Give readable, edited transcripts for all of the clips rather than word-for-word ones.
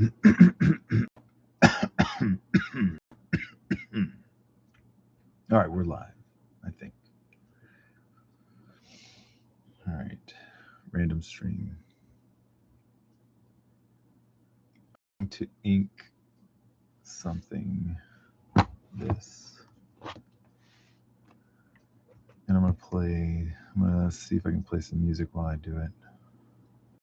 All right, we're live, I think. All right, random stream. To ink something this. And I'm gonna see if I can play some music while I do it.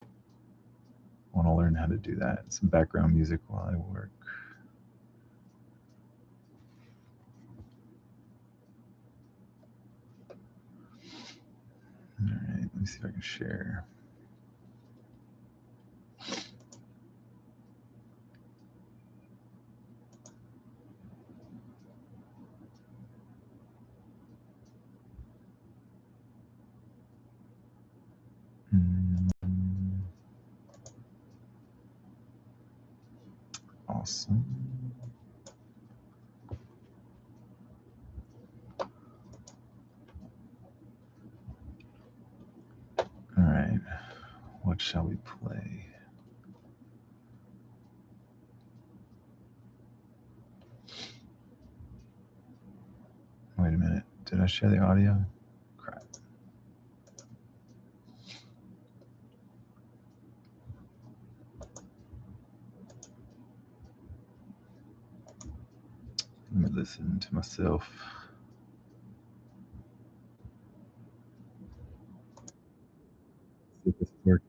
I want to learn how to do that. Some background music while I work. All right, let me see if I can share. Awesome. All right, what shall we play? Wait a minute, did I share the audio? Crap. Let me listen to myself. See if it's working.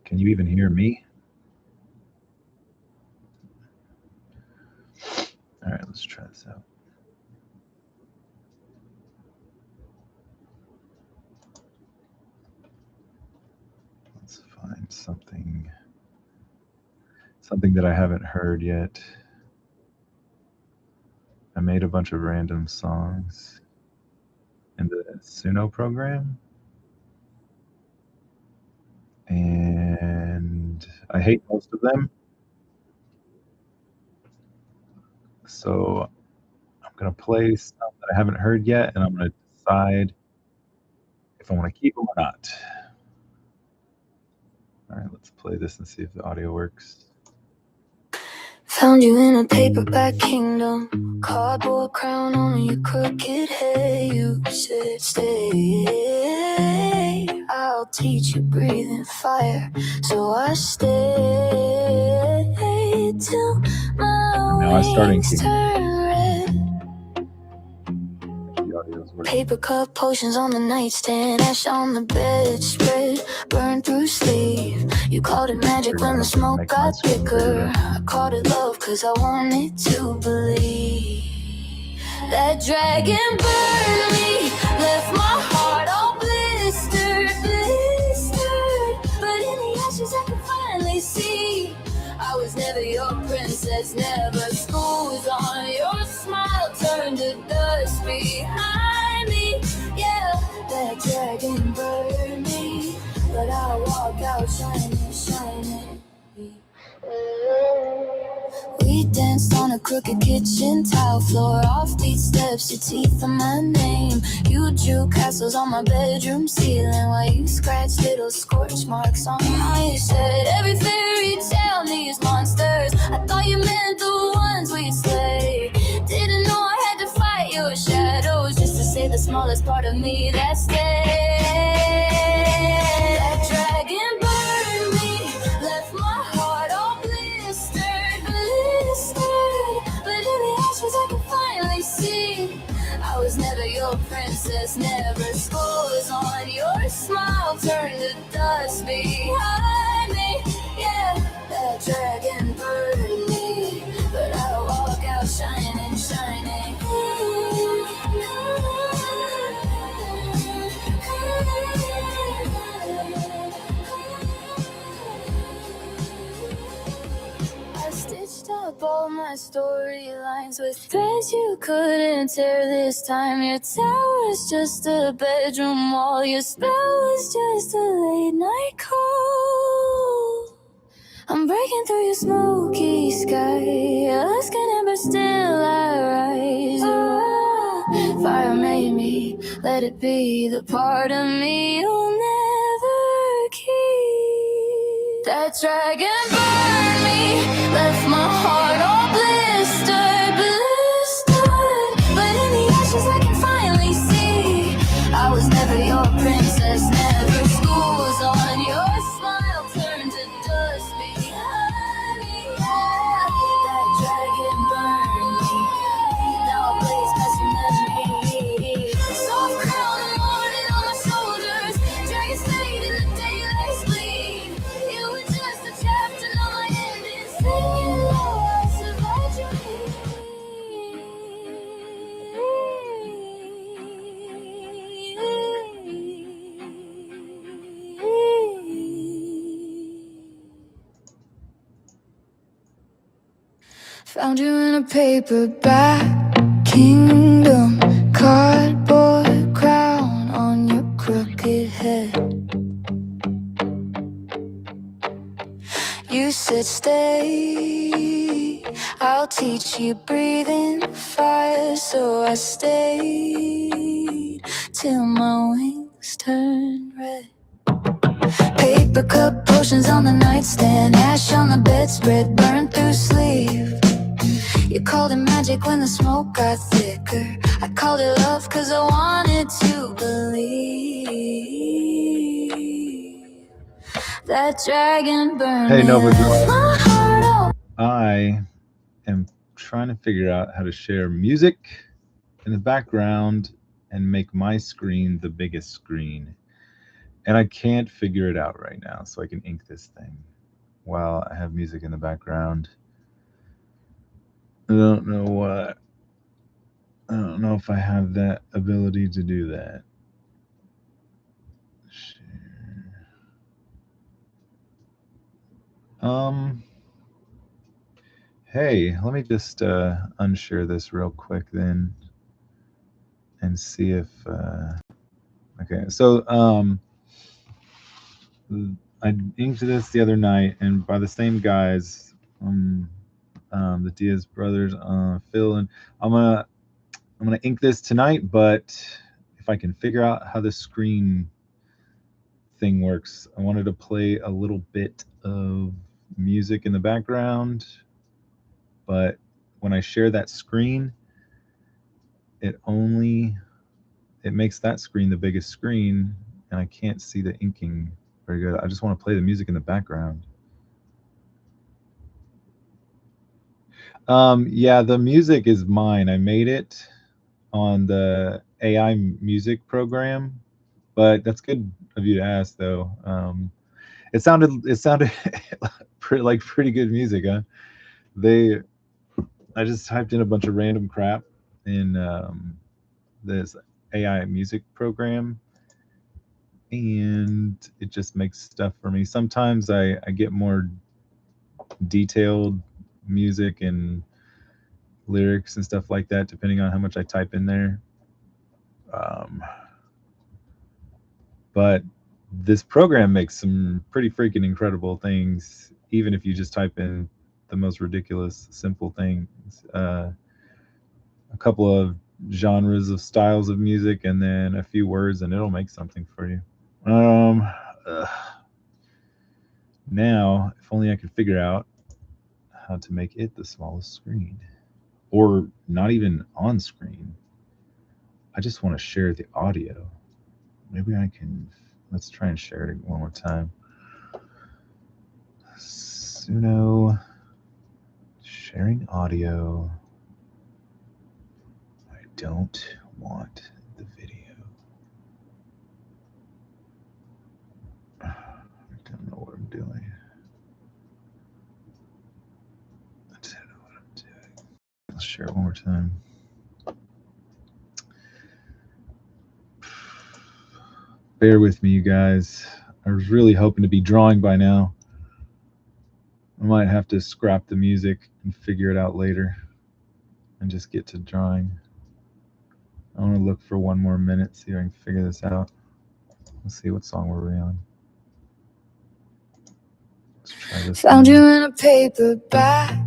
Can you even hear me? All right, let's try this out. Let's find something that I haven't heard yet. I made a bunch of random songs in the Suno program. And I hate most of them. So I'm going to play some that I haven't heard yet, and I'm going to decide if I want to keep them or not. All right, let's play this and see if the audio works. Found you in a paperback kingdom, cardboard crown on your crooked head. You said, stay, I'll teach you breathing fire. So I stayed till my wings turn red. Paper cup potions on the nightstand, ash on the bedspread, burned through sleep. You called it magic when the smoke got thicker. I called it love cause I wanted to believe. That dragon burned me, left my heart all blistered. But in the ashes I could finally see I was never your princess, never schools on. Your smile turned to dust behind me. Yeah, that dragon burned me, but I walk out shining, shining. We danced on a crooked kitchen tile floor, offbeat steps, your teeth on my name. You drew castles on my bedroom ceiling while you scratched little scorch marks on my shirt. Every fairy tale needs monsters. I thought you meant the ones we'd slay. Didn't know I had to fight your shadows just to save the smallest part of me that stayed. That dragon burned me, left my heart all blistered. But in the ashes I could finally see I was never your princess, never scores on. Your smile turned to dust behind me. Yeah, that dragon burned me, but I walk out shining, shining. I stitched up all my storylines with threads you couldn't tear this time. Your tower's just a bedroom wall, your spell was just a late night call. I'm breaking through your smoky sky, asking but still I rise. Fire made me, let it be the part of me you'll never That dragon burned me, left my heart all blistered. But in the ashes I can finally see I was never your princess, never. School was on, your smile turned to dust behind me. Yeah, that dragon burned me, now a blaze past your memory. Soft crown and morning on my shoulders, dragon stayed in the daylight's bleed. You were just a chapter, not my ending. Singing low, I survived your Found you in a paperback kingdom, cardboard crown on your crooked head. You said stay, I'll teach you breathing fire. So I stayed till my wings turned red. Paper cup potions on the nightstand, ash on the bedspread, burned through sleep. You called it magic when the smoke got thicker. I called it love cause I wanted to believe. That dragon burned Hey, Nova Joy. my heart out. I am trying to figure out how to share music in the background and make my screen the biggest screen. And I can't figure it out right now, so I can ink this thing while I have music in the background. I don't know if I have that ability to do that. Share. Hey, let me just unshare this real quick then and see if okay. So I inked this the other night, and by the same guys, the Diaz brothers, Phil, and I'm gonna ink this tonight. But if I can figure out how the screen thing works, I wanted to play a little bit of music in the background, but when I share that screen, it makes that screen the biggest screen, and I can't see the inking very good. I just want to play the music in the background. Yeah, the music is mine. I made it on the AI music program, but that's good of you to ask, though. It sounded pretty good music, huh? I just typed in a bunch of random crap in this AI music program, and it just makes stuff for me. Sometimes I get more detailed music and lyrics and stuff like that, depending on how much I type in there. But this program makes some pretty freaking incredible things, even if you just type in the most ridiculous, simple things. A couple of genres of styles of music, and then a few words, and it'll make something for you. Now, if only I could figure out how to make it the smallest screen, or not even on screen. I just want to share the audio. Maybe I can. Let's try and share it one more time. Suno sharing audio. I don't want the video. I don't know what I'm doing. I don't know what I'm doing. Let's share it one more time. Bear with me, you guys. I was really hoping to be drawing by now. I might have to scrap the music and figure it out later and just get to drawing. I want to look for one more minute, see if I can figure this out. Let's see, what song were we on? Let's try this. Found you in a paperback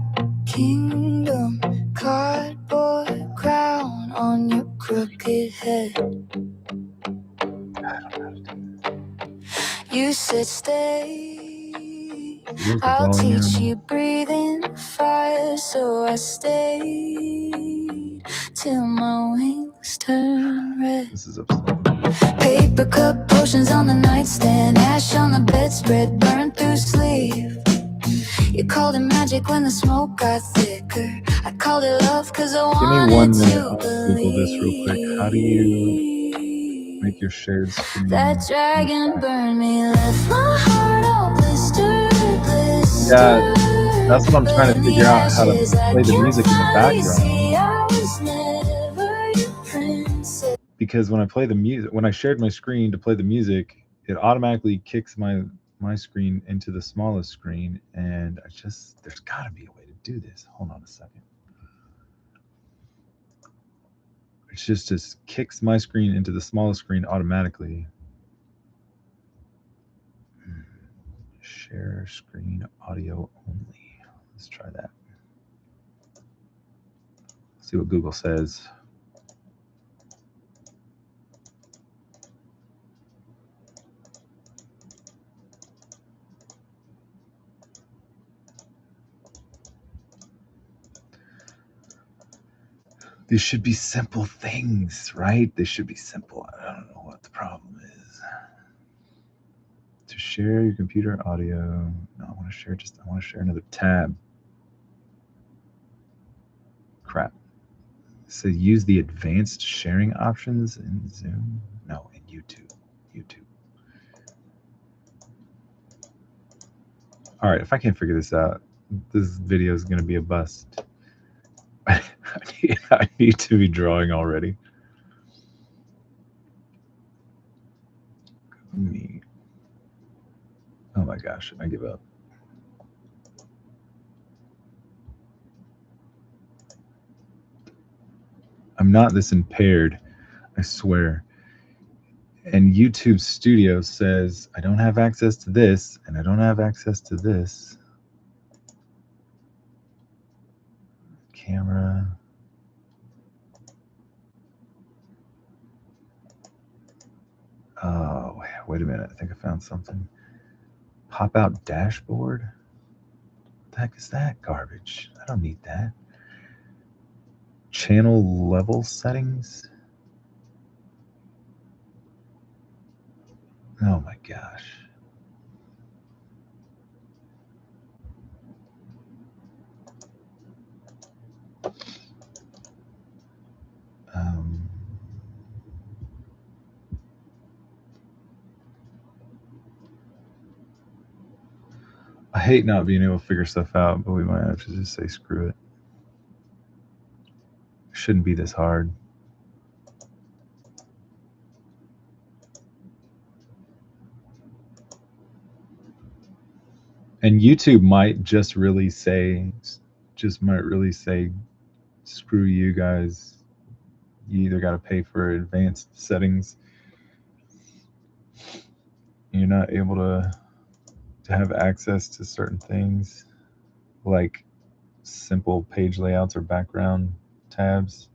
kingdom, cardboard crown on your crooked head. You said stay, Here's the I'll teach volume. you breathing fire, so I stayed till my wings turn red. This is upsetting. Paper cup potions on the nightstand, ash on the bedspread, burned through sleep. You called it magic when the smoke got thicker. I called it love cause I Give me wanted 1 minute. to I'll Google this real quick. How do you make your shared screen? That dragon burned me, left my heart all blistered. Yeah, that's what I'm trying to figure out, how to play the music in the background. Because when I play the music, when I shared my screen to play the music, it automatically kicks my screen into the smallest screen, and there's got to be a way to do this. Hold on a second. It just kicks my screen into the smallest screen automatically. Share screen audio only. Let's try that. See what Google says. These should be simple things, right? They should be simple. I don't know what the problem is. To share your computer audio. No, I want to share another tab. Crap. So use the advanced sharing options in Zoom? No, in YouTube. All right, if I can't figure this out, this video is going to be a bust. I need to be drawing already. Oh my gosh, I give up. I'm not this impaired, I swear. And YouTube Studio says I don't have access to this, and I don't have access to this. Camera. Oh, wait a minute. I think I found something. Pop out dashboard? What the heck is that garbage? I don't need that. Channel level settings? Oh my gosh. I hate not being able to figure stuff out, but we might have to just say screw it. It shouldn't be this hard. And YouTube might just really say, screw you guys. You either got to pay for advanced settings. You're not able to have access to certain things like simple page layouts or background tabs.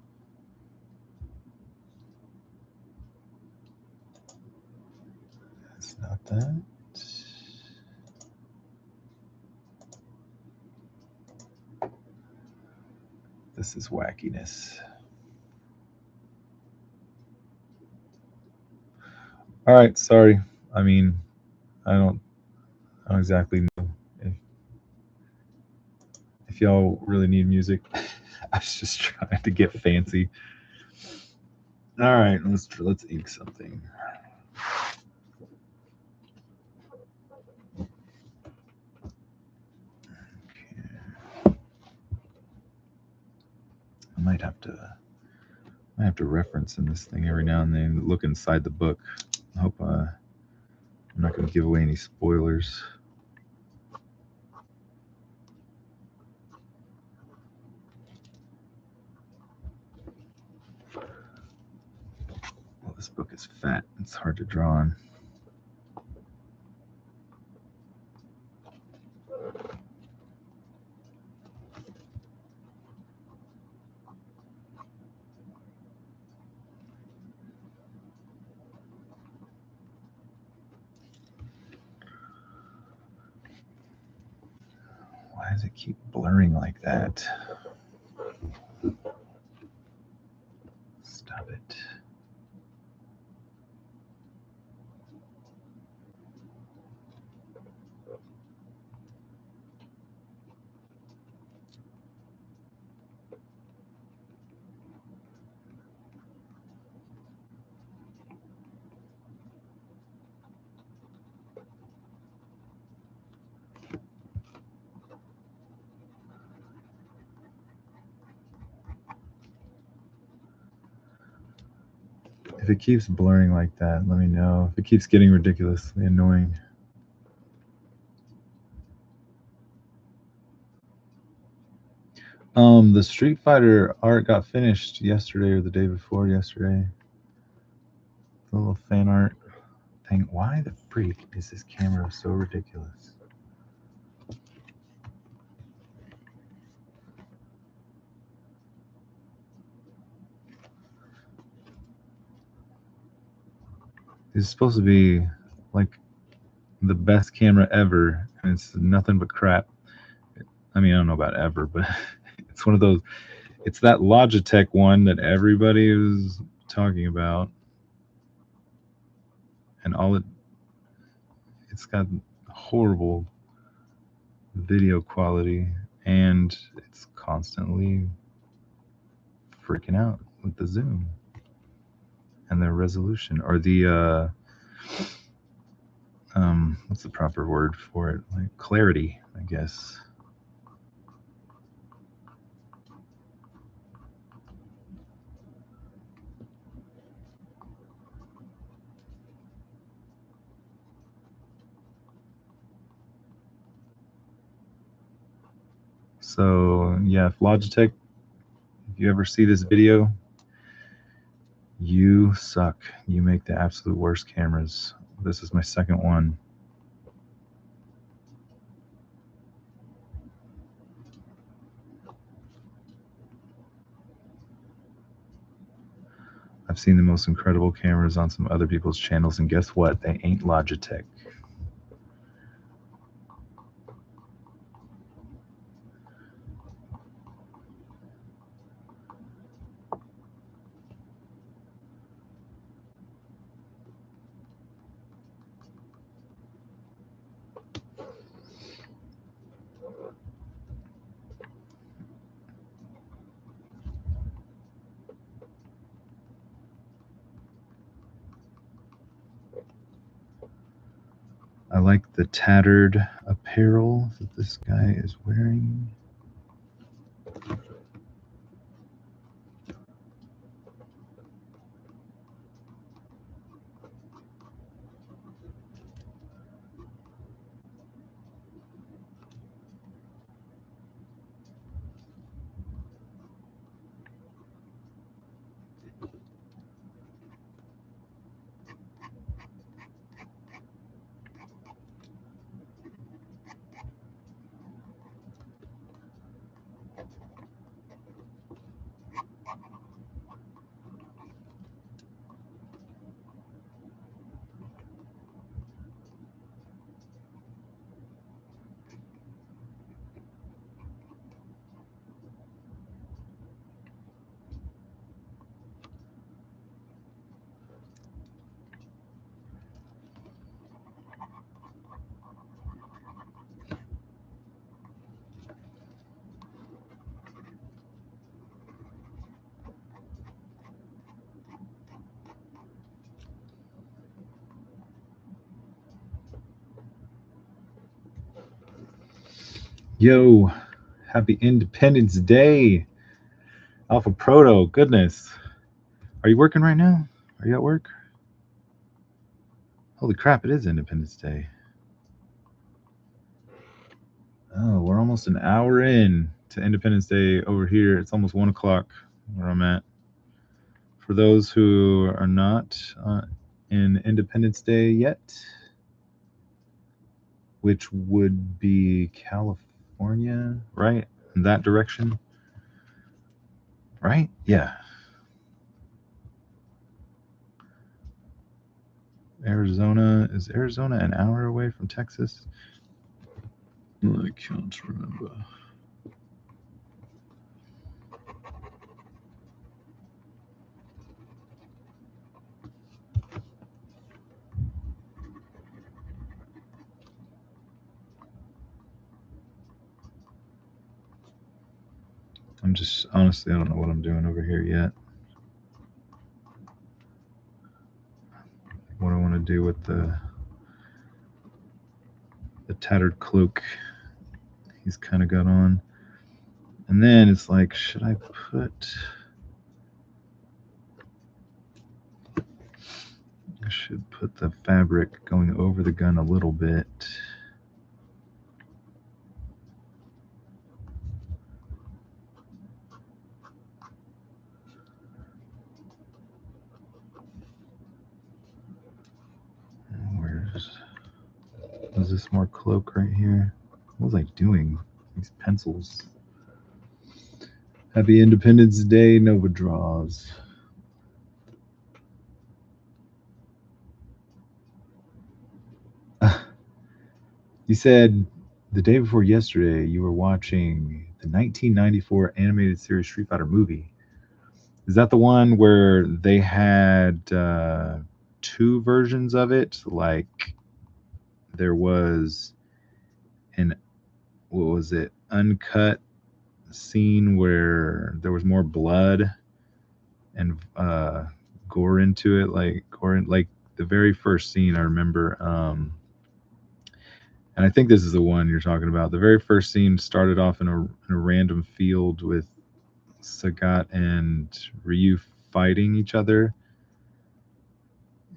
It's not that. This is wackiness. All right, sorry. I mean, I don't exactly know if y'all really need music. I was just trying to get fancy. All right, let's ink something. Okay. I might have to reference in this thing every now and then. Look inside the book. I hope I'm not going to give away any spoilers. Well, this book is fat. It's hard to draw on. does it keep blurring like that? Stop it. If it keeps blurring like that, let me know. If it keeps getting ridiculously annoying. The Street Fighter art got finished yesterday or the day before yesterday. The little fan art thing. Why the freak is this camera so ridiculous? It's supposed to be like the best camera ever, and it's nothing but crap. I mean, I don't know about ever, but it's one of those. It's that Logitech one that everybody was talking about, and it's got horrible video quality, and it's constantly freaking out with the zoom and the resolution, or the what's the proper word for it? Like clarity, I guess. So yeah, if Logitech, if you ever see this video, you suck. You make the absolute worst cameras. This is my second one. I've seen the most incredible cameras on some other people's channels, and guess what? They ain't Logitech. I like the tattered apparel that this guy is wearing. Yo, happy Independence Day. Alpha Proto, goodness. Are you working right now? Are you at work? Holy crap, it is Independence Day. Oh, we're almost an hour in to Independence Day over here. It's almost 1 o'clock where I'm at. For those who are not in Independence Day yet, which would be California, right? In that direction, right? Yeah. Arizona, is Arizona an hour away from Texas? I can't remember. I'm just honestly, I don't know what I'm doing over here yet. What I want to do with the tattered cloak he's kind of got on. And then it's like, should I put... I should put the fabric going over the gun a little bit. Is this more cloak right here? What was I doing? These pencils. Happy Independence Day, Nova Draws. You said the day before yesterday you were watching the 1994 animated series Street Fighter movie. Is that the one where they had two versions of it? Like there was an, what was it, uncut scene where there was more blood and gore into it, like the very first scene I remember. And I think this is the one you're talking about. The very first scene started off in a random field with Sagat and Ryu fighting each other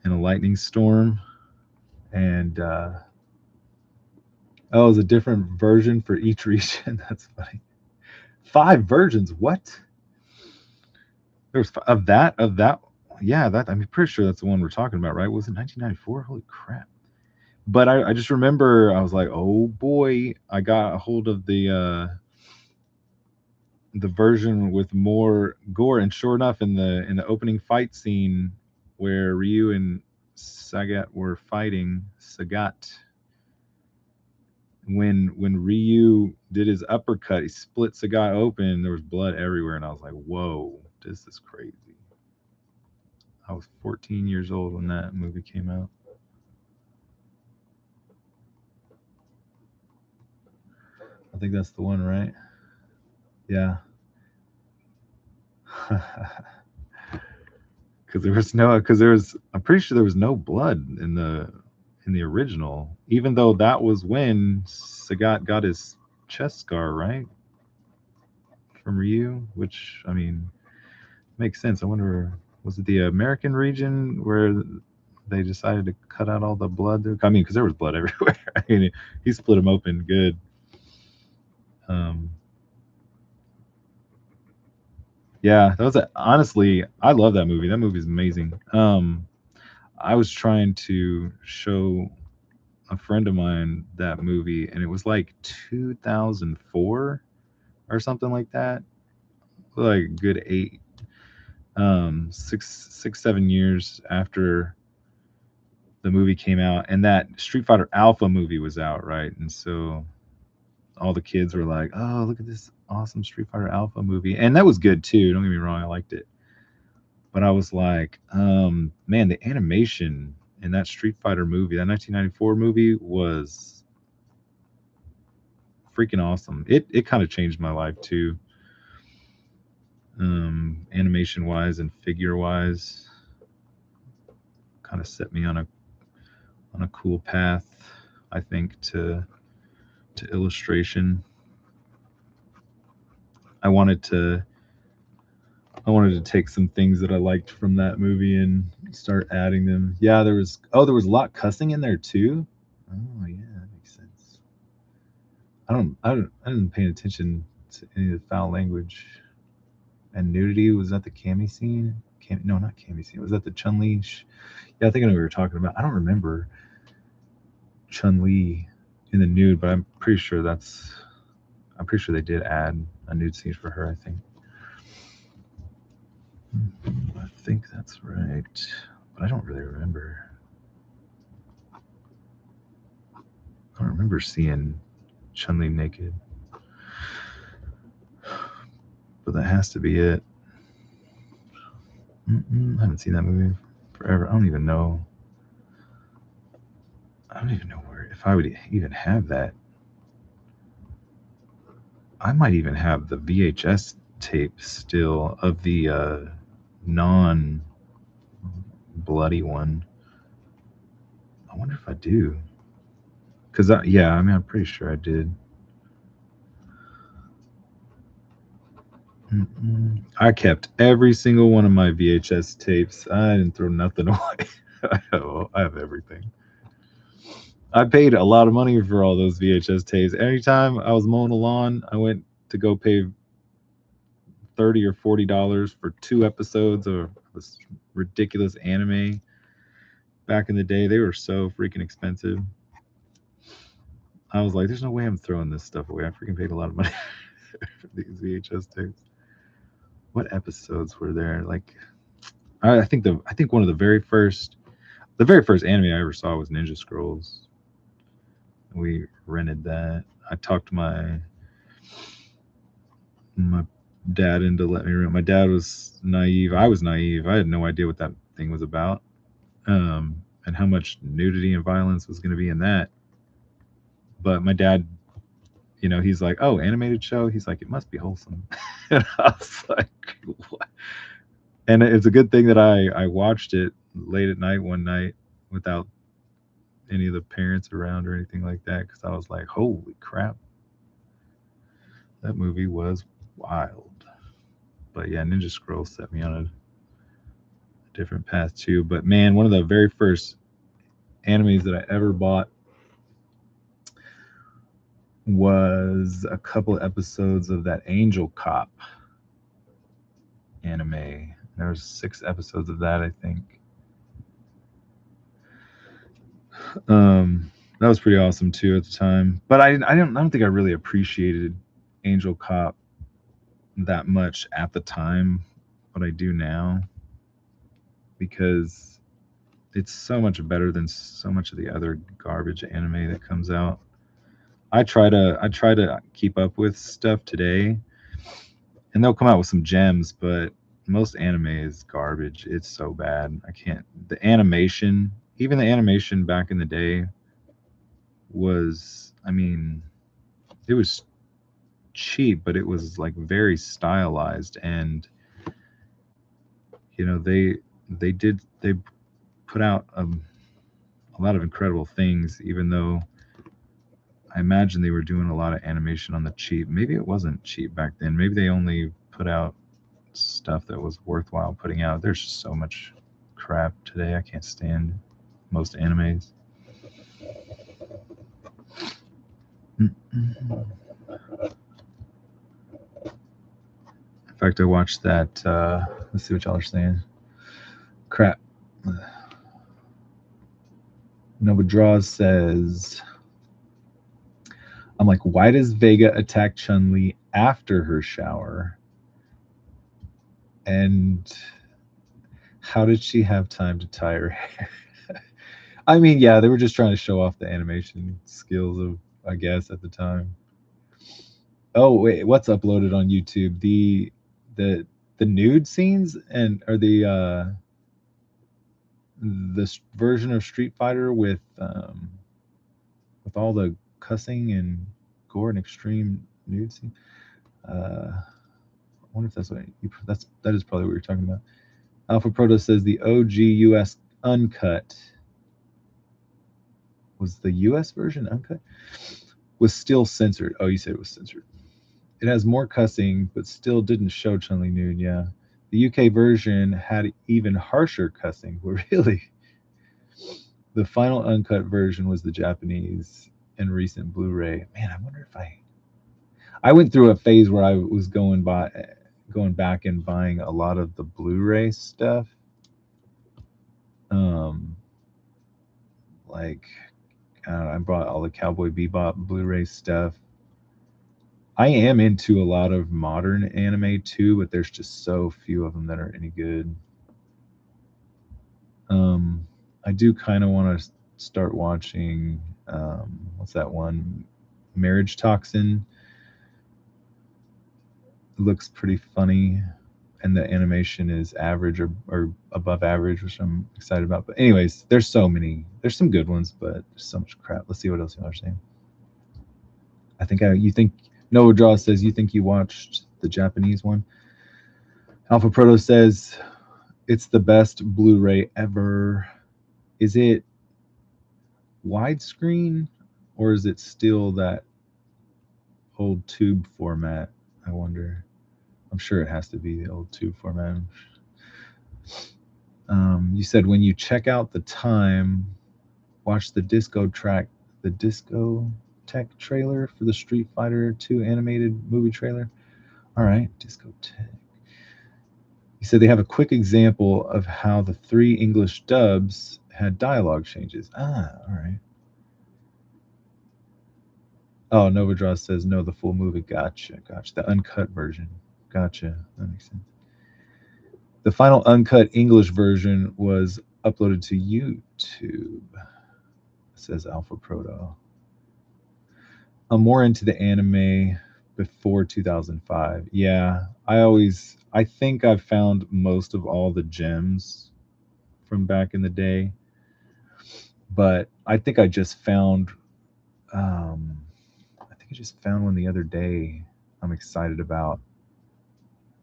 in a lightning storm, and oh, it was a different version for each region. That's funny. 5 versions. What? There was of that. Yeah, that, I'm pretty sure that's the one we're talking about, right? Was it 1994? Holy crap! But I just remember I was like, oh boy, I got a hold of the version with more gore, and sure enough, in the opening fight scene where Ryu and Sagat were fighting, when Ryu did his uppercut, he split Sagat open. There was blood everywhere, and I was like, whoa, this is crazy. I was 14 years old when that movie came out. I think that's the one, right? Yeah. Because there was, I'm pretty sure there was no blood in the original, even though that was when Sagat got his chest scar, right, from Ryu, which, I mean, makes sense. I wonder, was it the American region where they decided to cut out all the blood? I mean, because there was blood everywhere. I mean, he split him open good. Um, yeah, that was honestly, I love that movie. That movie is amazing. I was trying to show a friend of mine that movie, and it was like 2004 or something like that. Like good 7 years after the movie came out, and that Street Fighter Alpha movie was out, right? And so all the kids were like, "Oh, look at this awesome Street Fighter Alpha movie," and that was good too. Don't get me wrong, I liked it, but I was like, man, the animation in that Street Fighter movie, that 1994 movie, was freaking awesome. It kind of changed my life too, animation wise and figure wise. Kind of set me on a cool path, I think, to illustration. I wanted to I wanted to take some things that I liked from that movie and start adding them. Yeah, there was a lot of cussing in there too. Oh yeah, that makes sense. I didn't pay attention to any of the foul language and nudity. Was that the Cammy scene? No, not Cammy scene. Was that the Chun Li? Yeah, I think I know what we were talking about. I don't remember Chun Li in the nude, but I'm pretty sure they did add a nude scene for her. I think that's right, but I don't really remember. I don't remember seeing Chun-Li naked. But that has to be it. I haven't seen that movie forever. I don't even know where, if I would even have that. I might even have the VHS tape still of the non-bloody one. I wonder if I do. Because, yeah, I mean, I'm pretty sure I did. I kept every single one of my VHS tapes. I didn't throw nothing away. I have everything. I paid a lot of money for all those VHS tapes. Anytime I was mowing a lawn, I went to go pay $30 or $40 for 2 episodes of this ridiculous anime. Back in the day, they were so freaking expensive. I was like, there's no way I'm throwing this stuff away. I freaking paid a lot of money for these VHS tapes. What episodes were there? Like, I think one of the very first anime I ever saw was Ninja Scrolls. We rented that. I talked my dad into letting me rent. My dad was naive. I was naive. I had no idea what that thing was about, and how much nudity and violence was going to be in that. But my dad, he's like, "Oh, animated show." He's like, "It must be wholesome." And I was like, "What?" And it's a good thing that I watched it late at night one night without any of the parents around or anything like that, because I was like, holy crap, that movie was wild. But yeah, Ninja Scrolls set me on a different path too. But man, one of the very first animes that I ever bought was a couple episodes of that Angel Cop anime. There was 6 episodes of that, I think. That was pretty awesome too at the time. But I don't think I really appreciated Angel Cop that much at the time, but I do now, because it's so much better than so much of the other garbage anime that comes out. I try to keep up with stuff today, and they'll come out with some gems, but most anime is garbage. It's so bad. I can't. The animation, even the animation back in the day, was, I mean, it was cheap, but it was like very stylized, and they put out a lot of incredible things, even though I imagine they were doing a lot of animation on the cheap. Maybe it wasn't cheap back then. Maybe they only put out stuff that was worthwhile putting out. There's just so much crap today. I can't stand most animes. In fact, I watched that. Let's see what y'all are saying. Crap. Nova Draws says, I'm like, why does Vega attack Chun-Li after her shower? And how did she have time to tie her hair? I mean, yeah, they were just trying to show off the animation skills of, I guess, at the time. Oh wait, what's uploaded on YouTube? The nude scenes, and or the version of Street Fighter with all the cussing and gore and extreme nude scene. I wonder if that's that is probably what you're talking about. Alpha Proto says the OG US uncut, was the US version uncut, was still censored. Oh, you said it was censored. It has more cussing, but still didn't show Chun-Li nude. Yeah, the UK version had even harsher cussing. Really, the final uncut version was the Japanese and recent Blu-ray. Man, I wonder if I went through a phase where I was going back and buying a lot of the Blu-ray stuff. Like, I bought all the Cowboy Bebop Blu-ray stuff. I am into a lot of modern anime too, but there's just so few of them that are any good. I do kind of want to start watching, what's that one? Marriage Toxin. It looks pretty funny, and the animation is average or above average, which I'm excited about. But anyways, there's so many. There's some good ones, but there's so much crap. Let's see what else you are saying. I think you think Noah Draw says you think you watched the Japanese one. Alpha Proto says it's the best Blu-ray ever. Is it widescreen or is it still that old tube format? I wonder. I'm sure it has to be the old tube format. You said when you check out the time, watch the Discotek trailer for the Street Fighter 2 animated movie trailer. All right, Discotek. He said they have a quick example of how the 3 English dubs had dialogue changes. Ah, all right. Oh, Novadraw says no, the full movie. Gotcha. The uncut version. Gotcha. That makes sense. The final uncut English version was uploaded to YouTube, says Alpha Proto. I'm more into the anime before 2005. Yeah, I think I've found most of all the gems from back in the day, but I think I just found one the other day. I'm excited about.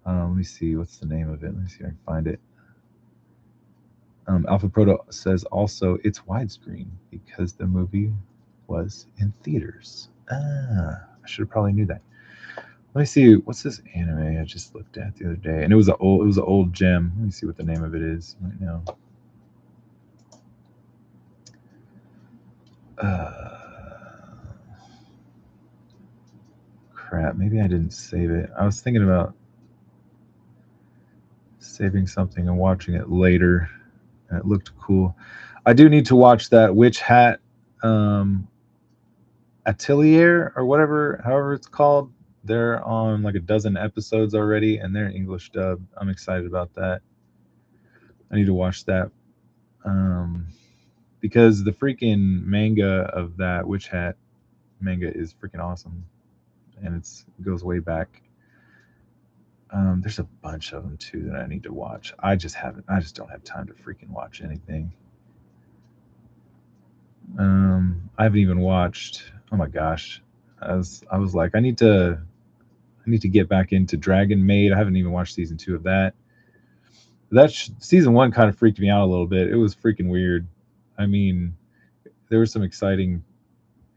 Let me see what's the name of it. Let me see if I can find it. Alpha Proto says also it's widescreen because the movie was in theaters. I should have probably knew that. Let me see, what's this anime I just looked at the other day, and it was an old gem. Let me see what the name of it is right now. Crap, maybe I didn't save it. I was thinking about saving something and watching it later, and it looked cool. I do need to watch that Witch Hat Atelier or however it's called. They're on like a dozen episodes already, and they're English dub. I'm excited about that. I need to watch that because the freaking manga of that Witch Hat manga is freaking awesome, and it goes way back. There's a bunch of them too that I need to watch. I just don't have time to freaking watch anything. I haven't even watched. Oh my gosh, I was like, I need to get back into Dragon Maid. I haven't even watched season 2 of that. Season 1 kind of freaked me out a little bit. It was freaking weird. I mean, there was some exciting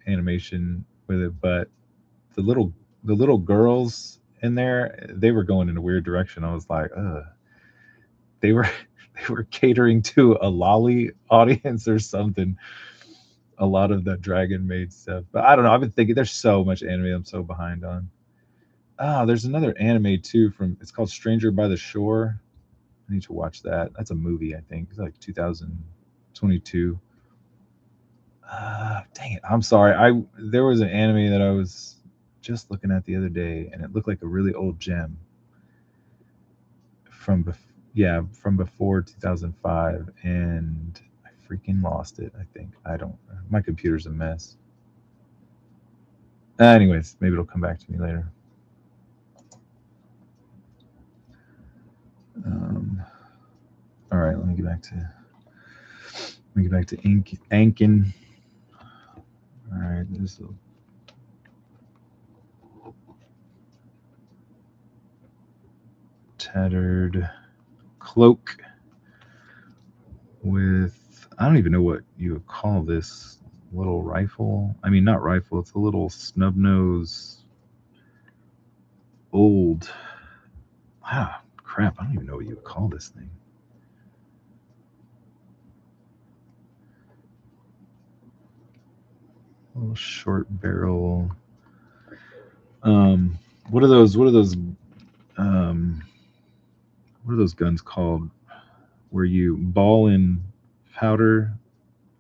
animation with it, but the little girls in there, they were going in a weird direction. I was like, they were catering to a lolly audience or something. A lot of that Dragon Maid stuff, but I don't know. I've been thinking there's so much anime I'm so behind on. There's another anime too it's called Stranger by the Shore. I need to watch that. That's a movie, I think. It's like 2022. Dang it. I'm sorry. There was an anime that I was just looking at the other day, and it looked like a really old gem from before 2005, and I freaking lost it. I think my computer's a mess. Anyways, maybe it'll come back to me later. All right, let me get back to Ankin. All right, there's a tattered cloak with, I don't even know what you would call this little rifle. I mean, not rifle, it's a little snub nose old. Wow, crap, I don't even know what you would call this thing. A little short barrel. What are those guns called where you ball in powder,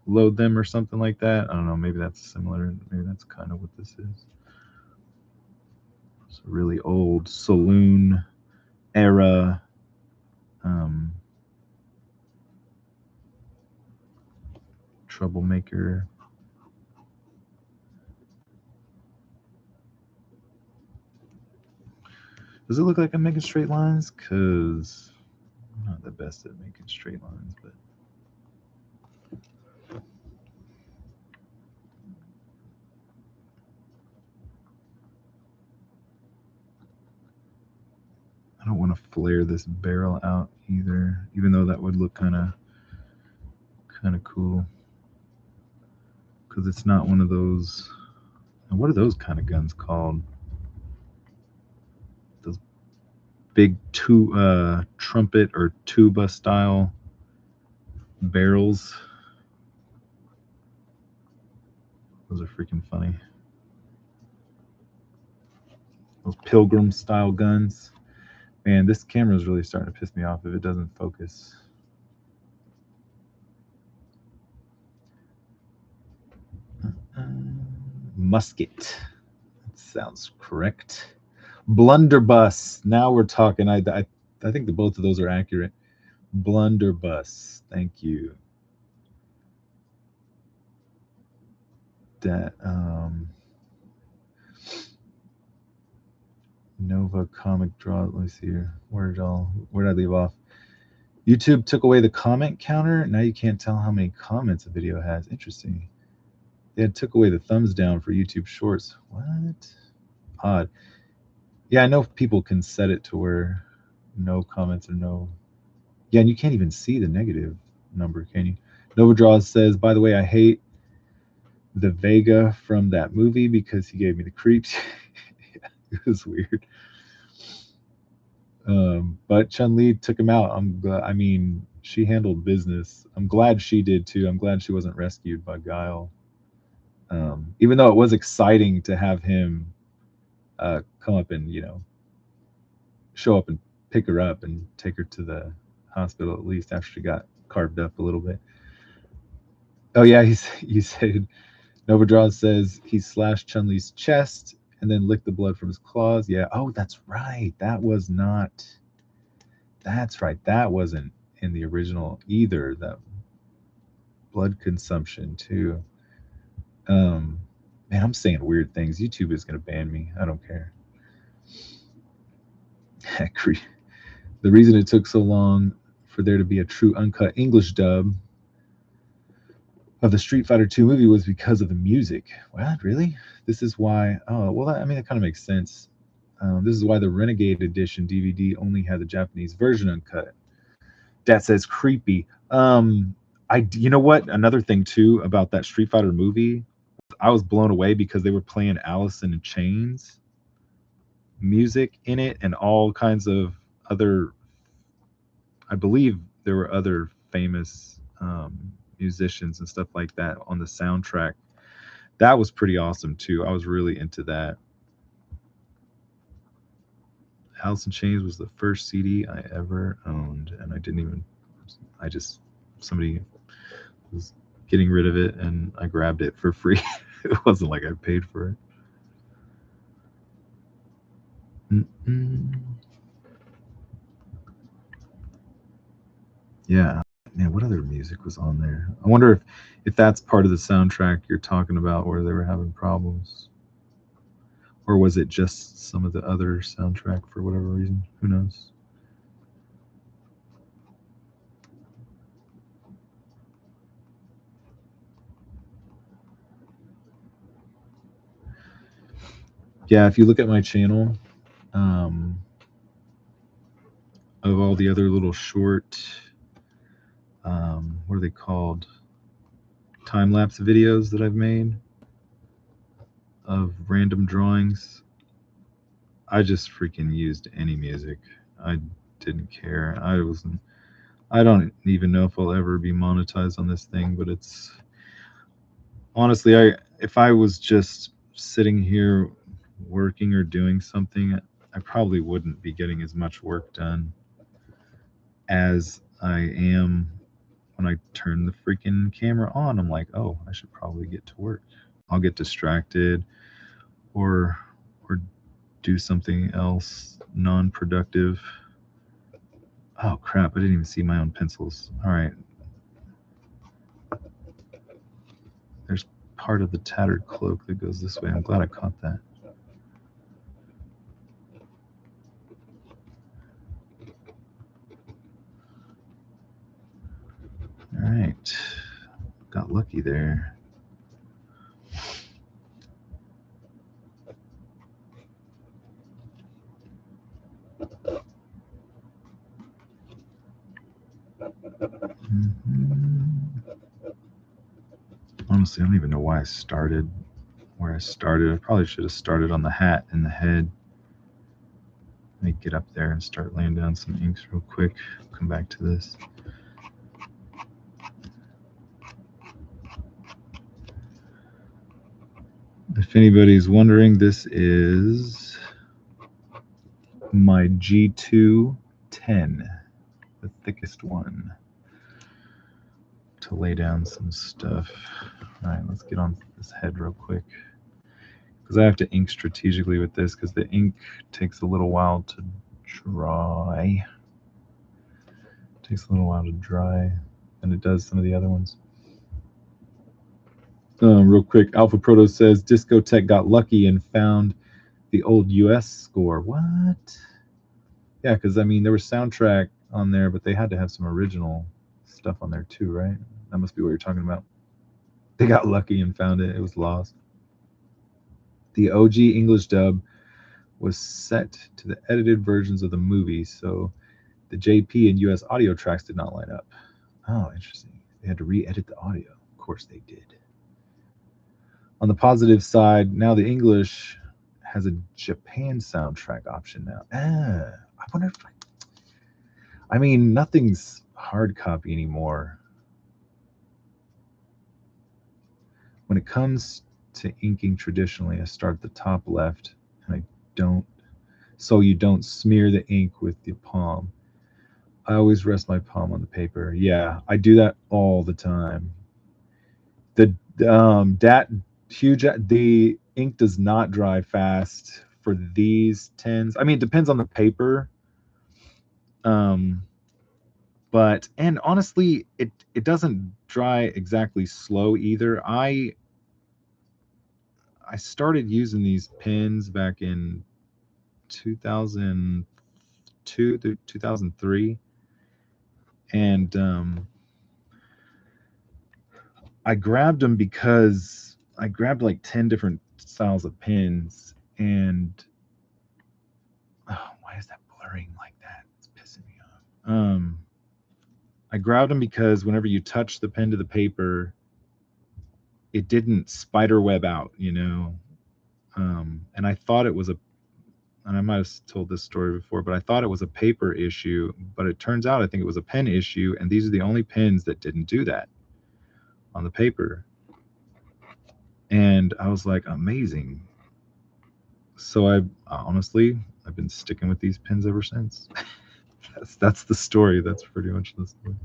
load them or something like that? I don't know, maybe that's similar. Maybe that's kind of what this is. It's a really old saloon era troublemaker. Does it look like I'm making straight lines? Because I'm not the best at making straight lines, but I don't want to flare this barrel out either, even though that would look kind of cool. Because it's not one of those. What are those kind of guns called? Those big trumpet or tuba style barrels. Those are freaking funny. Those pilgrim style guns. Man, this camera is really starting to piss me off if it doesn't focus. Musket. That sounds correct. Blunderbuss. Now we're talking. I think the both of those are accurate. Blunderbuss. Thank you. That Nova comic draw. Let me see here. Where did I leave off? YouTube took away the comment counter. Now you can't tell how many comments a video has. Interesting. They took away the thumbs down for YouTube Shorts. What? Odd. Yeah, I know people can set it to where no comments or no. Yeah, and you can't even see the negative number, can you? Nova Draws says, by the way, I hate the Vega from that movie because he gave me the creeps. Yeah, it was weird. But Chun-Li took him out. I mean, she handled business. I'm glad she did too. I'm glad she wasn't rescued by Guile. Even though it was exciting to have him come up and, show up and pick her up and take her to the hospital, at least after she got carved up a little bit. Oh yeah, you said Novadraws says he slashed Chun-Li's chest and then licked the blood from his claws. Yeah. Oh, that's right. That's right. That wasn't in the original either. That blood consumption too. Man, I'm saying weird things. YouTube is gonna ban me. I don't care. The reason it took so long for there to be a true uncut English dub of the Street Fighter 2 movie was because of the music. What? Really? This is why. Oh, well, that kind of makes sense. This is why the Renegade Edition DVD only had the Japanese version uncut. Dat says creepy. You know what? Another thing too about that Street Fighter movie, I was blown away because they were playing Alice in Chains music in it and all kinds of other. I believe there were other famous musicians and stuff like that on the soundtrack. That was pretty awesome too. I was really into that. Alice in Chains was the first CD I ever owned, and somebody was getting rid of it and I grabbed it for free. It wasn't like I paid for it. Yeah. Man, what other music was on there? I wonder if that's part of the soundtrack you're talking about where they were having problems. Or was it just some of the other soundtrack for whatever reason? Who knows? Yeah, if you look at my channel, of all the other little short, what are they called? Time-lapse videos that I've made of random drawings. I just freaking used any music. I didn't care. I don't even know if I'll ever be monetized on this thing, but it's honestly, if I was just sitting here working or doing something, I probably wouldn't be getting as much work done as I am when I turn the freaking camera on. I'm like, oh, I should probably get to work. I'll get distracted or do something else non-productive. Oh crap, I didn't even see my own pencils. All right. There's part of the tattered cloak that goes this way. I'm glad I caught that. Got lucky there. Honestly, I don't even know why I started where I started. I probably should have started on the hat and the head. Let me get up there and start laying down some inks real quick. Come back to this. If anybody's wondering, this is my G210, the thickest one, to lay down some stuff. All right, let's get on this head real quick, because I have to ink strategically with this because the ink takes a little while to dry. It takes a little while to dry than it does some of the other ones. Real quick, Alpha Proto says Discotech got lucky and found the old US score. What? Yeah, because I mean there was soundtrack on there, but they had to have some original stuff on there too, right? That must be what you're talking about. They got lucky and found it. It was lost. The OG English dub was set to the edited versions of the movie, so the JP and US audio tracks did not line up. Oh, interesting. They had to re-edit the audio. Of course they did. On the positive side, now the English has a Japan soundtrack option now. I wonder if I mean, nothing's hard copy anymore. When it comes to inking traditionally, I start at the top left and I don't, so you don't smear the ink with the palm. I always rest my palm on the paper. Yeah, I do that all the time. The ink does not dry fast for these 10s. I mean, it depends on the paper. But and honestly, it doesn't dry exactly slow either. I started using these pens back in 2002 to 2003, and I grabbed them because I grabbed like 10 different styles of pens, and why is that blurring like that? It's pissing me off. I grabbed them because whenever you touch the pen to the paper, it didn't spider web out, you know. And I thought it was and I might have told this story before, but I thought it was a paper issue, but it turns out I think it was a pen issue, and these are the only pens that didn't do that on the paper. And I was like, amazing. So I've been sticking with these pens ever since. That's the story. That's pretty much the story.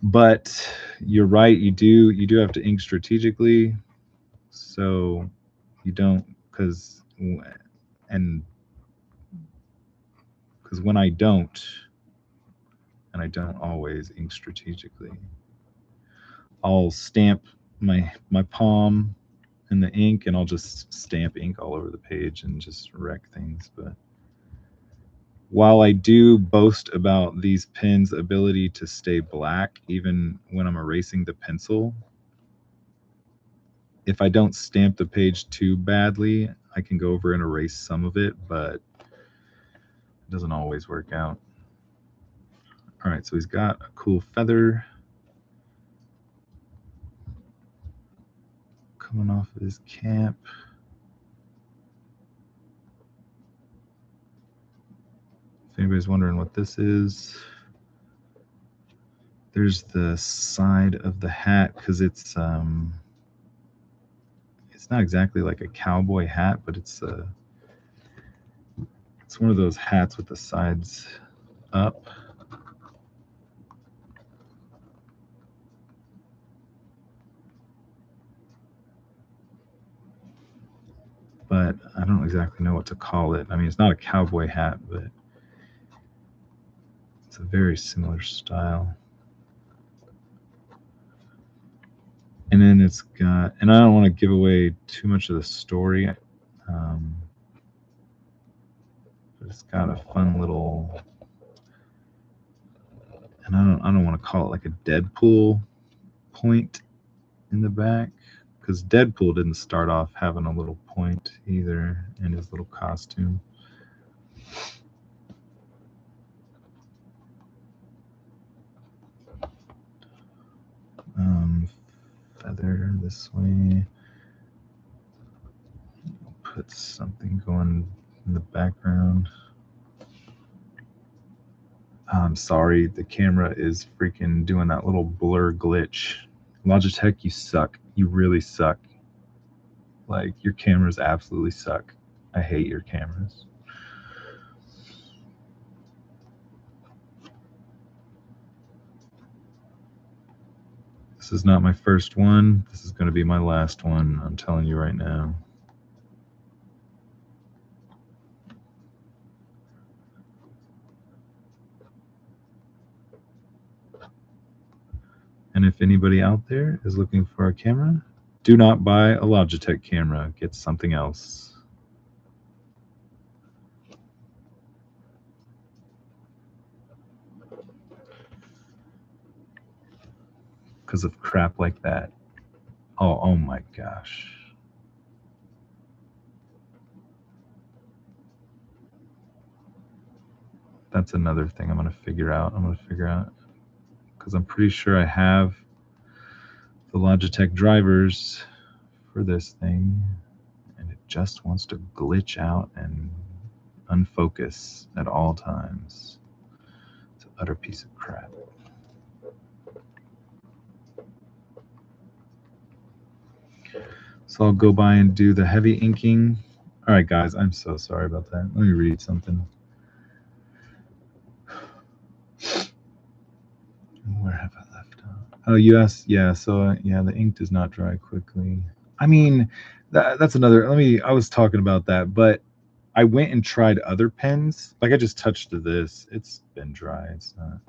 But you're right, you do have to ink strategically, so you don't, because when I don't, and I don't always ink strategically, I'll stamp my palm in the ink, and I'll just stamp ink all over the page and just wreck things. But while I do boast about these pens' ability to stay black even when I'm erasing the pencil, if I don't stamp the page too badly, I can go over and erase some of it, but it doesn't always work out. All right, so he's got a cool feather coming off of his cap. If anybody's wondering what this is, there's the side of the hat, because it's not exactly like a cowboy hat, but it's one of those hats with the sides up. But I don't exactly know what to call it. I mean, it's not a cowboy hat, but it's a very similar style. And then it's got, and I don't want to give away too much of the story, but it's got a fun little And I don't want to call it like a Deadpool point in the back, because Deadpool didn't start off having a little point either in his little costume. Feather this way. Put something going in the background. I'm sorry, the camera is freaking doing that little blur glitch. Logitech, you suck. You really suck. Like, your cameras absolutely suck. I hate your cameras. This is not my first one. This is going to be my last one. I'm telling you right now. And if anybody out there is looking for a camera, do not buy a Logitech camera. Get something else. Because of crap like that. Oh my gosh. That's another thing I'm going to figure out. Because I'm pretty sure I have the Logitech drivers for this thing, and it just wants to glitch out and unfocus at all times. It's an utter piece of crap. So I'll go by and do the heavy inking. All right, guys, I'm so sorry about that. Let me read something. Where have I left off? Oh, you asked, yeah. So yeah, the ink does not dry quickly. I mean, that's another. I was talking about that, but I went and tried other pens. Like, I just touched this. It's been dry. It's not.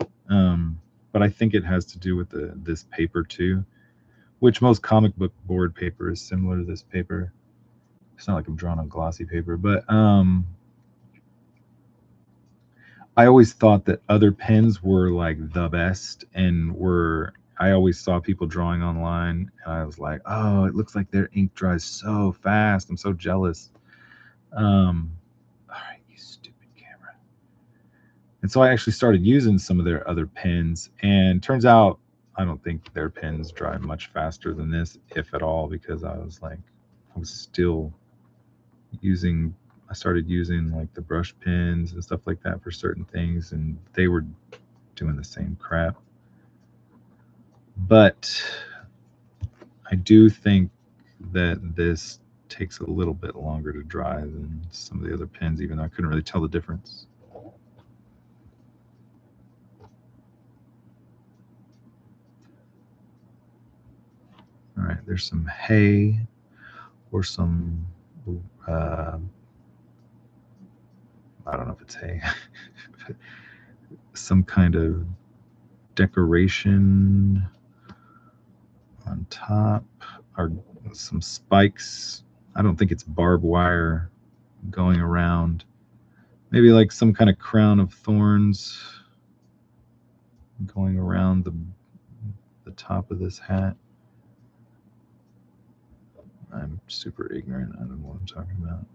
But I think it has to do with this paper too, which most comic book board paper is similar to this paper. It's not like I'm drawing on glossy paper, but I always thought that other pens were like the best, and I always saw people drawing online, and I was like, oh, it looks like their ink dries so fast. I'm so jealous. All right, you stupid camera. And so I actually started using some of their other pens, and turns out I don't think their pens dry much faster than this, if at all, because I was still using. I started using like the brush pens and stuff like that for certain things, and they were doing the same crap. But I do think that this takes a little bit longer to dry than some of the other pens, even though I couldn't really tell the difference. All right, there's some hay or some, I don't know if it's hay, some kind of decoration on top, or some spikes. I don't think it's barbed wire going around. Maybe like some kind of crown of thorns going around the top of this hat. I'm super ignorant. I don't know what I'm talking about.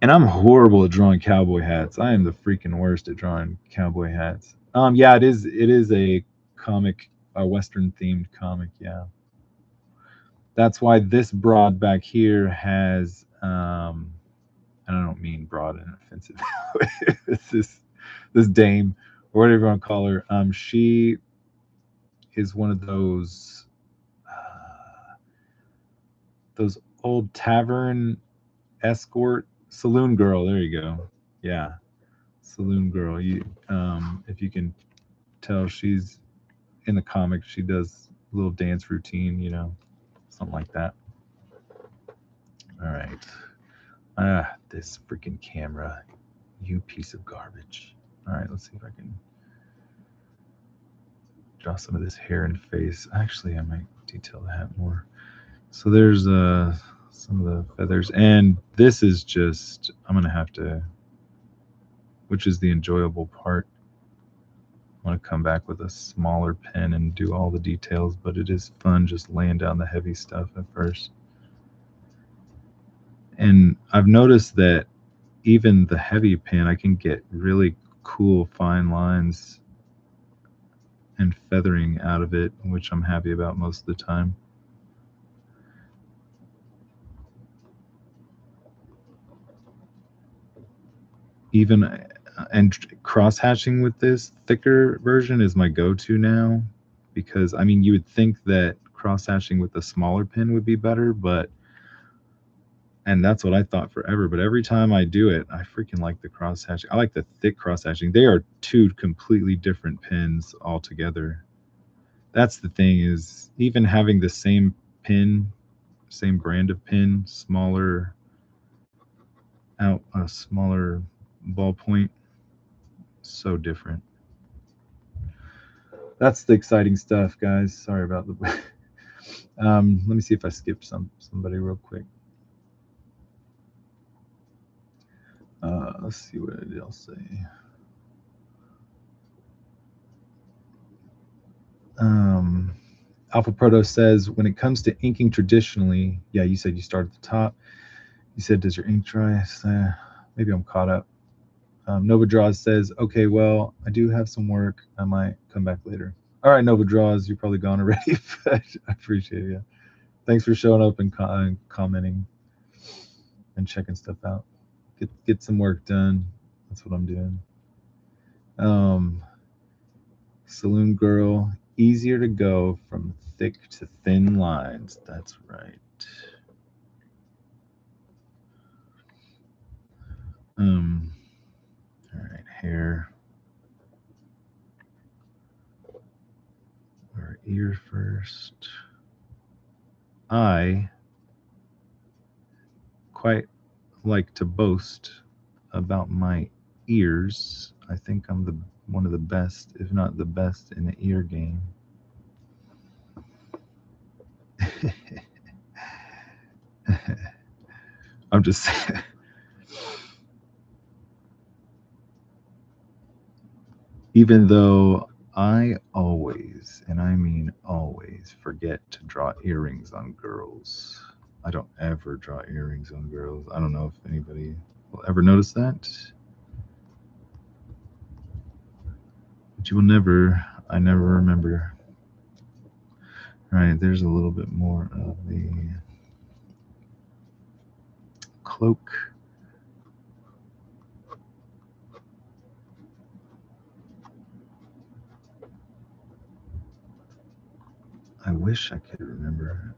And I'm horrible at drawing cowboy hats. I am the freaking worst at drawing cowboy hats. Yeah, it is a comic, a Western themed comic. Yeah, that's why this broad back here has, and I don't mean broad in an offensive way. This dame, or whatever you want to call her. She is one of those old tavern escort saloon girl. There you go. Yeah, saloon girl. If you can tell, she's in the comic. She does a little dance routine, something like that. All right. This freaking camera, you piece of garbage. All right, let's see if I can draw some of this hair and face. Actually, I might detail the hat more. So there's some of the feathers, and this is just, I'm gonna have to, which is the enjoyable part. I want to come back with a smaller pen and do all the details, but it is fun just laying down the heavy stuff at first. And I've noticed that even the heavy pen, I can get really cool fine lines and feathering out of it, which I'm happy about most of the time. Even and cross hatching with this thicker version is my go-to now, because I mean, you would think that cross hatching with a smaller pen would be better, but and that's what I thought forever, but every time I do it, I freaking like the cross hatching. I like the thick cross hatching. They are two completely different pens altogether. That's the thing, is even having the same pin, same brand of pin, smaller a smaller ballpoint, so different. That's the exciting stuff, guys. Sorry about the let me see if I skipped somebody real quick. Let's see what I'll say. Alpha Proto says, when it comes to inking traditionally, yeah, you said you start at the top. You said, does your ink dry? Maybe I'm caught up. Nova Draws says, okay, well, I do have some work. I might come back later. All right, Nova Draws, you're probably gone already, but I appreciate it. Thanks for showing up and commenting and checking stuff out. Get some work done. That's what I'm doing. Saloon Girl, easier to go from thick to thin lines. That's right. All right, hair or ear first. I quite like to boast about my ears. I think I'm one of the best, if not the best, in the ear game. I'm just even though I always, and I mean always, forget to draw earrings on girls. I don't ever draw earrings on girls. I don't know if anybody will ever notice that. But you will never, I never remember. All right, there's a little bit more of the cloak. I wish I could remember.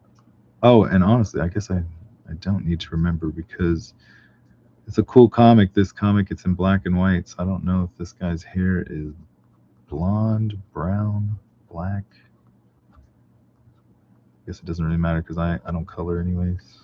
Oh, and honestly, I guess I don't need to remember, because it's a cool comic. This comic, it's in black and white, so I don't know if this guy's hair is blonde, brown, black. I guess it doesn't really matter because I don't color anyways.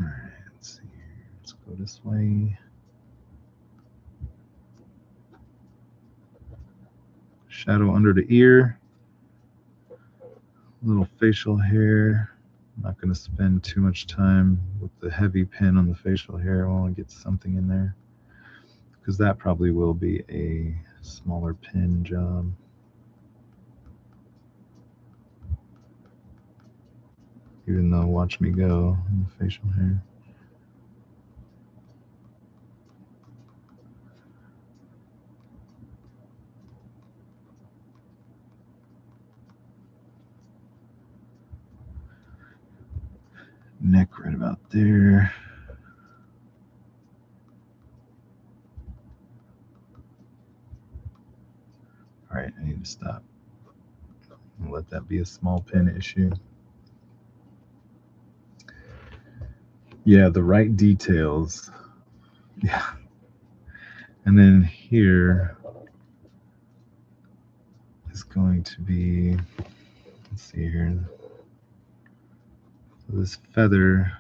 All right, let's see. Let's go this way. Shadow under the ear. Little facial hair. I'm not going to spend too much time with the heavy pen on the facial hair. I want to get something in there, because that probably will be a smaller pen job. Even though, watch me go on the facial hair. Neck right about there. All right, I need to stop. I'll let that be a small pen issue. Yeah, the right details. Yeah. And then here, is going to be, let's see here. So this feather,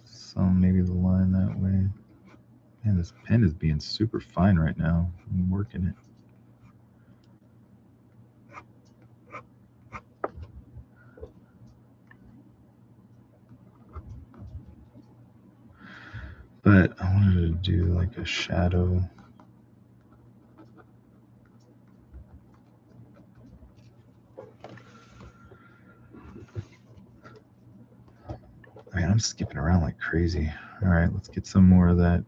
so maybe the line that way. Man, this pen is being super fine right now. I'm working it. But I wanted to do like a shadow. Man, I'm skipping around like crazy. All right, let's get some more of that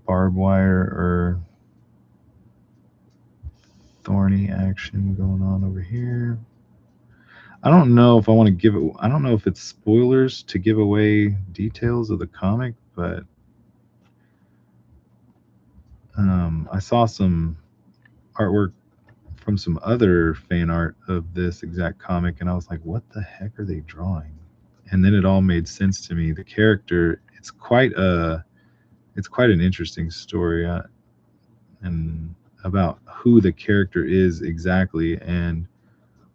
barbed wire or thorny action going on over here. I don't know if I want to give it, I don't know if it's spoilers to give away details of the comic, but I saw some artwork from some other fan art of this exact comic, and I was like, what the heck are they drawing? And then it all made sense to me. The character, it's quite an interesting story, and about who the character is exactly, and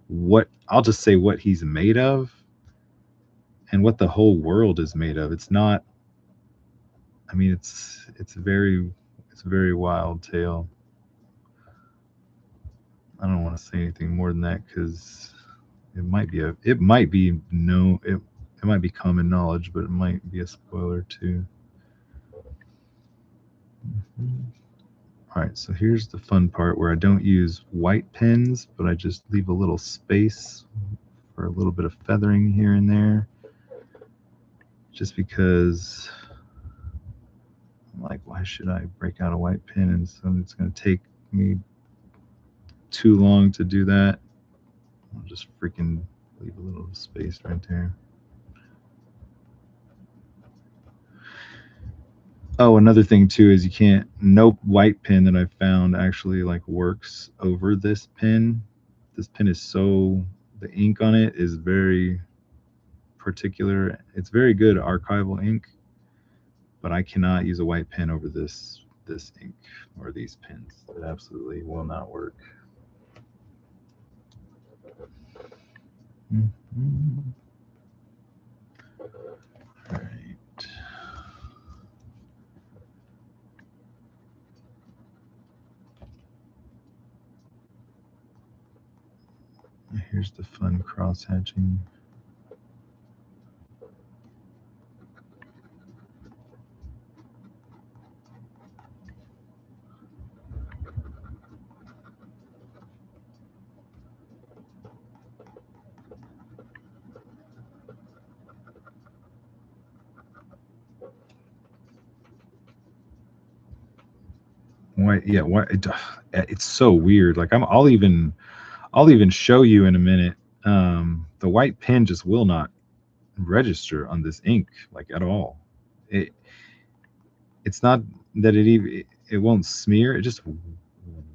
what, I'll just say what he's made of and what the whole world is made of. It's not, I mean, it's a very wild tale. I don't want to say anything more than that because it might be common knowledge, but it might be a spoiler too. All right, so here's the fun part where I don't use white pens, but I just leave a little space for a little bit of feathering here and there, just because I'm like, why should I break out a white pen? And so it's going to take me too long to do that. I'll just freaking leave a little space right there. Oh, another thing too is you can't, no white pen that I found actually like works over this pen. This pen is so, the ink on it is very particular. It's very good archival ink, but I cannot use a white pen over this ink or these pens. It absolutely will not work. Mm-hmm. All right. Here's the fun cross hatching. Why? Yeah. Why? It's so weird. Like I'll even show you in a minute. The white pen just will not register on this ink like at all. It's not that it won't smear. It just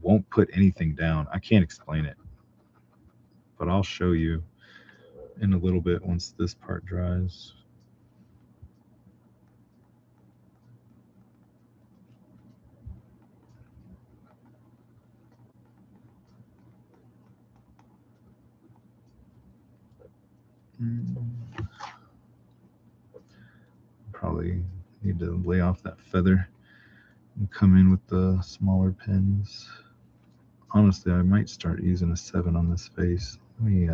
won't put anything down. I can't explain it, but I'll show you in a little bit once this part dries. Probably need to lay off that feather and come in with the smaller pens. Honestly, I might start using a 7 on this face. Let me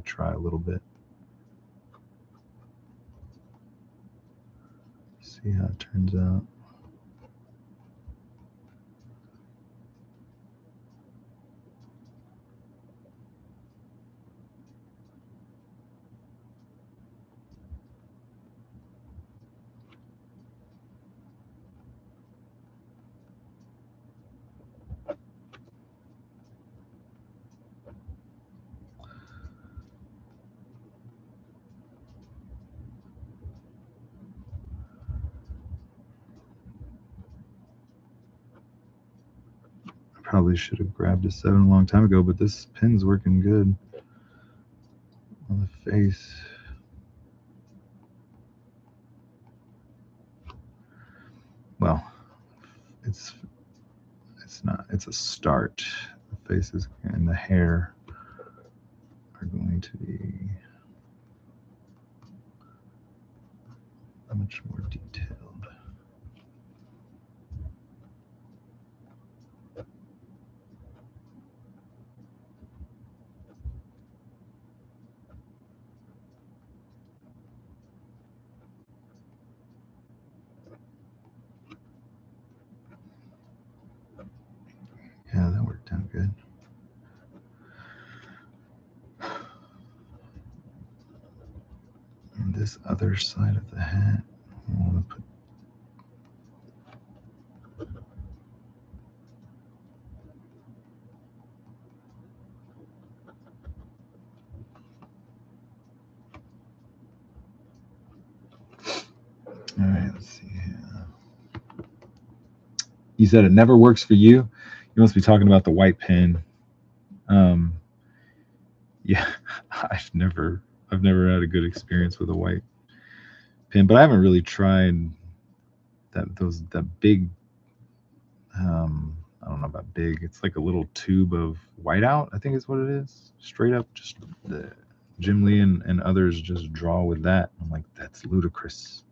try a little bit. See how it turns out. Probably should have grabbed a 7 a long time ago, but this pen's working good on the face. Well, it's it's not. It's a start. The faces and the hair are going to be much more detailed. Yeah, that worked out good. And this other side of the hat, I want to put. All right, let's see here. You said it never works for you. You must be talking about the white pen. Yeah, I've never had a good experience with a white pen, but I haven't really tried that big. I don't know about big. It's like a little tube of whiteout, I think is what it is. Straight up, just the Jim Lee and others just draw with that. I'm like, that's ludicrous.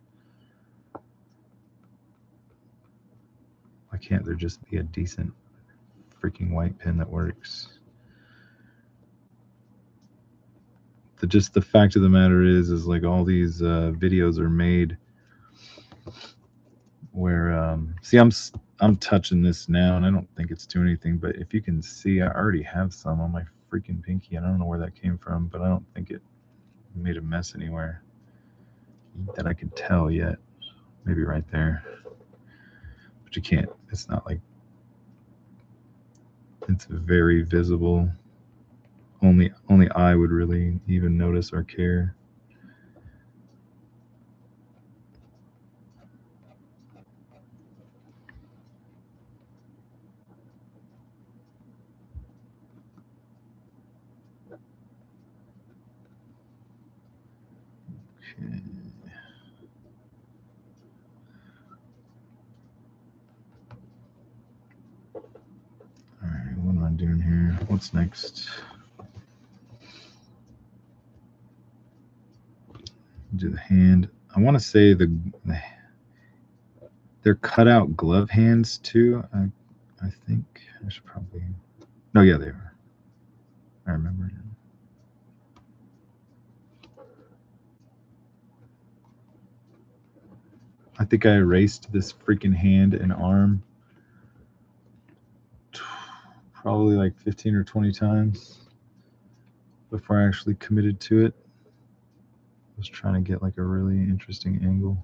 Why can't there just be a decent freaking white pen that works? Just the fact of the matter is like all these videos are made where see, I'm touching this now and I don't think it's doing anything, but if you can see, I already have some on my freaking pinky and I don't know where that came from, but I don't think it made a mess anywhere that I can tell yet. Maybe right there, but you can't. It's not like it's very visible. Only I would really even notice or care. Okay. All right, what am I doing here? What's next? Do the hand. I want to say they're cut out glove hands too. I think I should probably. No, yeah, they are. I remember. I think I erased this freaking hand and arm probably like 15 or 20 times before I actually committed to it. I was trying to get like a really interesting angle.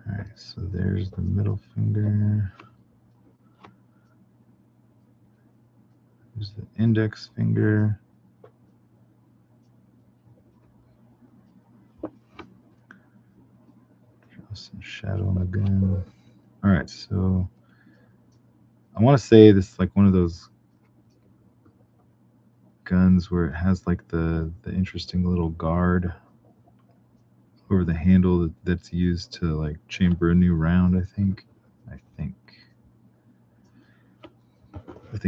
All right, so there's the middle finger. There's the index finger. Draw some shadow on the gun. All right, so I want to say this is like one of those guns where it has like the interesting little guard over the handle that's used to like chamber a new round. I think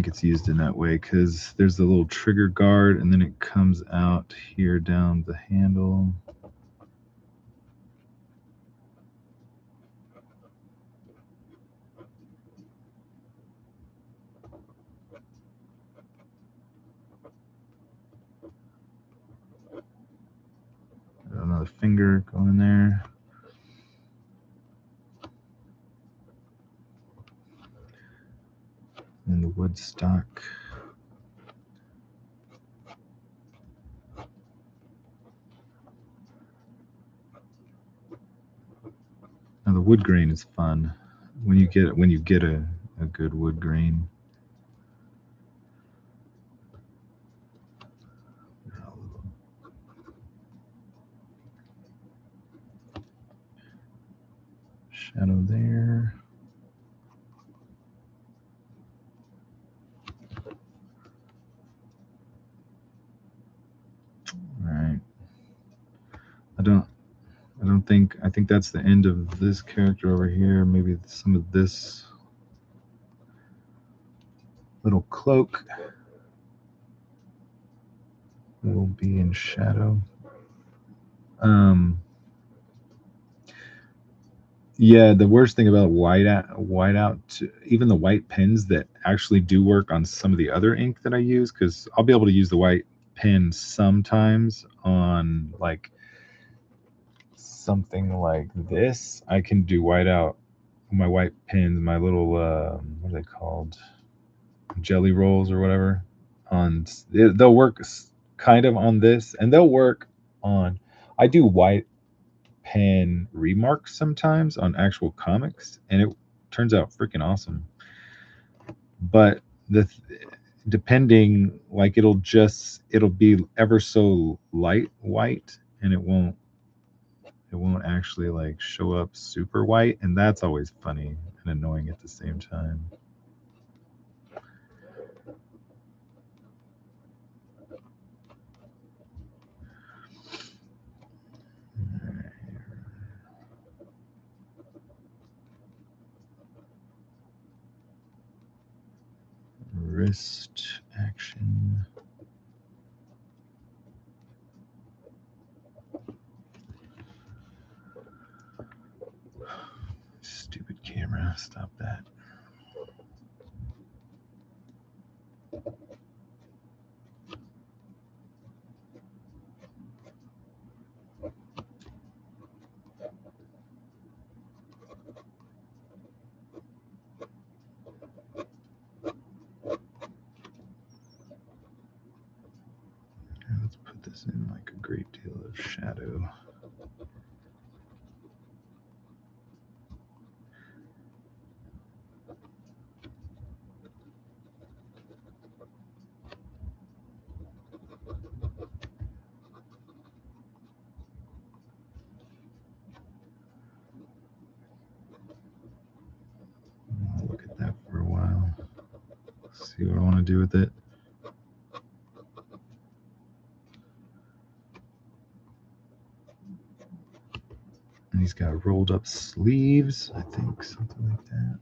it's used in that way because there's the little trigger guard and then it comes out here down the handle. finger going in there. And the wood stock. Now the wood grain is fun when you get a good wood grain. Shadow there. All right. I think that's the end of this character over here. Maybe some of this little cloak will be in shadow. Yeah, the worst thing about whiteout, even the white pens that actually do work on some of the other ink that I use, because I'll be able to use the white pen sometimes on like something like this. I can do whiteout, my white pens, my little what are they called, jelly rolls or whatever. They'll work kind of on this, and they'll work on. I do white pen remarks sometimes on actual comics, and it turns out freaking awesome. But depending, like it'll be ever so light white, and it won't actually like show up super white, and that's always funny and annoying at the same time. Wrist action. Stupid camera, stop that. Let's put this in like a great deal of shadow. I'll look at that for a while. See what I want to do with it. And he's got rolled up sleeves, I think, something like that.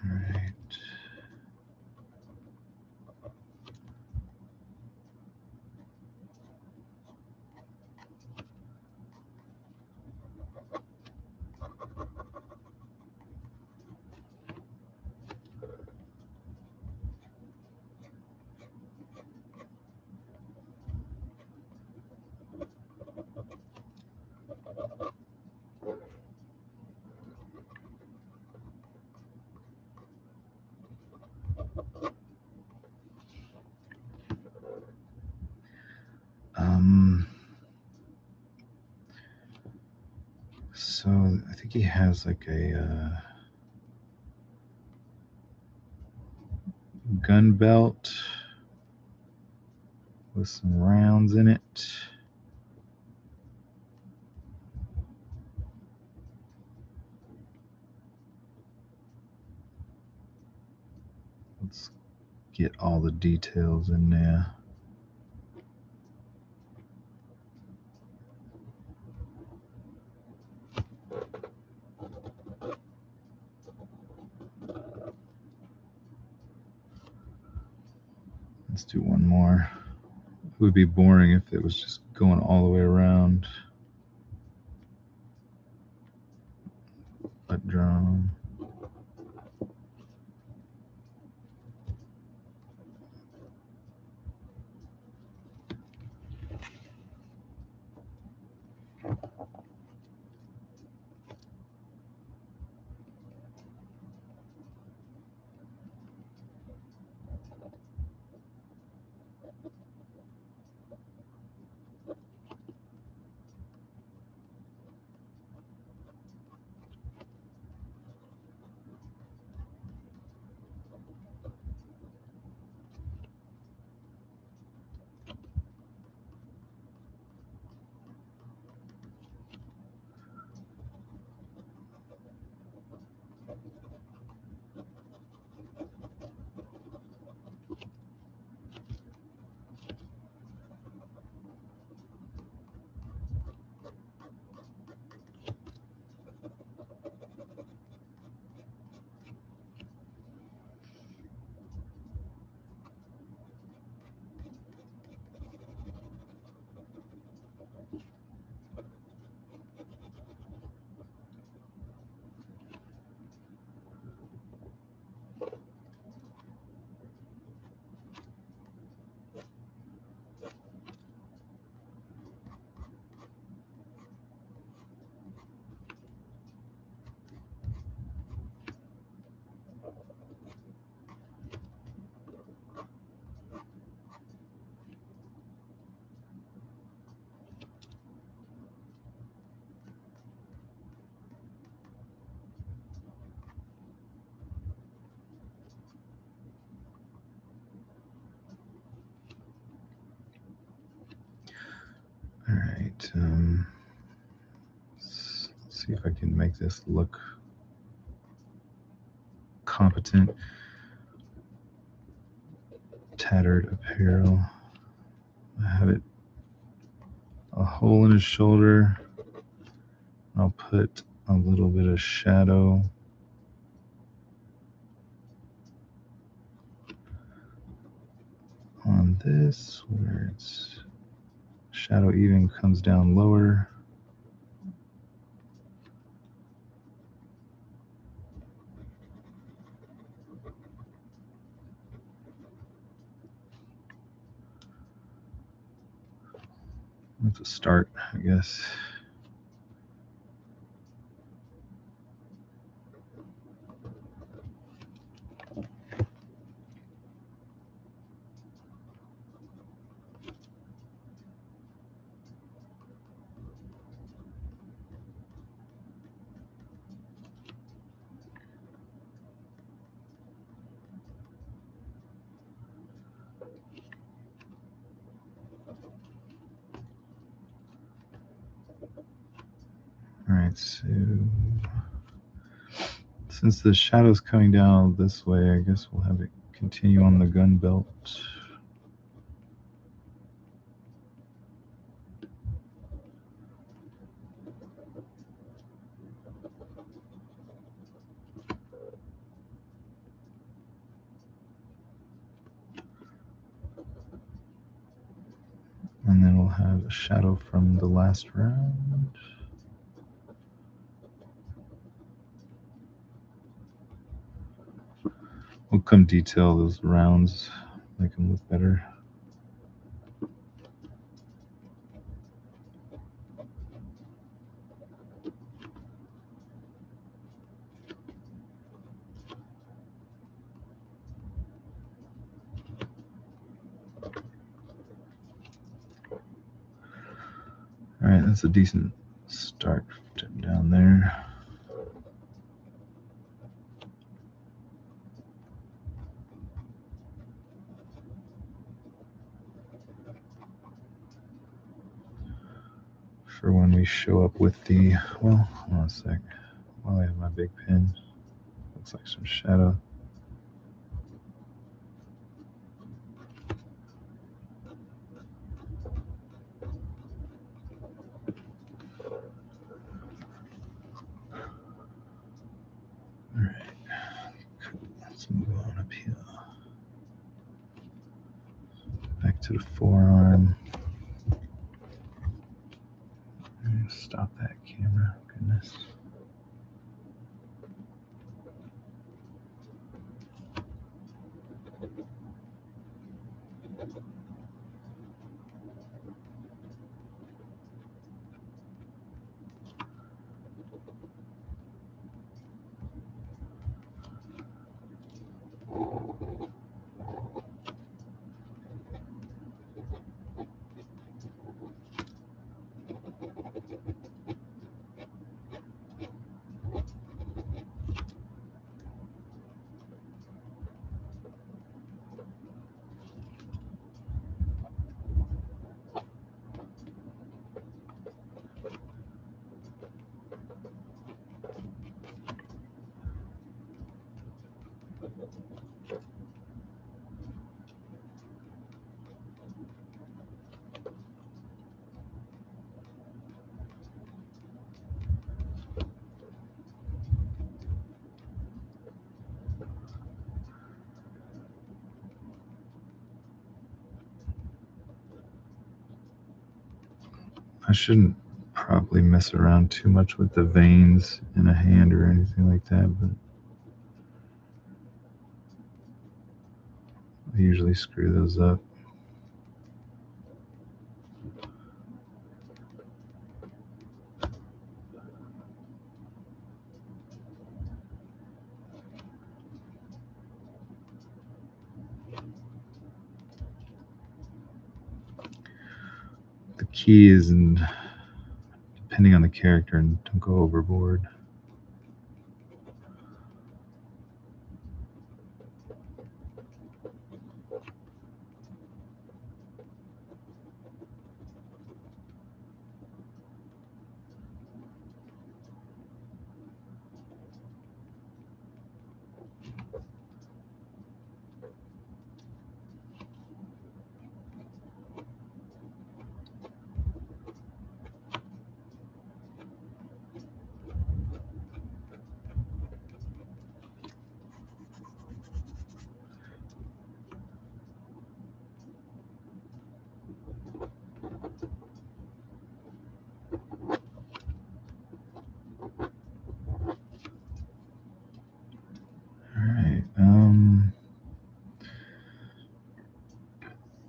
All right. So I think he has like a gun belt with some rounds in it. Let's get all the details in there. Let's do one more would be boring if it was just going all the way around. But drum. All right. Let's see if I can make this look competent. Tattered apparel. I have it a hole in his shoulder. I'll put a little bit of shadow on this where it's shadow even comes down lower. That's a start, I guess. All right, so since the shadow's coming down this way, I guess we'll have it continue on the gun belt. And then we'll have a shadow from the last round. We'll come detail those rounds, make them look better. All right, that's a decent start down there. For when we show up with the, well, hold on a sec. While I have my big pen, looks like some shadow. All right, cool. Let's move on up here. Back back to the forearm. Stop that camera. Goodness. I shouldn't probably mess around too much with the veins in a hand or anything like that, but I usually screw those up. The key is in depending on the character and don't go overboard.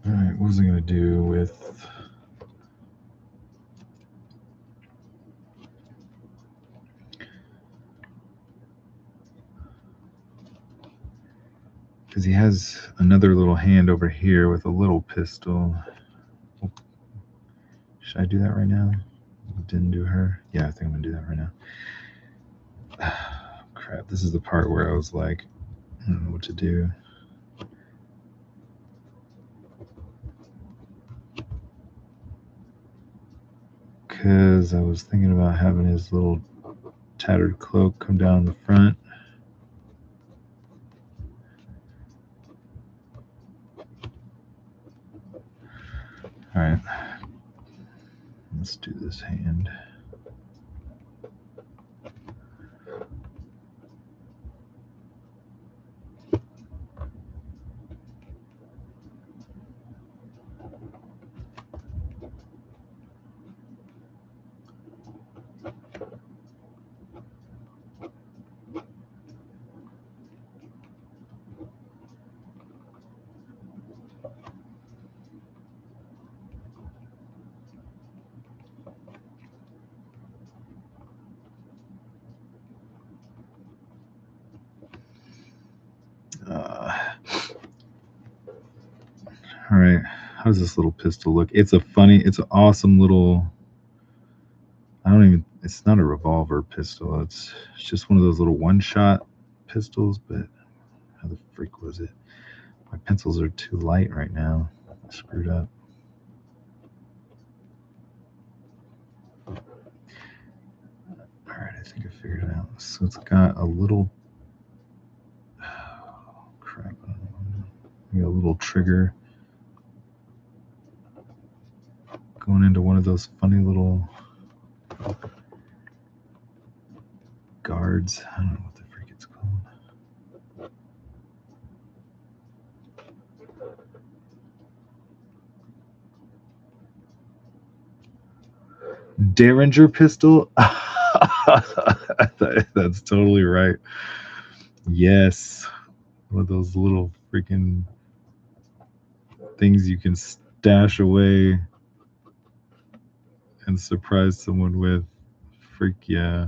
All right, what was I going to do with... Because he has another little hand over here with a little pistol. Should I do that right now? Didn't do her? Yeah, I think I'm going to do that right now. Crap, this is the part where I was like, I don't know what to do. Because I was thinking about having his little tattered cloak come down the front. All right, let's do this hand. All right, how does this little pistol look? It's an awesome little, it's not a revolver pistol. It's just one of those little one-shot pistols, but how the freak was it? My pencils are too light right now. I screwed up. All right, I think I figured it out. So it's got a little, crap, I don't know. Maybe a little trigger going into one of those funny little guards. I don't know what the freak it's called. Derringer pistol. That's totally right. Yes. One of those little freaking things you can stash away and surprise someone with. Freak yeah.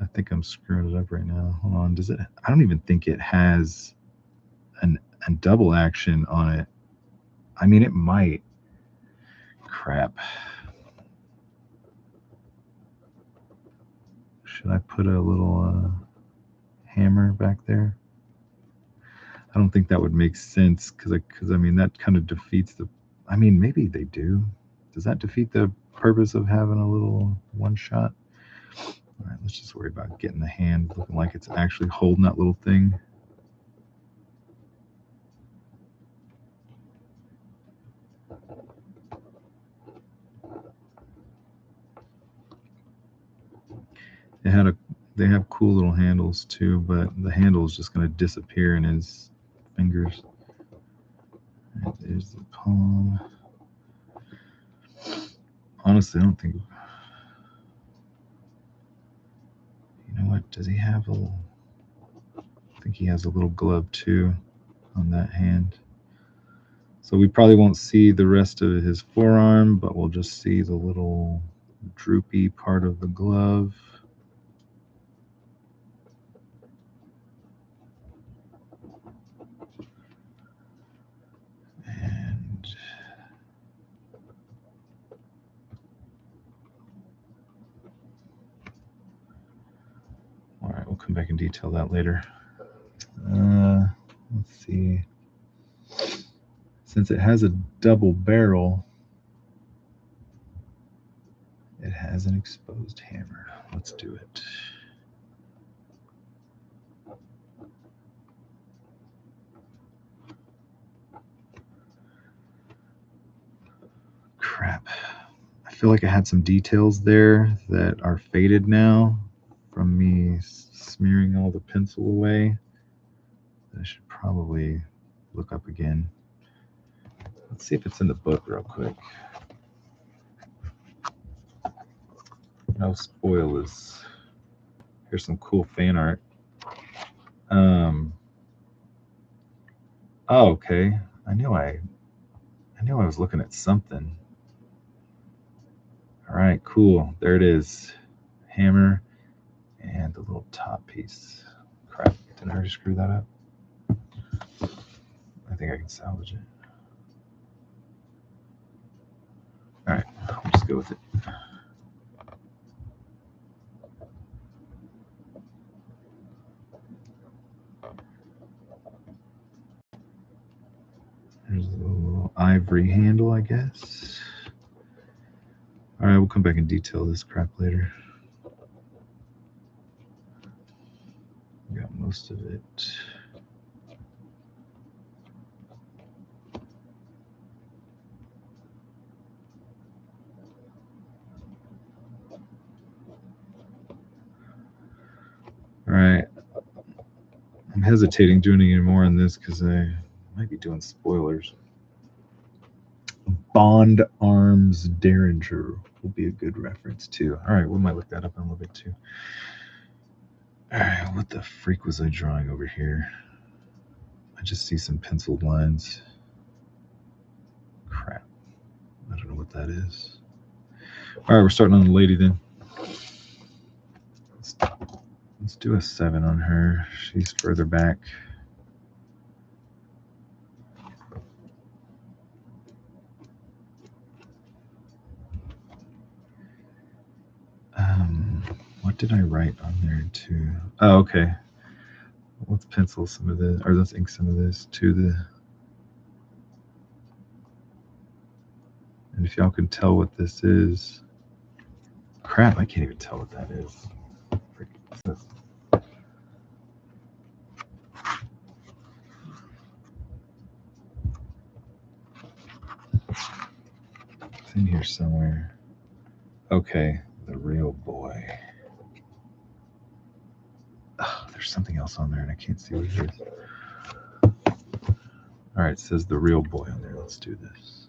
I think I'm screwing it up right now. Hold on. Does it? I don't even think it has a double action on it. I mean, it might. Crap. Should I put a little hammer back there? I don't think that would make sense because I mean that kind of defeats the. I mean, maybe they do. Does that defeat the purpose of having a little one shot? All right, let's just worry about getting the hand looking like it's actually holding that little thing. They have cool little handles too, but the handle is just going to disappear in his fingers. Right, there's the palm. Honestly, I don't think. You know what? Does he have a? I think he has a little glove too on that hand. So we probably won't see the rest of his forearm, but we'll just see the little droopy part of the glove. And all right, we'll come back and detail that later. Let's see. Since it has a double barrel, it has an exposed hammer. Let's do it. Crap. I feel like I had some details there that are faded now from me smearing all the pencil away. I should probably look up again. Let's see if it's in the book real quick. No spoilers. Here's some cool fan art. Oh, okay. I knew I was looking at something. All right, cool. There it is. Hammer and the little top piece. Crap, did I already screw that up? I think I can salvage it. All right, I'll just go with it. There's a little ivory handle, I guess. All right, we'll come back and detail this crap later. Got most of it. All right. I'm hesitating doing any more on this because I might be doing spoilers. Bond Arms Derringer will be a good reference too. All right, we might look that up in a little bit too. All right, what the freak was I drawing over here? I just see some penciled lines. Crap. I don't know what that is. All right, we're starting on the lady then. Let's do a 7 on her. She's further back. What did I write on there too? Oh, okay. Let's pencil some of this, or let's ink some of this to the. And if y'all can tell what this is, crap, I can't even tell what that is. What's this? It's in here somewhere. Okay, the real boy. Oh, there's something else on there and I can't see what it is. All right, it says the real boy on there. Let's do this.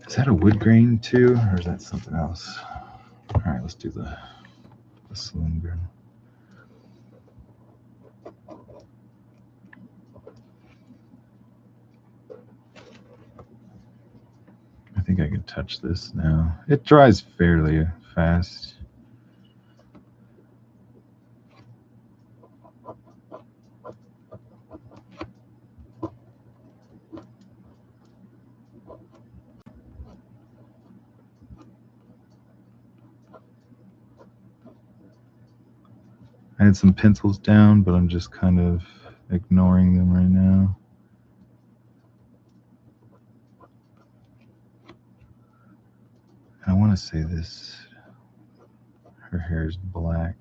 Is that a wood grain too, or is that something else? All right, let's do the saloon grain. I think I can touch this now. It dries fairly fast. I had some pencils down, but I'm just kind of ignoring them right now. I want to say this. Her hair is black.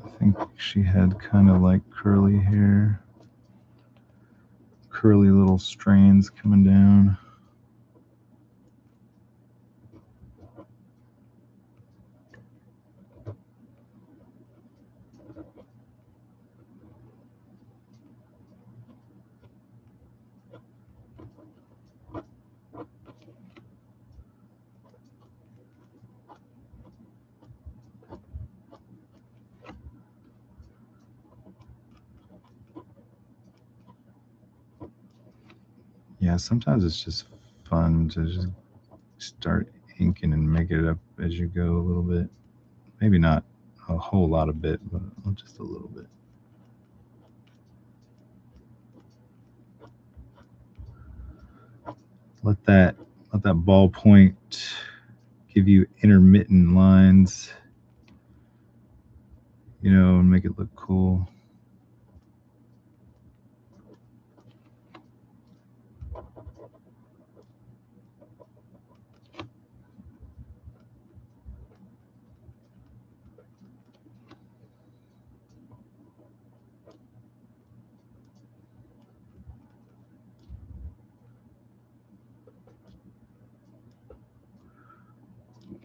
I think she had kind of like curly hair, curly little strands coming down. Yeah, sometimes it's just fun to just start inking and make it up as you go a little bit. Maybe not a whole lot of bit, but just a little bit. Let that ballpoint give you intermittent lines, and make it look cool.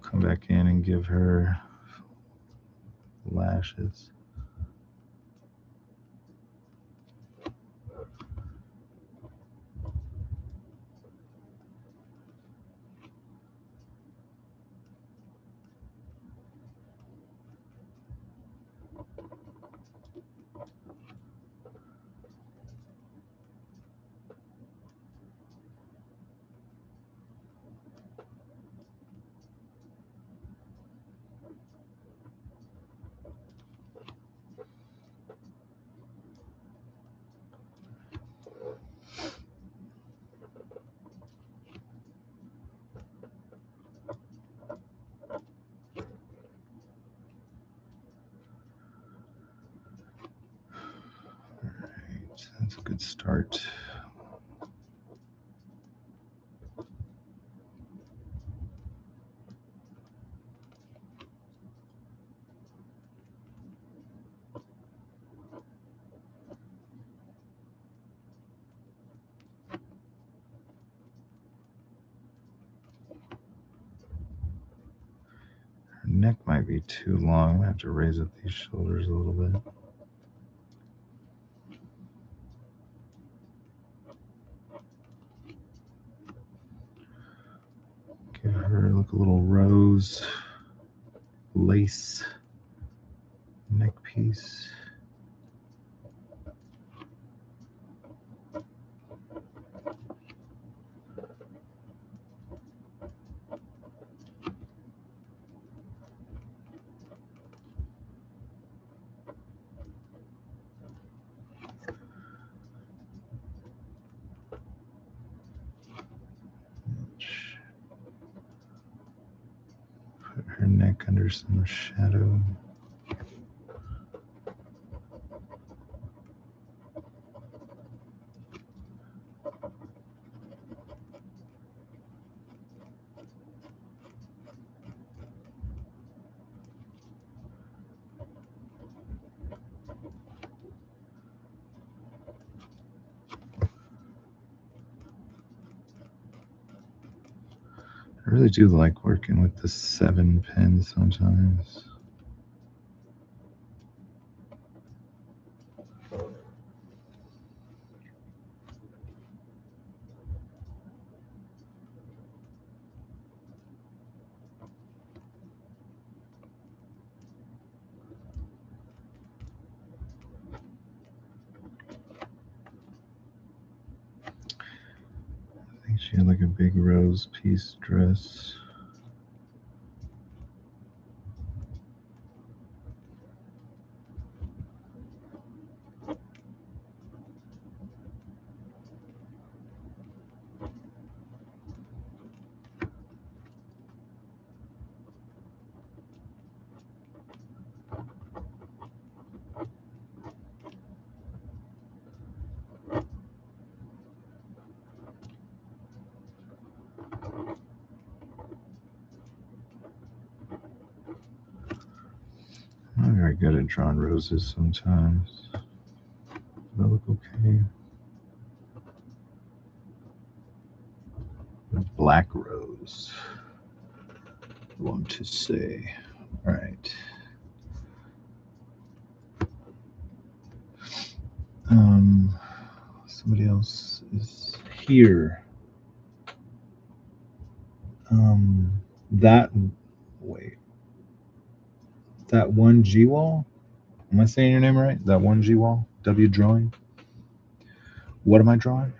Come back in and give her lashes. That's a good start. Her neck might be too long. I'm gonna have to raise up these shoulders a little bit. Give her like a little rose lace neck piece. Put her neck under some shadow. really do like working with the 7 pen sometimes. I think she had like a big rose piece dress. I'm very good at drawing roses sometimes. Does that look okay? A black rose. I want to say. All right. Somebody else is here. That wait. That one G wall. Am I saying your name right? That one G wall. W drawing. What am I drawing?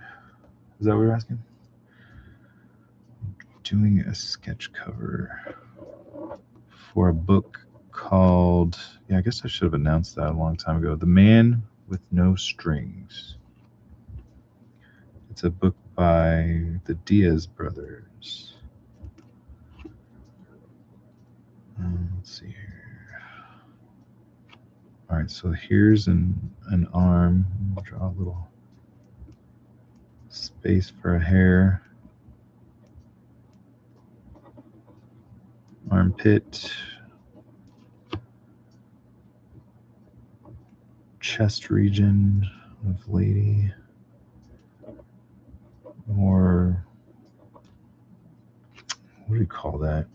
Is that what you're asking? Doing a sketch cover for a book called. Yeah, I guess I should have announced that a long time ago. The Man with No Strings. It's a book by the Diaz brothers. Let's see here. All right, so here's an arm. Draw a little space for a hair. Armpit. Chest region of lady. Or what do you call that?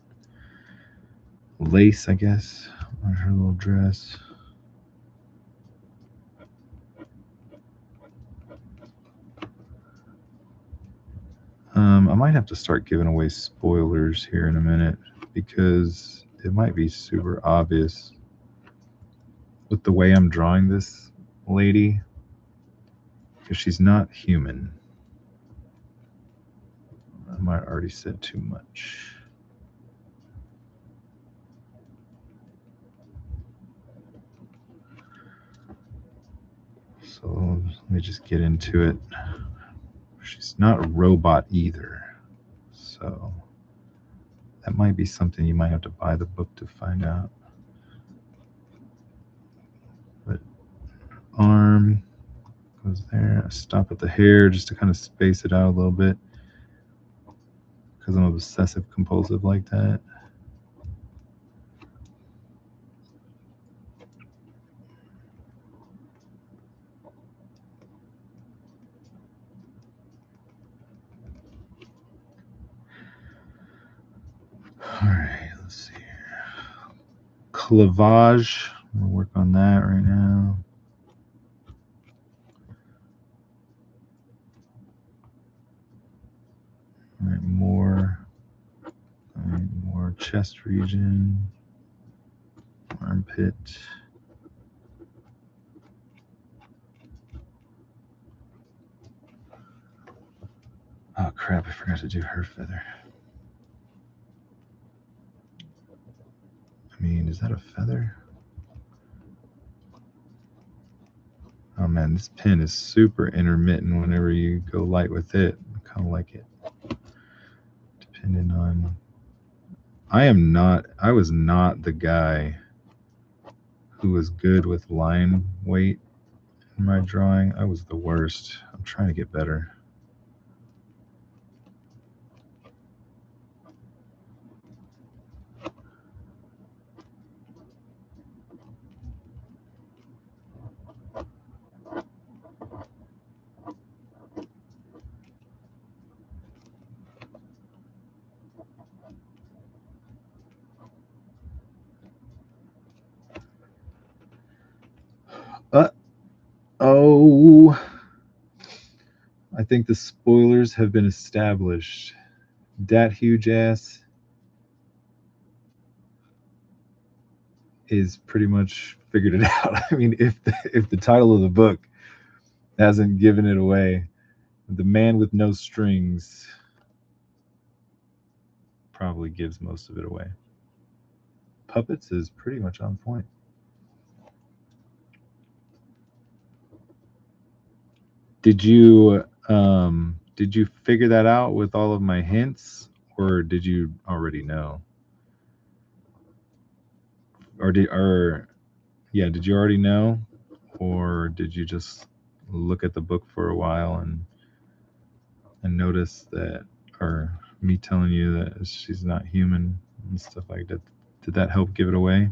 Lace, I guess, on her little dress. I might have to start giving away spoilers here in a minute because it might be super obvious with the way I'm drawing this lady because she's not human. I might already said too much. So let me just get into it. She's not a robot either. So that might be something you might have to buy the book to find out. But arm goes there. I stop at the hair just to kind of space it out a little bit because I'm obsessive compulsive like that. All right, let's see here. Clavage. I'm gonna work on that right now. All right, more chest region, armpit. Oh crap! I forgot to do her feather. I mean, is that a feather? Oh man, this pen is super intermittent whenever you go light with it. I kind of like it. Depending on. I was not the guy who was good with line weight in my drawing. I was the worst. I'm trying to get better. think the spoilers have been established. Dat huge ass is pretty much figured it out. I mean, if the title of the book hasn't given it away, the man with no strings probably gives most of it away. Puppets is pretty much on point. Did you figure that out with all of my hints, or did you already know? Or did you already know, or did you just look at the book for a while and notice that, or me telling you that she's not human and stuff like that? Did that help give it away?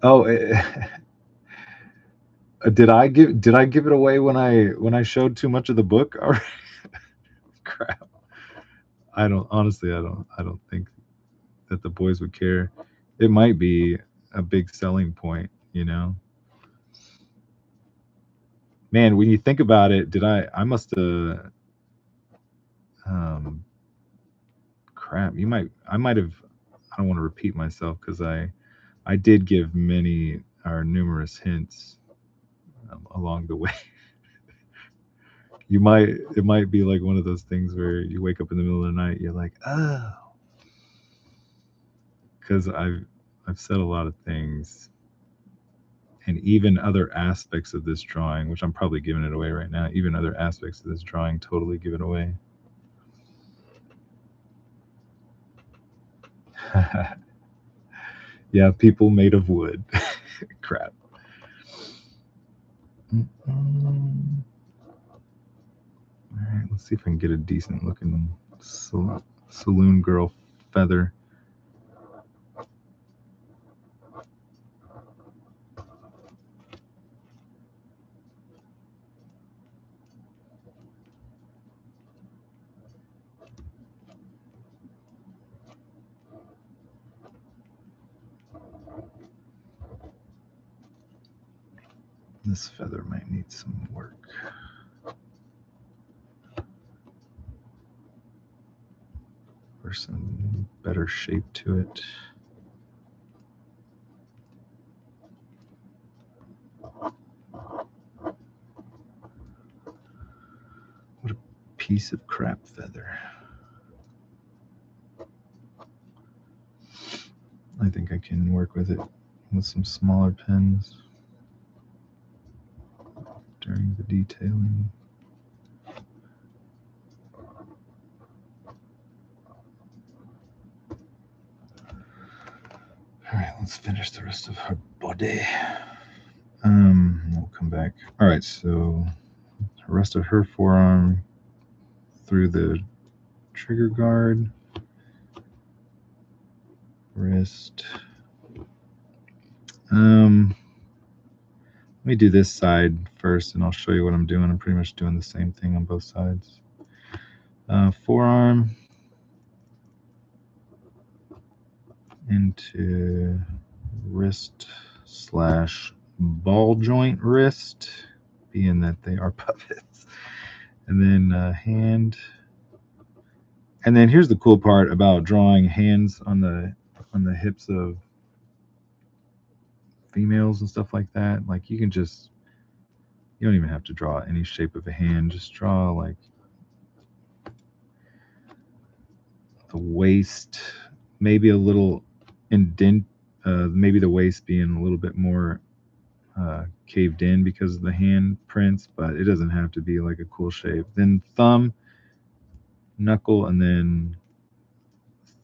Oh, did I give it away when I showed too much of the book? Or crap. I don't think that the boys would care. It might be a big selling point, you know. Man, when you think about it, I must have crap. I might have, I don't want to repeat myself because I did give many or numerous hints along the way. It might be like one of those things where you wake up in the middle of the night, you're like, oh, because I've said a lot of things, and even other aspects of this drawing, which I'm probably giving it away right now. Even other aspects of this drawing totally give it away. Yeah, people made of wood. Crap. All right, let's see if I can get a decent looking saloon girl feather. This feather might need some work. Or some better shape to it. What a piece of crap feather. I think I can work with it with some smaller pens during the detailing. All right, let's finish the rest of her body. We'll come back. All right, so the rest of her forearm through the trigger guard, wrist. Let me do this side first, and I'll show you what I'm doing. I'm pretty much doing the same thing on both sides. Forearm into wrist / ball joint wrist, being that they are puppets, and then hand. And then here's the cool part about drawing hands on the hips of females and stuff like that. Like you don't even have to draw any shape of a hand. Just draw like the waist, maybe a little indent, maybe the waist being a little bit more caved in because of the hand prints, but it doesn't have to be like a cool shape. Then thumb, knuckle, and then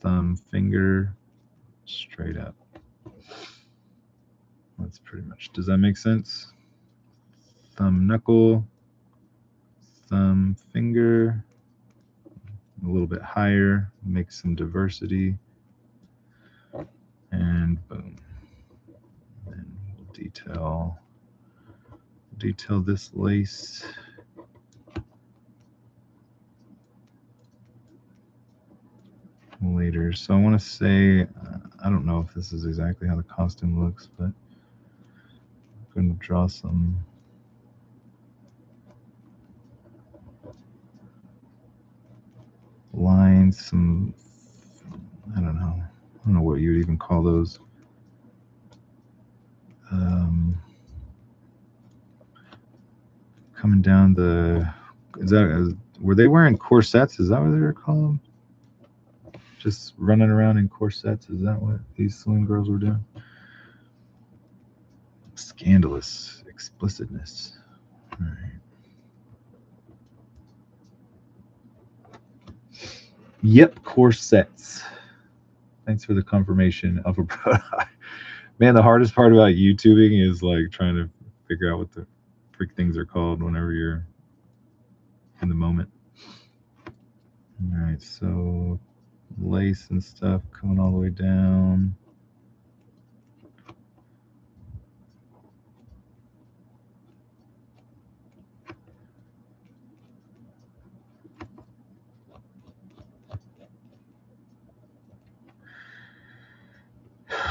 thumb, finger, straight up. That's pretty much, does that make sense? Thumb, knuckle, thumb, finger, a little bit higher, make some diversity, and boom. Then we'll detail this lace. Later. So I want to say, I don't know if this is exactly how the costume looks, but going to draw some lines, some, I don't know what you would even call those. Coming down the, were they wearing corsets? Is that what they were called? Just running around in corsets? Is that what these saloon girls were doing? Scandalous explicitness. All right. Yep, corsets. Thanks for the confirmation, Alpha Pro. Man, the hardest part about YouTubing is like trying to figure out what the freak things are called whenever you're in the moment. All right, so lace and stuff coming all the way down.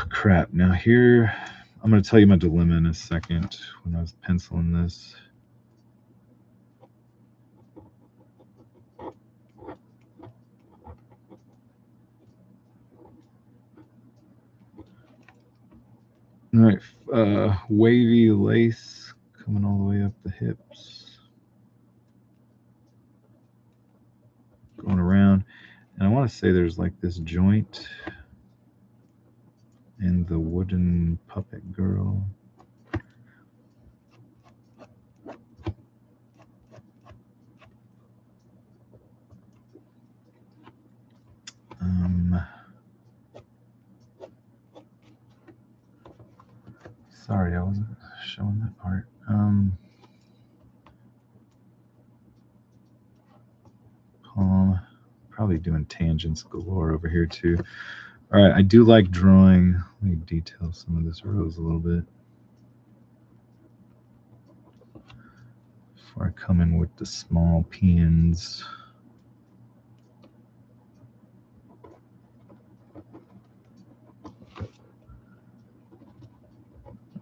Crap. Now here, I'm going to tell you my dilemma in a second when I was penciling this. All right, wavy lace coming all the way up the hips, going around, and I want to say there's like this joint in the wooden puppet girl. Sorry, I wasn't showing that part. Palm, probably doing tangents galore over here too. All right, I do like drawing. Let me detail some of this rose a little bit before I come in with the small pins.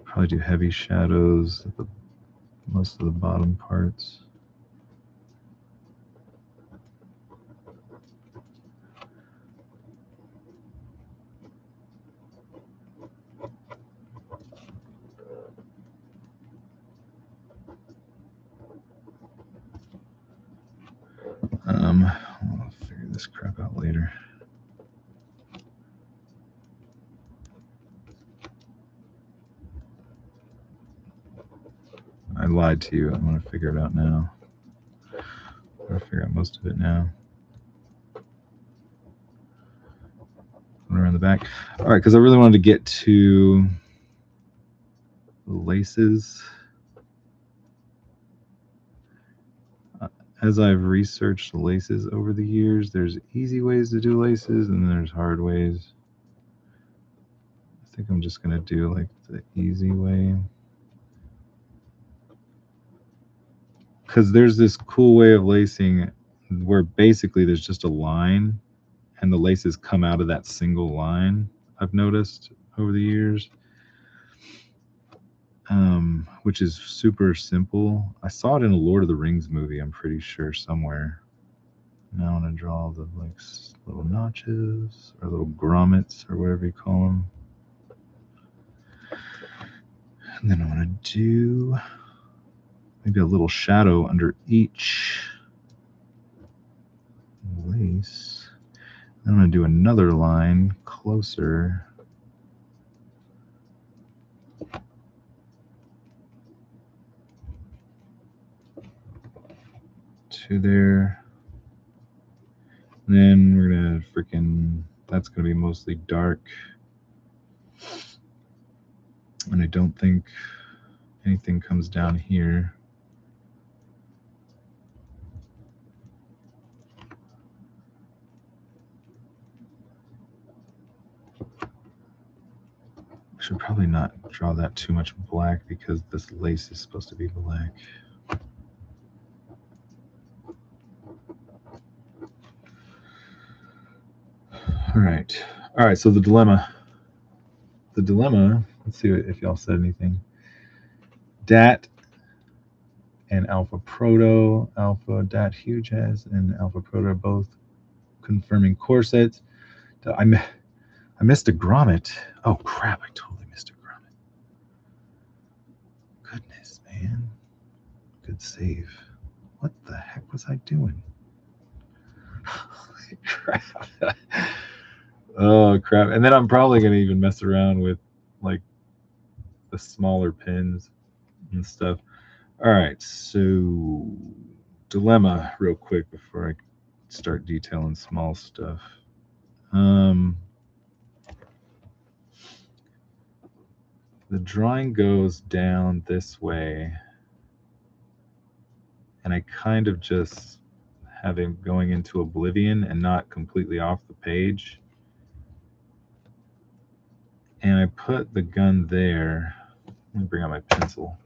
Probably do heavy shadows at most of the bottom parts. I'll figure this crap out later. I lied to you. I'm going to figure it out now. I'm going to figure out most of it now. Around the back. All right, because I really wanted to get to the laces. As I've researched laces over the years, there's easy ways to do laces and there's hard ways. I think I'm just going to do like the easy way. Because there's this cool way of lacing where basically there's just a line and the laces come out of that single line, I've noticed over the years, which is super simple. I saw it in a Lord of the Rings movie, I'm pretty sure, somewhere. Now I'm going to draw the like little notches or little grommets or whatever you call them. And then I'm going to do maybe a little shadow under each lace. Then I'm going to do another line closer to there. And then we're going to freaking, that's going to be mostly dark. And I don't think anything comes down here. I should probably not draw that too much black because this lace is supposed to be black. All right, so the dilemma, let's see if y'all said anything. Dat and Alpha Proto. Alpha Dat Huge has and Alpha Proto are both confirming core sets. I missed a Grommet. Oh crap! I totally missed a Grommet. Goodness, man. Good save. What the heck was I doing? Holy crap. Oh crap. And then I'm probably gonna even mess around with like the smaller pins and stuff. Alright, so dilemma real quick before I start detailing small stuff. The drawing goes down this way, and I kind of just have him going into oblivion and not completely off the page. And I put the gun there. Let me bring out my pencil.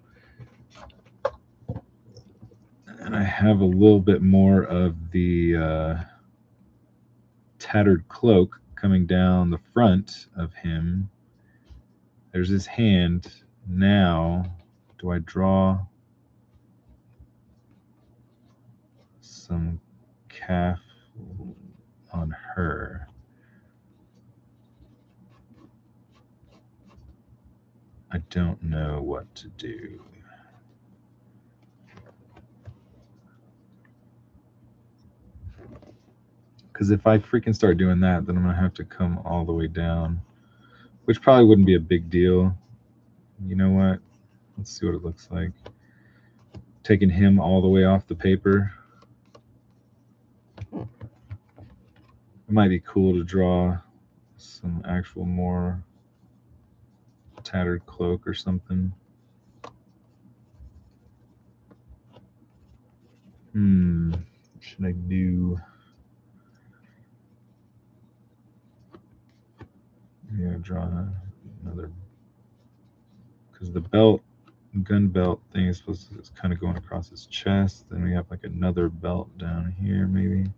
And I have a little bit more of the tattered cloak coming down the front of him. There's his hand. Now, do I draw some calf on her? I don't know what to do. Because if I freaking start doing that, then I'm going to have to come all the way down, which probably wouldn't be a big deal. You know what? Let's see what it looks like. Taking him all the way off the paper. It might be cool to draw some actual more tattered cloak or something. What should I do? Yeah, draw another, because the belt, gun belt thing is supposed to, it's kind of going across his chest. Then we have like another belt down here, maybe.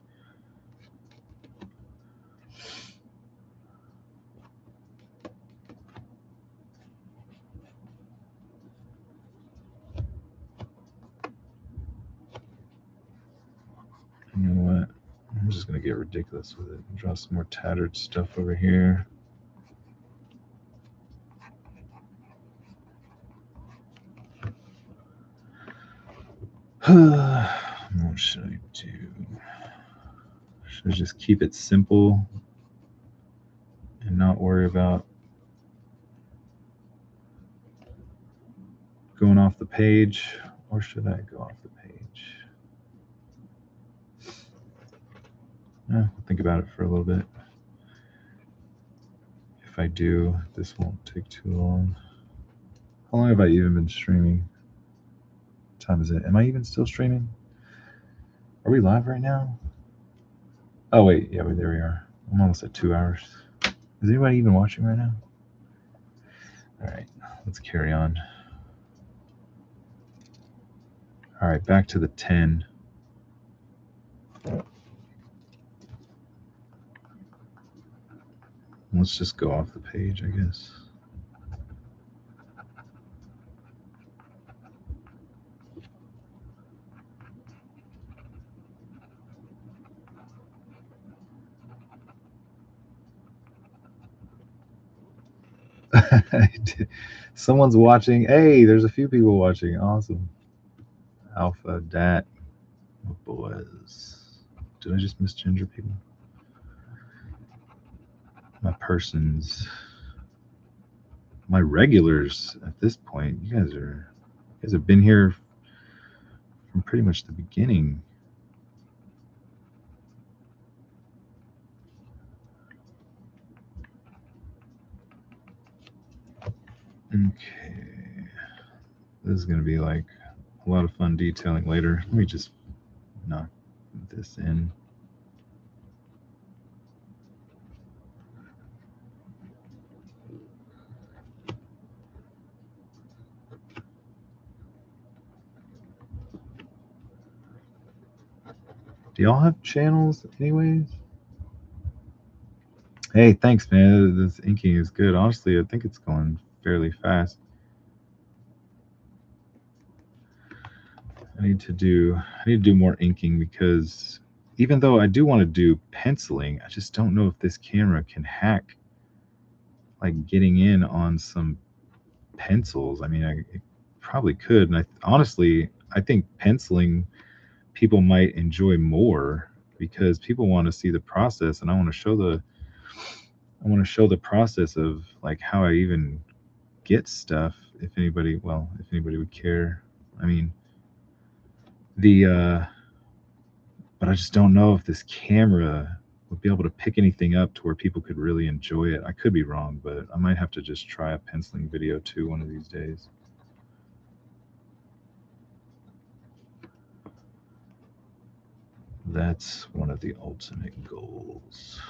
You know what? I'm just gonna get ridiculous with it. Draw some more tattered stuff over here. What should I do? Should I just keep it simple and not worry about going off the page, or should I go off the page? I'll think about it for a little bit. If I do, this won't take too long. How long have I even been streaming? What time is it? Am I even still streaming? Are we live right now? Oh wait, yeah, there we are. I'm almost at 2 hours. Is anybody even watching right now? All right, let's carry on. All right, back to the 10. Let's just go off the page, I guess. Someone's watching. Hey, there's a few people watching. Awesome. Alpha Dat boys. Did I just misgender people? My persons. My regulars at this point. You guys have been here from pretty much the beginning. Okay. This is going to be like a lot of fun detailing later. Let me just knock this in. Do y'all have channels anyways? Hey, thanks, man. This inking is good. Honestly, I think it's going fairly fast. I need to do more inking, because even though I do want to do penciling, I just don't know if this camera can hack like getting in on some pencils. I mean, it probably could, and honestly, I think penciling people might enjoy more, because people want to see the process, and I want to show the process of like how I even get stuff. If anybody would care. I mean, but I just don't know if this camera would be able to pick anything up to where people could really enjoy it. I could be wrong, but I might have to just try a penciling video too one of these days. That's one of the ultimate goals.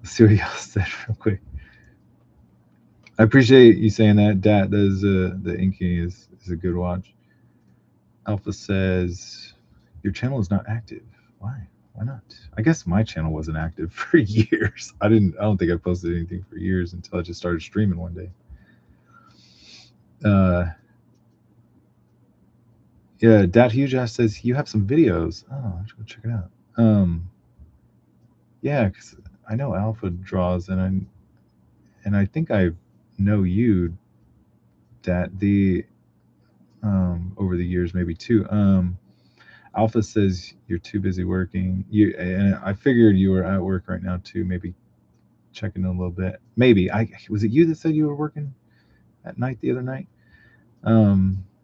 Let's see what y'all said real quick. I appreciate you saying that. Dat does the inking is a good watch. Alpha says your channel is not active. Why? Why not? I guess my channel wasn't active for years. I don't think I posted anything for years until I just started streaming one day. Yeah, Dat Huge Ass says you have some videos. Oh, I should go check it out. Yeah, because I know Alpha draws, and I think I know you, Dat, over the years, maybe too. Alpha says you're too busy working. And I figured you were at work right now too. Maybe checking in a little bit. Maybe was it you that said you were working at night the other night?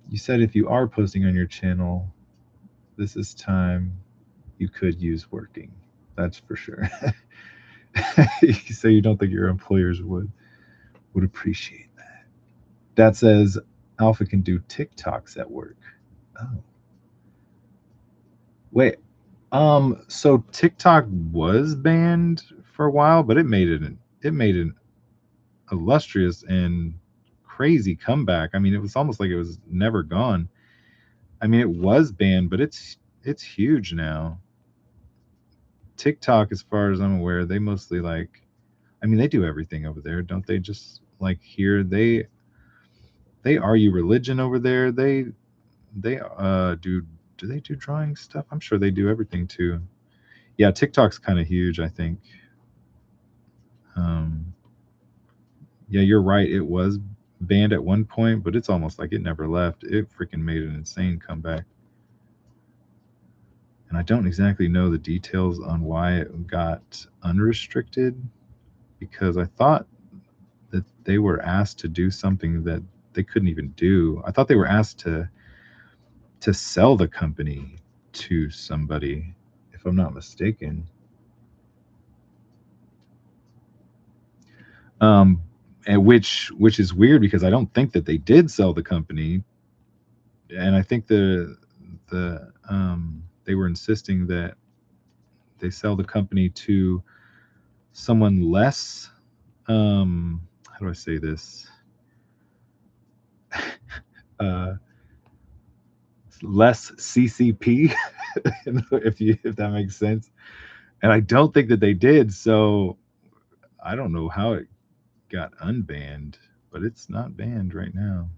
You said if you are posting on your channel, this is time you could use working. That's for sure. You say you don't think your employers would appreciate that. That says Alpha can do TikToks at work. Oh. Wait. So TikTok was banned for a while, but it made an illustrious and crazy comeback. I mean, it was almost like it was never gone. I mean, it was banned, but it's huge now. TikTok, as far as I'm aware, they mostly they do everything over there, don't they? Just like here, they argue religion over there. They do they do drawing stuff? I'm sure they do everything too. Yeah, TikTok's kind of huge, I think. Yeah, you're right. It was banned at one point, but it's almost like it never left. It freaking made an insane comeback. And I don't exactly know the details on why it got unrestricted, because I thought that they were asked to do something that they couldn't even do. I thought they were asked to sell the company to somebody, if I'm not mistaken. And which is weird, because I don't think that they did sell the company, and I think they were insisting that they sell the company to someone less. How do I say this? Less CCP, if that makes sense. And I don't think that they did. So I don't know how it got unbanned, but it's not banned right now.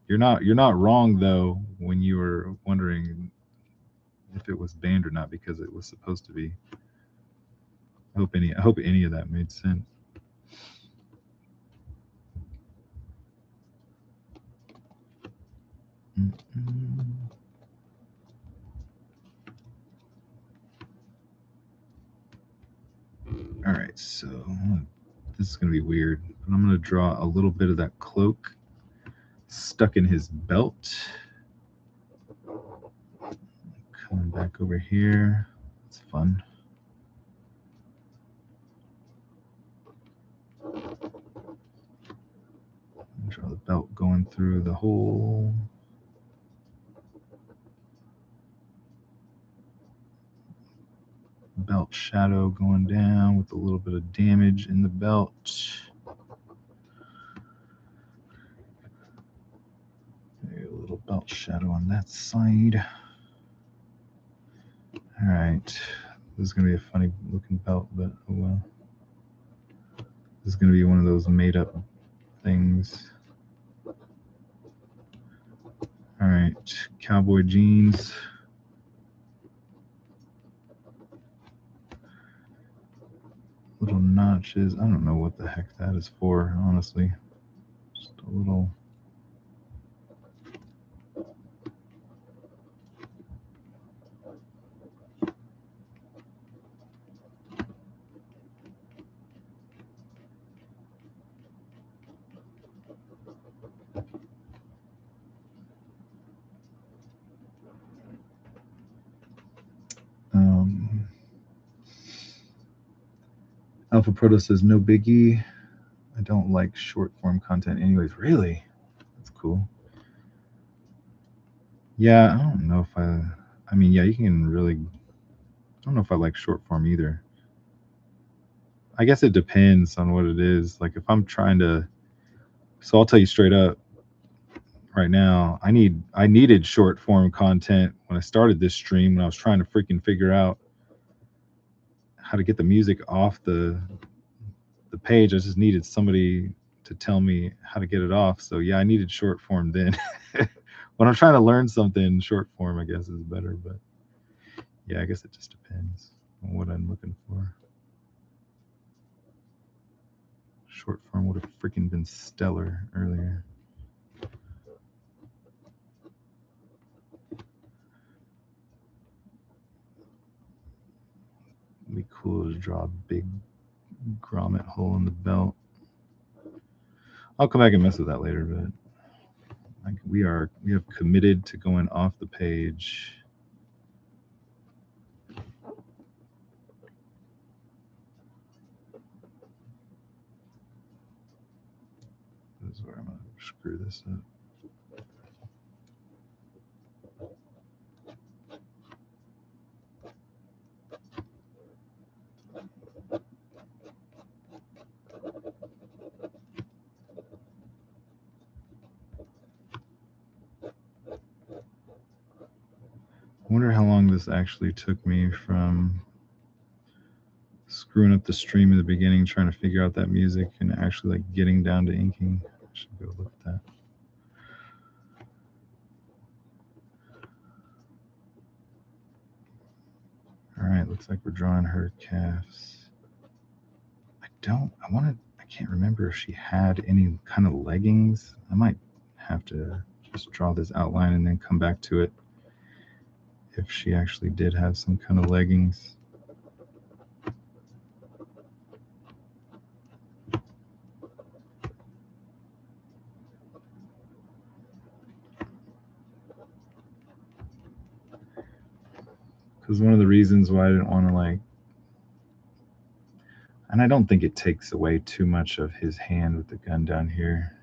You're not wrong though when you were wondering if it was banned or not, because it was supposed to be. I hope any of that made sense. All right, so this is going to be weird, but I'm going to draw a little bit of that cloak stuck in his belt. Coming back over here. It's fun. Draw the belt going through the hole. Belt shadow going down with a little bit of damage in the belt. A little belt shadow on that side. All right, this is gonna be a funny looking belt, but oh well. This is gonna be one of those made up things. All right, cowboy jeans. Little notches. I don't know what the heck that is for, honestly. Just a little. Alpha Proto says, no biggie. I don't like short form content anyways. Really? That's cool. Yeah, I don't know if I mean, yeah, you can really, I don't know if I like short form either. I guess it depends on what it is. Like if I'm trying to, so I'll tell you straight up right now, I needed short form content when I started this stream, when I was trying to freaking figure out how to get the music off the page. I just needed somebody to tell me how to get it off. So yeah, I needed short form then. When I'm trying to learn something, short form I guess is better, but yeah, I guess it just depends on what I'm looking for. Short form would have freaking been stellar earlier. It'd be cool to draw a big grommet hole in the belt. I'll come back and mess with that later, but we have committed to going off the page. This is where I'm gonna screw this up. I wonder how long this actually took me from screwing up the stream in the beginning, trying to figure out that music, and actually like getting down to inking. I should go look at that. All right, looks like we're drawing her calves. I can't remember if she had any kind of leggings. I might have to just draw this outline and then come back to it if she actually did have some kind of leggings. Because one of the reasons why I didn't want to like, and I don't think it takes away too much of his hand with the gun down here.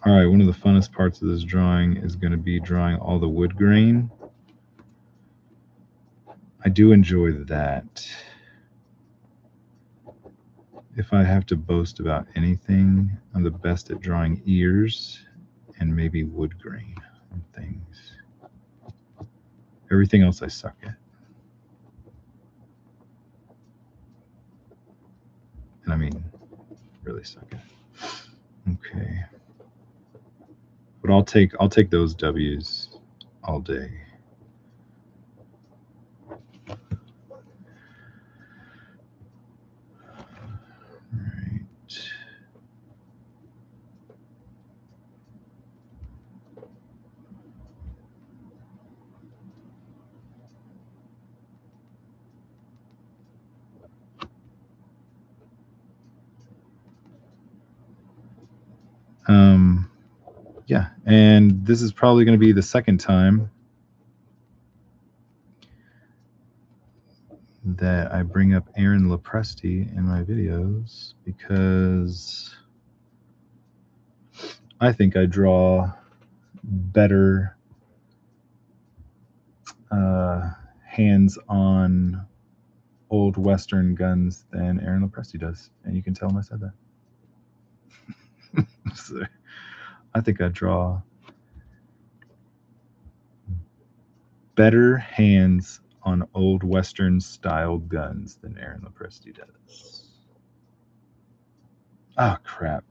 All right, one of the funnest parts of this drawing is going to be drawing all the wood grain. I do enjoy that. If I have to boast about anything, I'm the best at drawing ears and maybe wood grain on things. Everything else I suck at. And I mean, really suck at. Okay. But I'll take those W's all day. Yeah, and this is probably going to be the second time that I bring up Aaron Lopresti in my videos because I think I draw better hands on old Western guns than Aaron Lopresti does. And you can tell him I said that. So, I think I draw better hands on old Western style guns than Aaron Lopresti does. Oh, crap.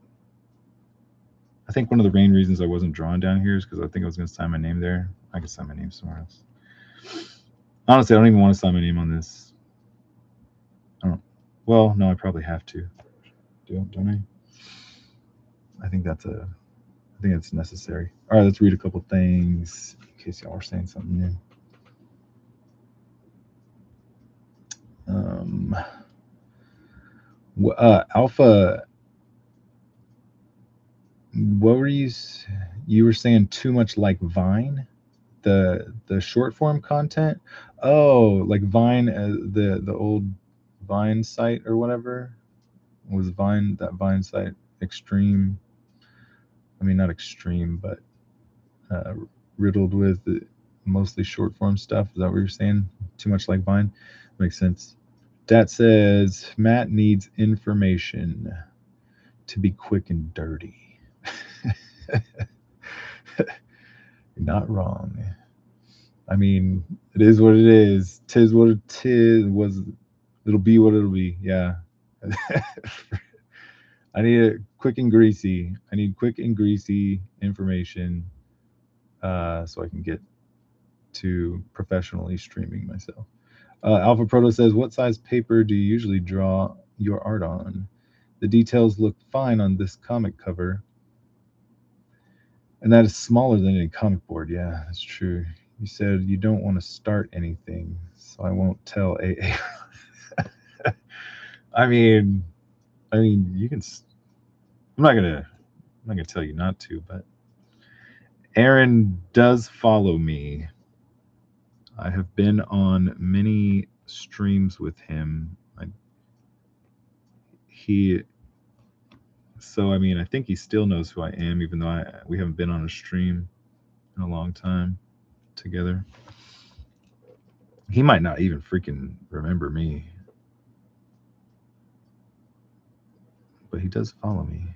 I think one of the main reasons I wasn't drawing down here is because I think I was going to sign my name there. I could sign my name somewhere else. Honestly, I don't even want to sign my name on this. Well, no, I probably have to. Don't I? I think that's necessary. All right, let's read a couple things in case y'all are saying something new. Alpha, what were you were saying? Too much like Vine, the short form content. Oh, like Vine, the old Vine site or whatever. Was Vine, that Vine site, extreme? I mean, not extreme, but riddled with mostly short form stuff. Is that what you're saying? Too much like Vine? Makes sense. Dat says Matt needs information to be quick and dirty. You're not wrong. I mean, it is what it is. Tis what it is. It'll be what it'll be. Yeah. I need it quick and greasy. I need quick and greasy information so I can get to professionally streaming myself. Alpha Proto says, what size paper do you usually draw your art on? The details look fine on this comic cover. And that is smaller than any comic board. Yeah, that's true. You said you don't want to start anything, so I won't tell AA. I mean, you can. I'm not gonna tell you not to, but Aaron does follow me. I have been on many streams with him. So I mean, I think he still knows who I am, even though we haven't been on a stream in a long time together. He might not even freaking remember me, but he does follow me.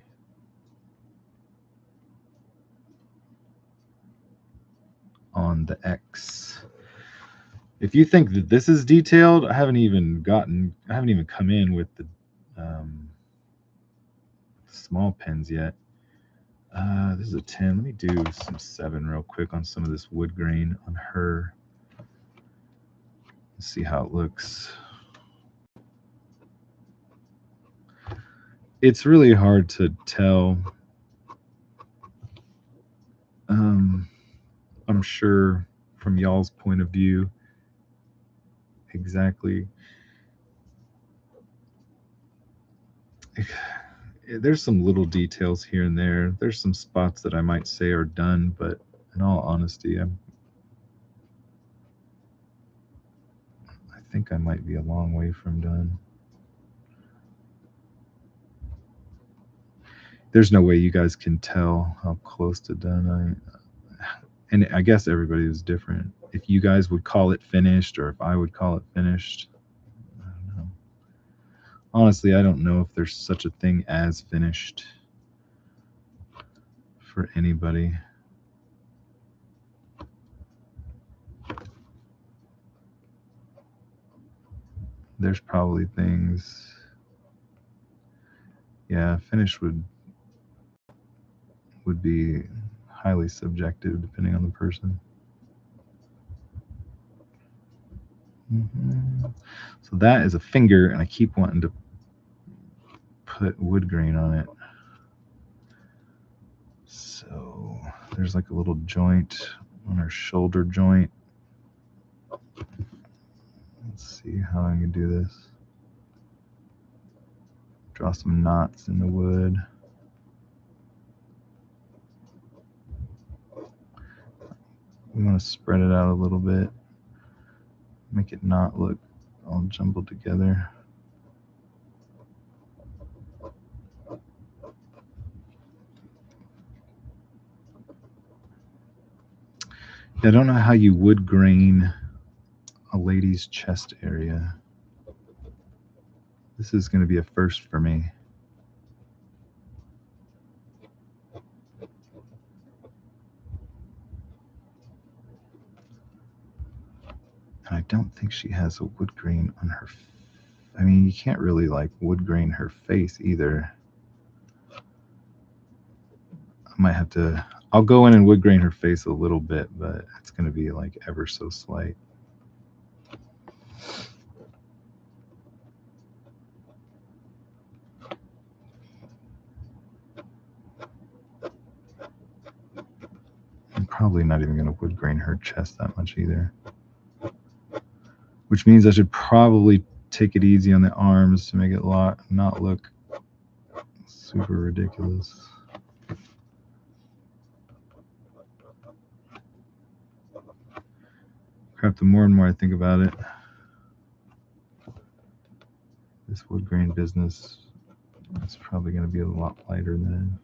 On the X. If you think that this is detailed, I haven't even come in with the small pens yet. This is a 10. Let me do some 7 real quick on some of this wood grain on her. Let's see how it looks. It's really hard to tell. I'm sure from y'all's point of view exactly. There's some little details here and there. There's some spots that I might say are done, but in all honesty, I think I might be a long way from done. There's no way you guys can tell how close to done and I guess everybody is different. If you guys would call it finished or if I would call it finished, I don't know. Honestly, I don't know if there's such a thing as finished for anybody. There's probably things. Yeah, finished would be highly subjective depending on the person. So that is a finger, and I keep wanting to put wood grain on it. So there's like a little joint on her shoulder joint. Let's see how I can do this. Draw some knots in the wood. We want to spread it out a little bit, make it not look all jumbled together. I don't know how you wood grain a lady's chest area. This is going to be a first for me. And I don't think she has a wood grain on her. I mean, you can't really like wood grain her face either. I might have to. I'll go in and wood grain her face a little bit, but it's going to be like ever so slight. I'm probably not even going to wood grain her chest that much either. Which means I should probably take it easy on the arms to make it not look super ridiculous. Crap, the more and more I think about it, this wood grain business is probably going to be a lot lighter than.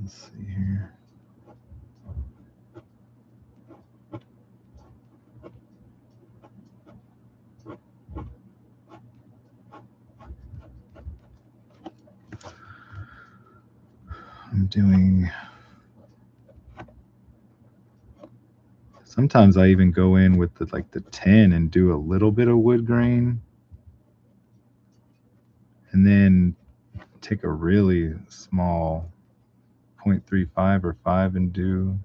Let's see here. I'm doing. Sometimes I even go in with the 10 and do a little bit of wood grain, and then take a really small 0.35 or 5 and do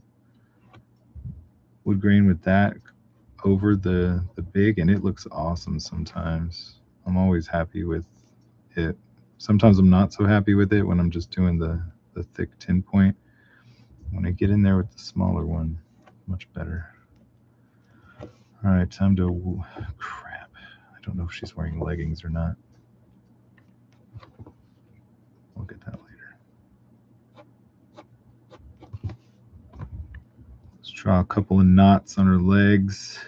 wood grain with that over the big, and it looks awesome sometimes. I'm always happy with it. Sometimes I'm not so happy with it when I'm just doing the thick 10 point. When I get in there with the smaller one, much better. All right, time to. Crap. I don't know if she's wearing leggings or not. We'll get that later. Let's draw a couple of knots on her legs.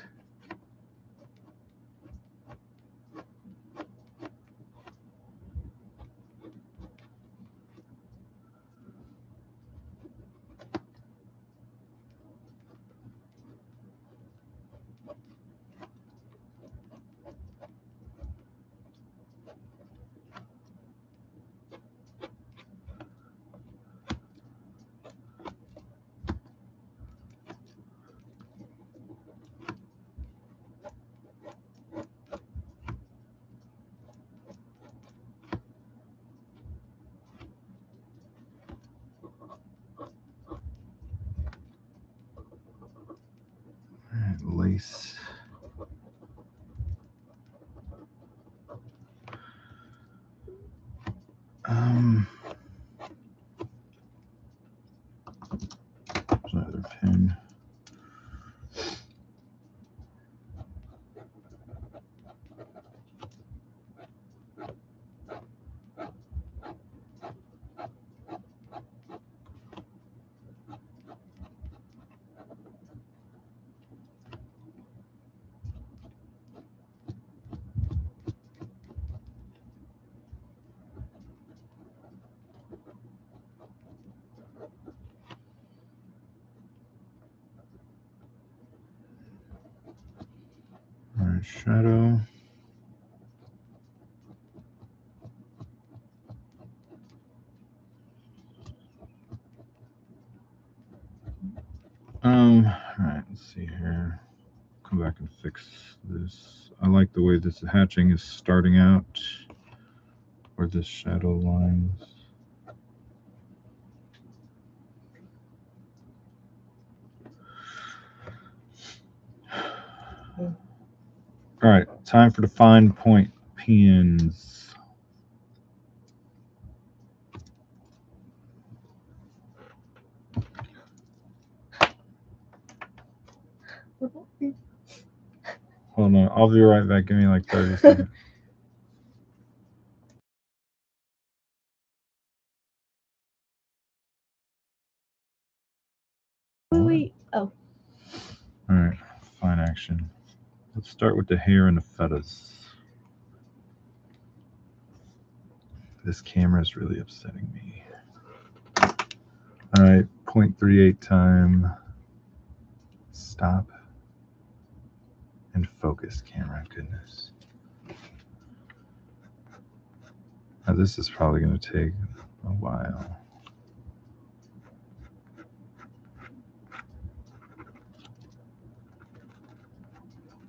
Lace. There's another pin. All right, shadow. All right, let's see here. Come back and fix this. I like the way this hatching is starting out, where this shadow lines. All right, time for the fine point pins. Hold on, I'll be right back. Give me like 30 seconds. Oh. All right, fine action. Let's start with the hair and the feathers. This camera is really upsetting me. All right, 0.38 time. Stop. And focus camera, goodness. Now this is probably going to take a while.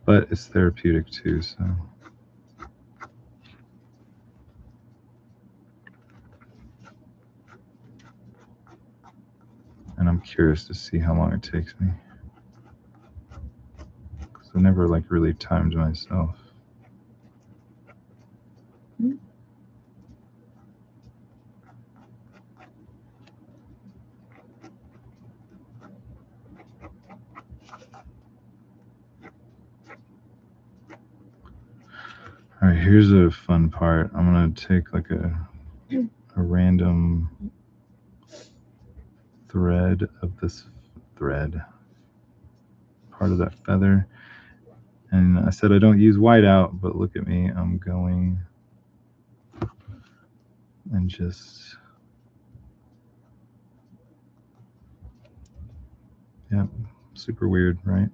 But it's therapeutic too, so. And I'm curious to see how long it takes me. Because I never like really timed myself. All right, here's a fun part. I'm gonna take like a random thread of this thread, part of that feather. And I said I don't use whiteout, but look at me, I'm going and just, yep, super weird, right?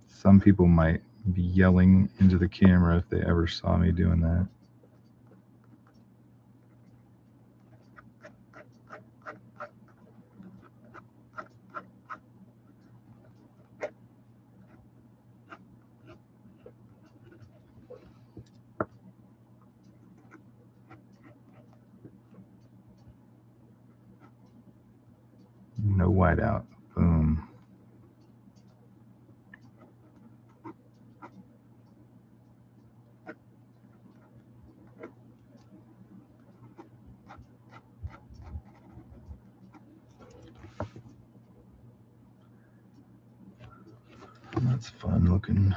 Some people might be yelling into the camera if they ever saw me doing that. No whiteout. Boom. That's fun looking.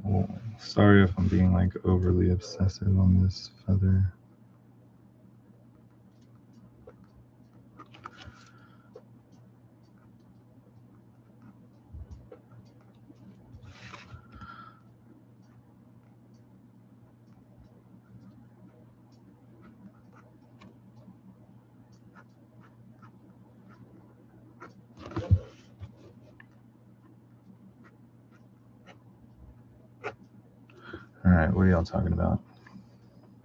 Well, sorry if I'm being like overly obsessive on this feather. All right, what are y'all talking about?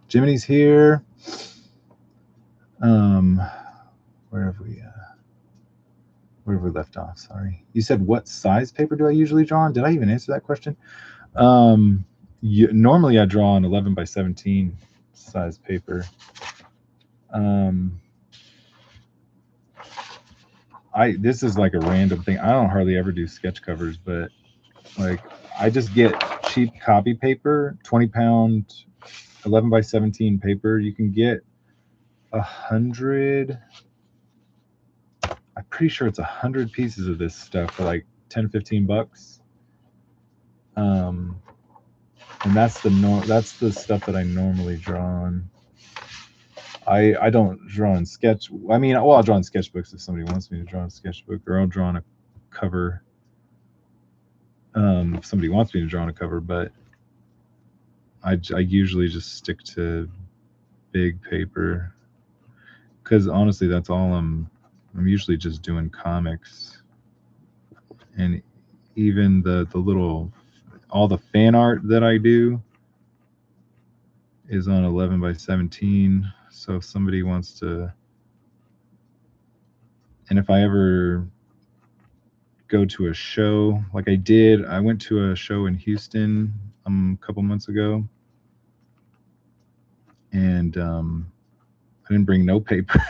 Jiminy's here. Where have we left off? Sorry. You said what size paper do I usually draw on? Did I even answer that question? Normally I draw on 11 by 17 size paper. This is like a random thing. I don't hardly ever do sketch covers, but like I just get cheap copy paper, 20-pound, 11 by 17 paper. You can get 100. I'm pretty sure it's 100 pieces of this stuff for like 10-15 bucks. And that's the stuff that I normally draw on. I don't draw in sketch. I mean, well, I'll draw in sketchbooks if somebody wants me to draw in a sketchbook, or I'll draw on a cover. If somebody wants me to draw on a cover, but I usually just stick to big paper because honestly, that's all I'm usually just doing comics, and even the little, all the fan art that I do is on 11 by 17. So if somebody wants to, and if I ever go to a show like I went to a show in Houston a couple months ago, and I didn't bring no paper,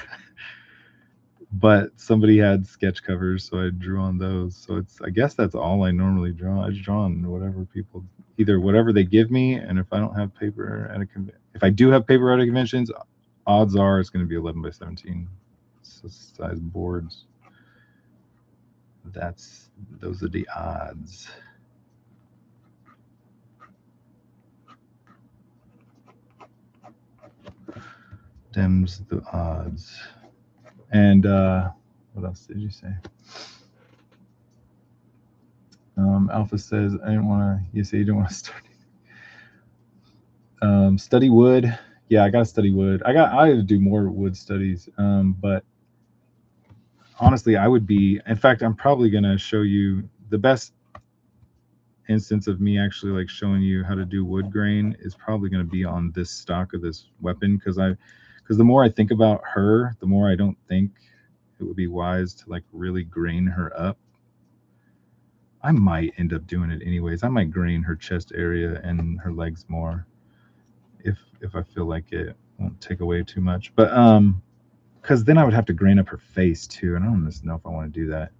but somebody had sketch covers, so I drew on those. So I guess that's all I normally draw. I just draw on whatever people, either whatever they give me, and if I don't have paper at if I do have paper at a conventions, odds are it's going to be 11 by 17 size boards. Those are the odds. stems the odds. And what else did you say? Alpha says, I didn't want to. You say you don't want to start. Study wood. Yeah, I got to study wood. I got to do more wood studies. But honestly, I would be. In fact, I'm probably gonna show you the best instance of me actually like showing you how to do wood grain is probably going to be on this stock of this weapon, because the more I think about her, the more I don't think it would be wise to like really grain her up. I might end up doing it anyways. I might grain her chest area and her legs more if I feel like it won't take away too much. But because then I would have to grain up her face too, and I don't just know if I want to do that.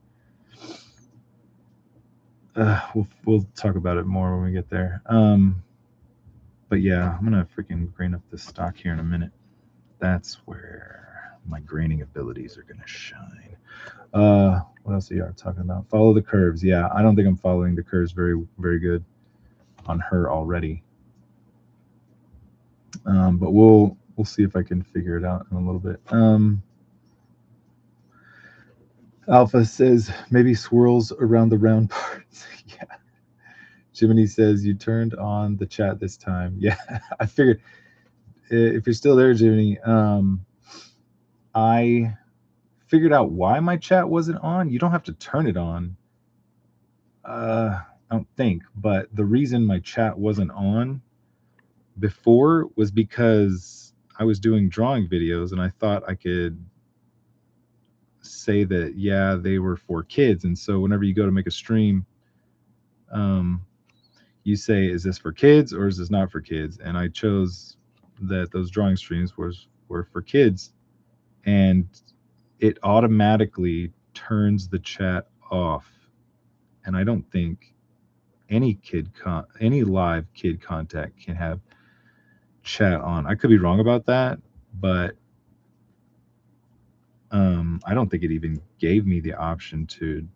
We'll talk about it more when we get there. But yeah, I'm gonna freaking grain up this stock here in a minute. That's where my graining abilities are gonna shine. What else are you talking about? Follow the curves. Yeah, I don't think I'm following the curves very, very good on her already. But we'll see if I can figure it out in a little bit. Alpha says maybe swirls around the round parts. Yeah. Jiminy says you turned on the chat this time. Yeah, I figured. If you're still there, Jiminy, I figured out why my chat wasn't on. You don't have to turn it on. I don't think, but the reason my chat wasn't on before was because I was doing drawing videos and I thought I could say that, yeah, they were for kids. And so whenever you go to make a stream, you say, is this for kids or is this not for kids? And I chose that those drawing streams were for kids, and it automatically turns the chat off. And I don't think any live kid contact can have chat on. I could be wrong about that, but I don't think it even gave me the option to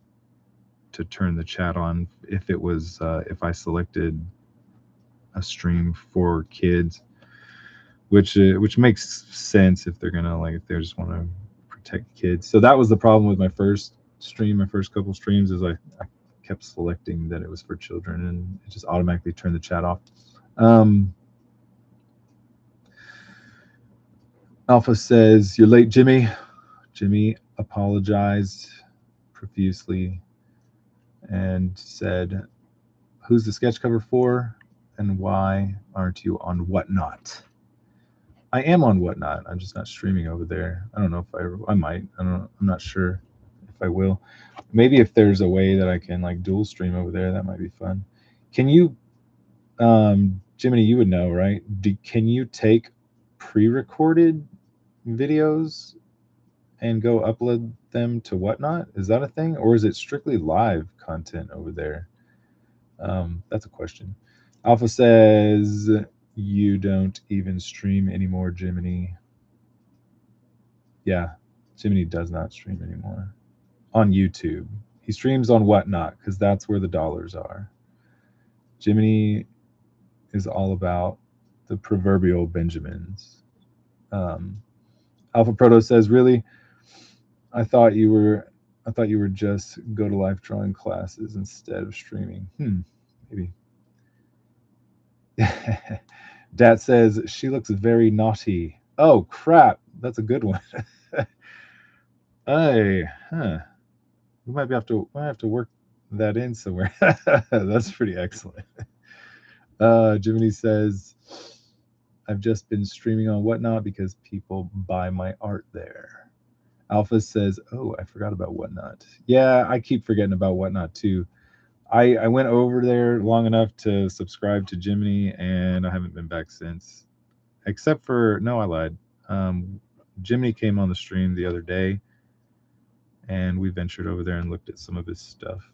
turn the chat on if it was if I selected a stream for kids, which makes sense if they're gonna if they just want to protect kids. So that was the problem with my first stream. My first couple streams is I kept selecting that it was for children, and it just automatically turned the chat off. Alpha says, you're late, Jimmy. Jimmy apologized profusely and said, who's the sketch cover for and why aren't you on Whatnot? I am on Whatnot. I'm just not streaming over there. I don't know if I might. I'm not sure if I will. Maybe if there's a way that I can dual stream over there, that might be fun. Can you, Jiminy, you would know, right? Can you take pre-recorded videos and go upload them to Whatnot? Is that a thing, or is it strictly live content over there? That's a question. Alpha says you don't even stream anymore, Jiminy. Yeah, Jiminy does not stream anymore on YouTube. He streams on Whatnot because that's where the dollars are. Jiminy is all about the proverbial Benjamins. Alpha Proto says, really? I thought you were just go to life drawing classes instead of streaming. Maybe. Dat says she looks very naughty. Oh crap, that's a good one. Hey, we might have to work that in somewhere. That's pretty excellent. Jiminy says, I've just been streaming on Whatnot because people buy my art there. Alpha says, oh, I forgot about Whatnot. Yeah, I keep forgetting about Whatnot too. I went over there long enough to subscribe to Jiminy, and I haven't been back since. Except for, no, I lied. Jiminy came on the stream the other day, and we ventured over there and looked at some of his stuff.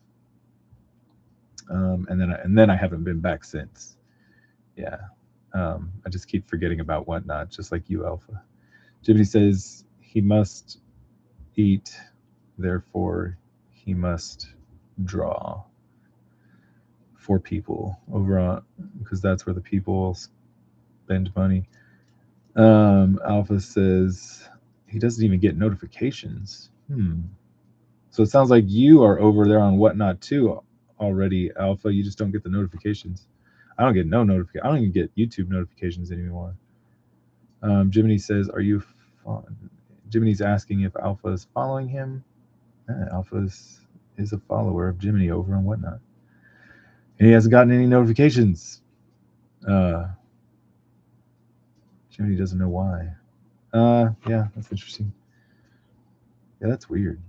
And then I haven't been back since. Yeah. I just keep forgetting about Whatnot, just like you, Alpha. Jiminy says he must eat, therefore he must draw for people over on, because that's where the people spend money. Alpha says he doesn't even get notifications. So it sounds like you are over there on Whatnot too already, Alpha. You just don't get the notifications. I don't get no notification. I don't even get YouTube notifications anymore. Jiminy says, "Are you?" Jiminy's asking if Alpha is following him. Alpha is a follower of Jiminy over on Whatnot, and he hasn't gotten any notifications. Jiminy doesn't know why. Yeah, that's interesting. Yeah, that's weird.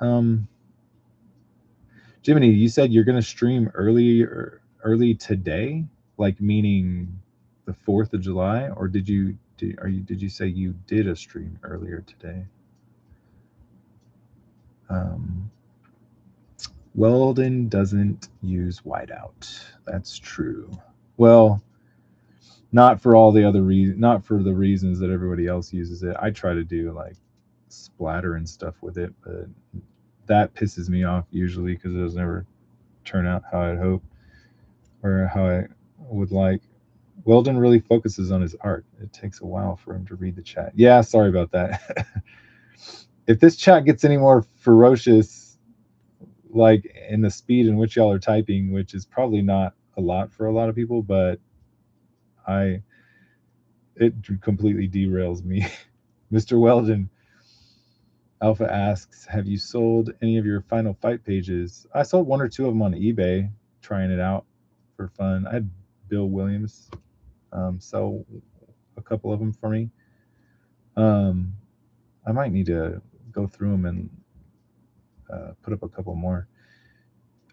Jiminy, you said you're gonna stream early today, like meaning the 4th of July, or did you say you did a stream earlier today? Weldon doesn't use whiteout. That's true. Well, not for all the other not for the reasons that everybody else uses it. I try to do like splatter and stuff with it, but that pisses me off usually because it doesn't ever turn out how I'd hope or how I would like. Weldon really focuses on his art. It takes a while for him to read the chat. Yeah, sorry about that. If this chat gets any more ferocious, like in the speed in which y'all are typing, which is probably not a lot for a lot of people, but it completely derails me. Mr. Weldon, Alpha asks, have you sold any of your Final Fight pages? I sold 1 or 2 of them on eBay, trying it out for fun. I had Bill Williams sell a couple of them for me. I might need to go through them and put up a couple more.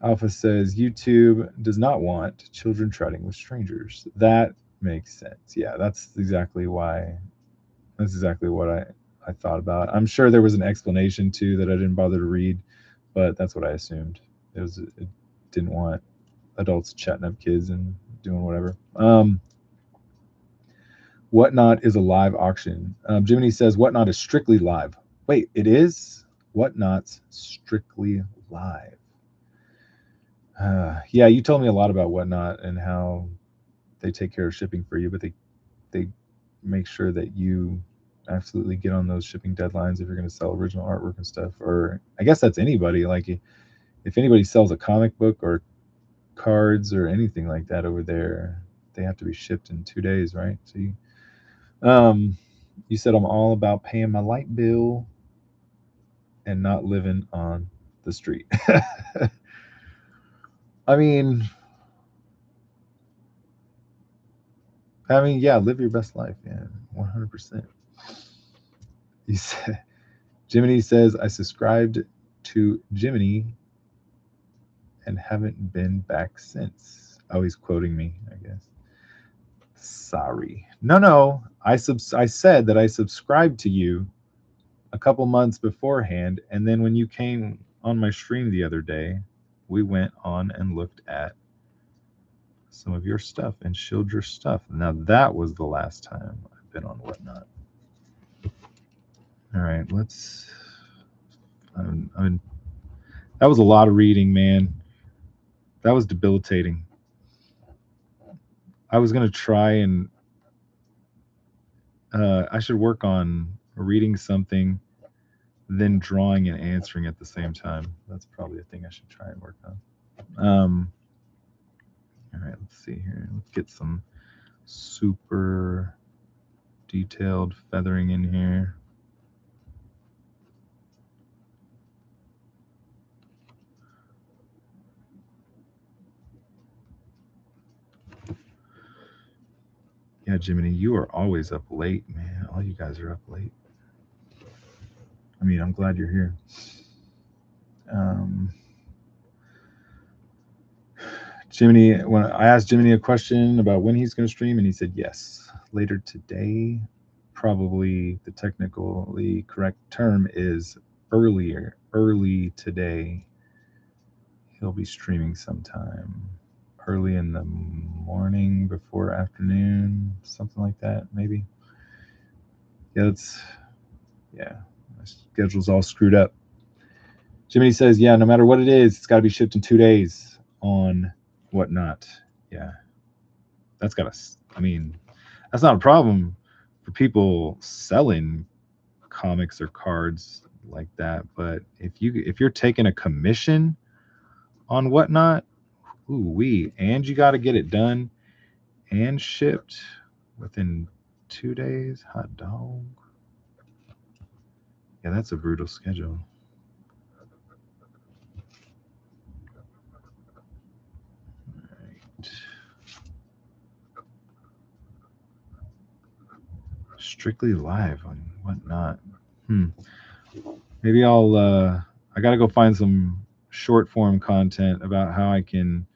Alpha says YouTube does not want children chatting with strangers. That makes sense. Yeah, that's exactly why. That's exactly what I thought about. I'm sure there was an explanation too that I didn't bother to read, but that's what I assumed. It didn't want adults chatting up kids and doing whatever. Whatnot is a live auction. Jiminy says Whatnot is strictly live. Wait, it is? Whatnot's strictly live. Yeah, you told me a lot about Whatnot and how they take care of shipping for you, but they make sure that you absolutely get on those shipping deadlines if you're going to sell original artwork and stuff. Or I guess that's anybody. Like if anybody sells a comic book or cards or anything like that over there, they have to be shipped in 2 days, right? So you said I'm all about paying my light bill and not living on the street. I mean, yeah, live your best life, man. 100%. You said, Jiminy says, I subscribed to Jiminy and haven't been back since. Oh, he's quoting me, I guess. Sorry. No. I said that I subscribed to you a couple months beforehand, and then when you came on my stream the other day, we went on and looked at some of your stuff and showed your stuff. Now that was the last time I've been on Whatnot. All right, let's. That was a lot of reading, man. That was debilitating. I was gonna try and I should work on reading something, then drawing and answering at the same time. That's probably a thing I should try and work on. All right, let's see here. Let's get some super detailed feathering in here. Yeah, Jiminy, you are always up late, man. All you guys are up late. I mean, I'm glad you're here. Jiminy, when I asked Jiminy a question about when he's going to stream, and he said yes, later today. Probably the technically correct term is early today. He'll be streaming sometime early in the morning, before afternoon, something like that, maybe. Yeah, my schedule's all screwed up. Jiminy says, yeah, no matter what it is, it's got to be shipped in 2 days on Whatnot. Yeah, that's gotta I mean, that's not a problem for people selling comics or cards like that. But if you're taking a commission on Whatnot, and you got to get it done and shipped within 2 days, hot dog. Yeah, that's a brutal schedule. Right. Strictly live on Whatnot. Maybe I gotta go find some short form content about how I can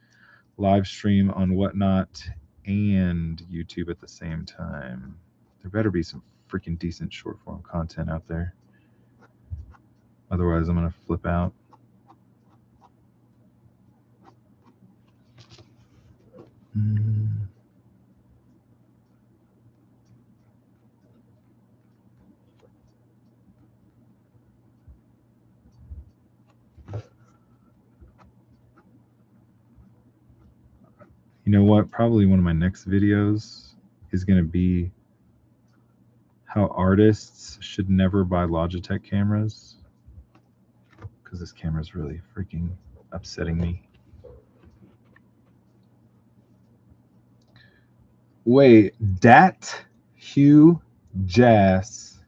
live stream on Whatnot and YouTube at the same time. There better be some freaking decent short form content out there. Otherwise, I'm gonna flip out. You know what? Probably one of my next videos is going to be how artists should never buy Logitech cameras, because this camera is really freaking upsetting me. Wait, Dat Hugh Jazz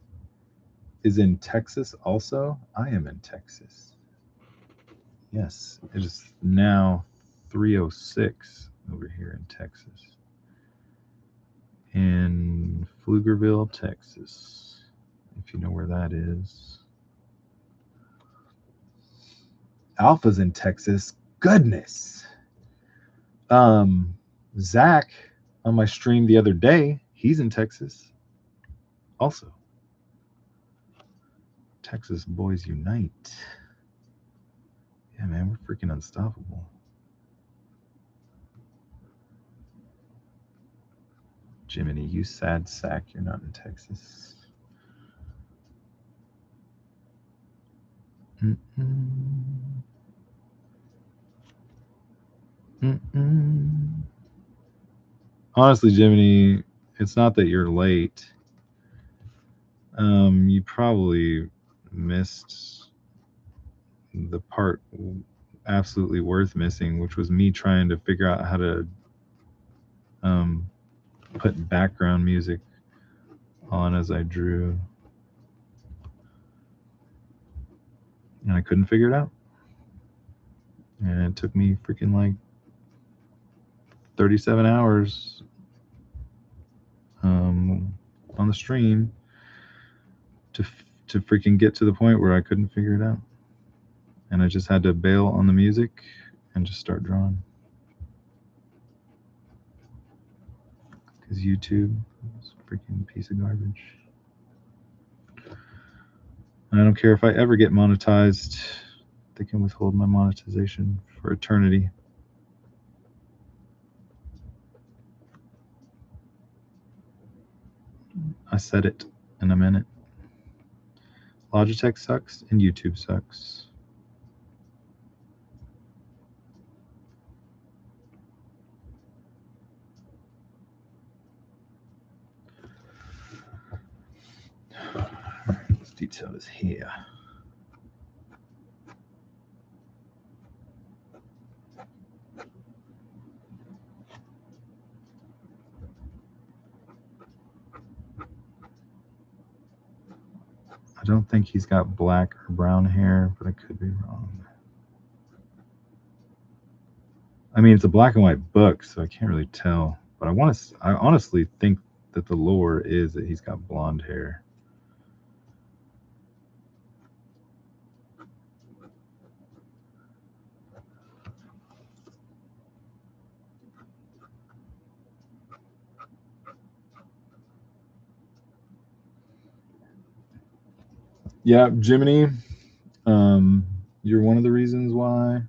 is in Texas also? I am in Texas. Yes, it is now 3:06 over here in Texas. In Pflugerville, Texas, if you know where that is. Alpha's in Texas. Goodness. Zach on my stream the other day, he's in Texas also. Texas boys unite. Yeah, man, we're freaking unstoppable. Jiminy, you sad sack, you're not in Texas. Honestly, Jiminy, it's not that you're late. You probably missed the part absolutely worth missing, which was me trying to figure out how to put background music on as I drew. And I couldn't figure it out. And it took me freaking like 37 hours on the stream to freaking get to the point where I couldn't figure it out. And I just had to bail on the music and just start drawing. Because YouTube is a freaking piece of garbage. And I don't care if I ever get monetized. They can withhold my monetization for eternity. I said it, and I meant it. Logitech sucks, and YouTube sucks. Let's detail this here. I don't think he's got black or brown hair, but I could be wrong. I mean, it's a black and white book, so I can't really tell. But I honestly think that the lore is that he's got blonde hair. Yeah, Jiminy, you're one of the reasons why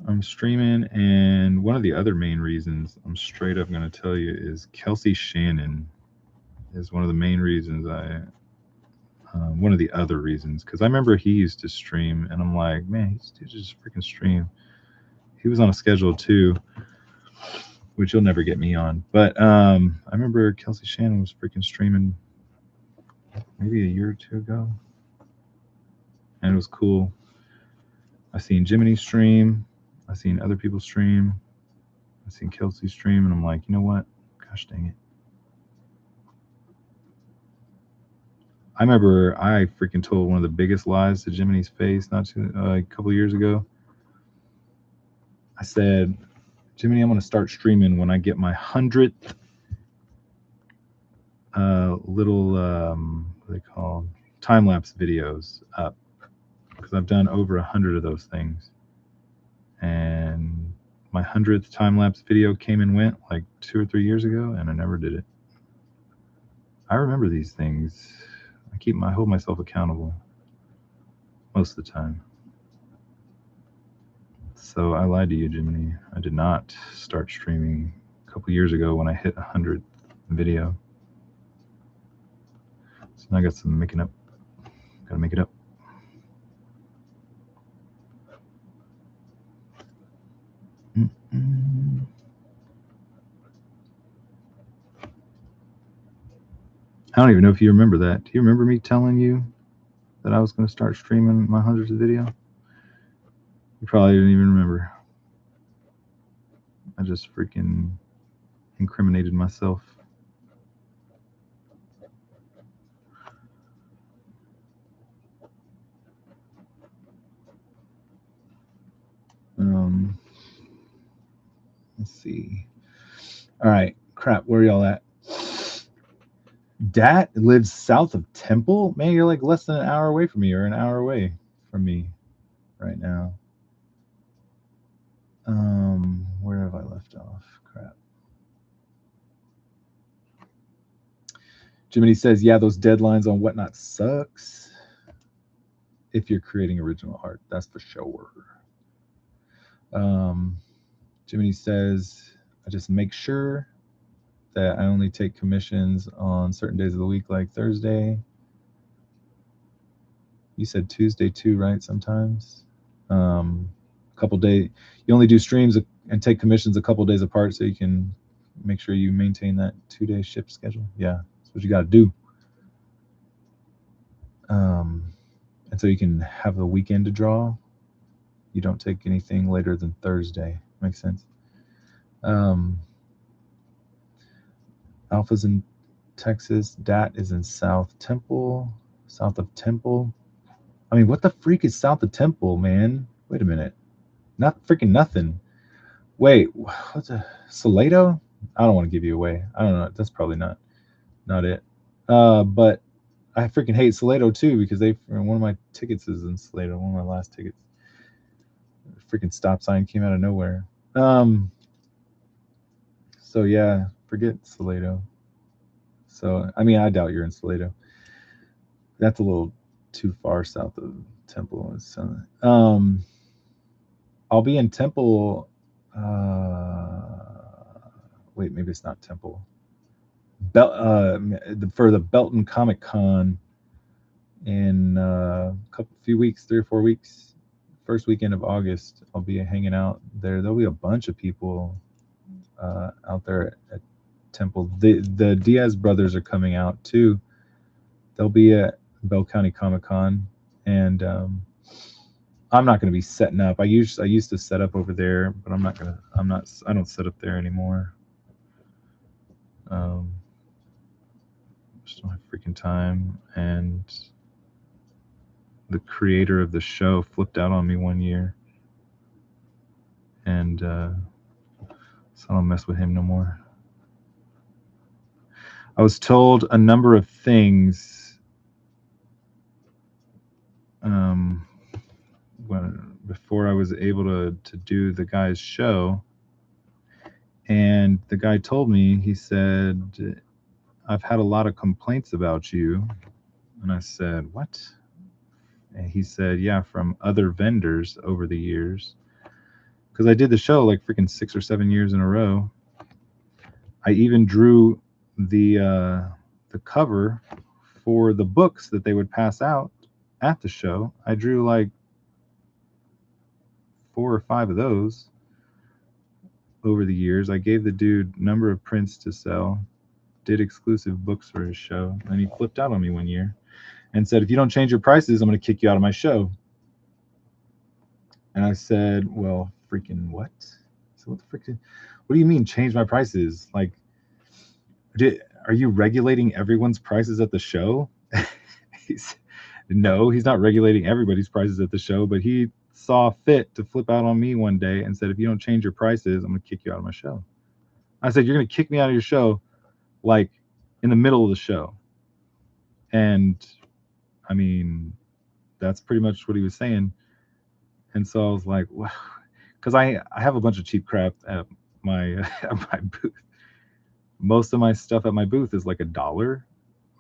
I'm streaming, and one of the other main reasons I'm straight up going to tell you is Kelsey Shannon is one of the main reasons one of the other reasons, because I remember he used to stream, and I'm like, man, he's just freaking stream. He was on a schedule too, which you'll never get me on. But I remember Kelsey Shannon was freaking streaming maybe a year or two ago, and it was cool. I seen Jiminy stream, I seen other people stream, I seen Kelsey stream, and I'm like, you know what? Gosh dang it. I remember I freaking told one of the biggest lies to Jiminy's face a couple years ago. I said, Jiminy, I'm going to start streaming when I get my 100th little, what are they called? Time-lapse videos up. Because I've done over 100 of those things. And my 100th time-lapse video came and went like 2 or 3 years ago, and I never did it. I remember these things. I hold myself accountable most of the time. So I lied to you, Jiminy. I did not start streaming a couple years ago when I hit 100th video. So now I got some making up. Gotta make it up. I don't even know if you remember that. Do you remember me telling you that I was going to start streaming my 100th video? You probably didn't even remember. I just freaking incriminated myself. Let's see. All right, crap. Where are y'all at? Dat lives south of Temple. Man, you're like less than an hour away from me, or an hour away from me right now. Where have I left off? Crap. Jiminy says, yeah, those deadlines on Whatnot sucks. If you're creating original art, that's for sure. Jiminy says, I just make sure that I only take commissions on certain days of the week, like Thursday. You said Tuesday too, right? Sometimes. Couple days. You only do streams and take commissions a couple days apart, so you can make sure you maintain that 2-day ship schedule. Yeah, that's what you got to do. And so you can have a weekend to draw. You don't take anything later than Thursday. Makes sense. Alpha's in Texas. Dat is in South of Temple. I mean, what the freak is south of Temple, man? Wait a minute. Not freaking nothing. Wait, what's a Salado? I don't want to give you away. I don't know. That's probably not it. But I freaking hate Salado too, because one of my tickets is in Salado. One of my last tickets. Freaking stop sign came out of nowhere. So yeah, forget Salado. So I mean, I doubt you're in Salado. That's a little too far south of Temple. So, I'll be in Temple. Wait, maybe it's not Temple. For the Belton Comic Con in a few weeks, 3 or 4 weeks. First weekend of August, I'll be hanging out there. There'll be a bunch of people out there at Temple. The Diaz brothers are coming out too. They'll be at Bell County Comic Con, and I'm not going to be setting up. I used to set up over there, but I don't set up there anymore. Just don't have freaking time. And the creator of the show flipped out on me one year, and so I don't mess with him no more. I was told a number of things before I was able to do the guy's show, and the guy told me, he said, I've had a lot of complaints about you. And I said, what? And he said, yeah, from other vendors over the years, because I did the show like freaking 6 or 7 years in a row. I even drew the cover for the books that they would pass out at the show. I drew like 4 or 5 of those. over the years. I gave the dude number of prints to sell, did exclusive books for his show, and he flipped out on me one year and said, if you don't change your prices, I'm going to kick you out of my show. And I said, well, freaking what? So what the freaking, what do you mean change my prices? Like, are you regulating everyone's prices at the show? No, he's not regulating everybody's prices at the show, but he saw fit to flip out on me one day and said, if you don't change your prices, I'm going to kick you out of my show. I said, you're going to kick me out of your show, like in the middle of the show. And I mean, that's pretty much what he was saying. And so I was like, wow, because I have a bunch of cheap crap at my at my booth. Most of my stuff at my booth is like $1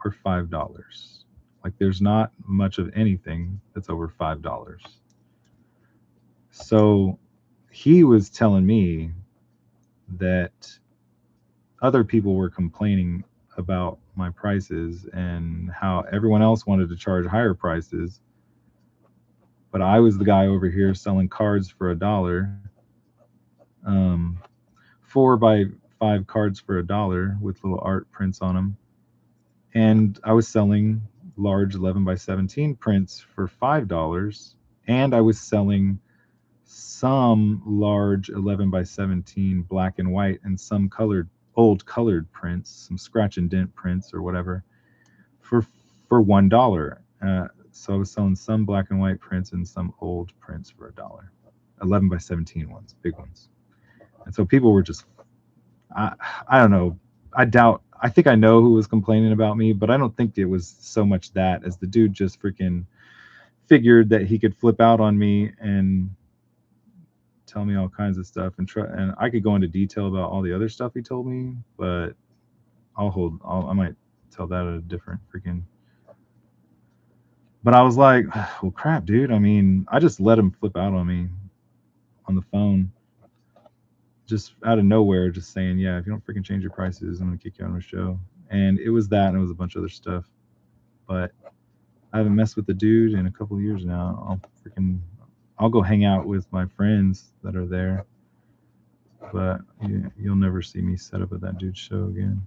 or $5. Like there's not much of anything that's over $5. So he was telling me that other people were complaining about my prices and how everyone else wanted to charge higher prices, but I was the guy over here selling cards for $1, 4x5 cards for $1 with little art prints on them, and I was selling large 11x17 prints for $5, and I was selling some large 11x17 black and white and some old colored prints, some scratch and dent prints or whatever, for $1. So I was selling some black and white prints and some old prints for $1, 11x17 ones, big ones. And so people were just, I don't know, I think I know who was complaining about me, but I don't think it was so much that as the dude just freaking figured that he could flip out on me and tell me all kinds of stuff, and I could go into detail about all the other stuff he told me, but I might tell that at a different freaking. But I was like, well, crap, dude. I mean, I just let him flip out on me on the phone, just out of nowhere, just saying, yeah, if you don't freaking change your prices, I'm gonna kick you out of my show. And it was that, and it was a bunch of other stuff. But I haven't messed with the dude in a couple of years now. I'll go hang out with my friends that are there, but you'll never see me set up at that dude's show again.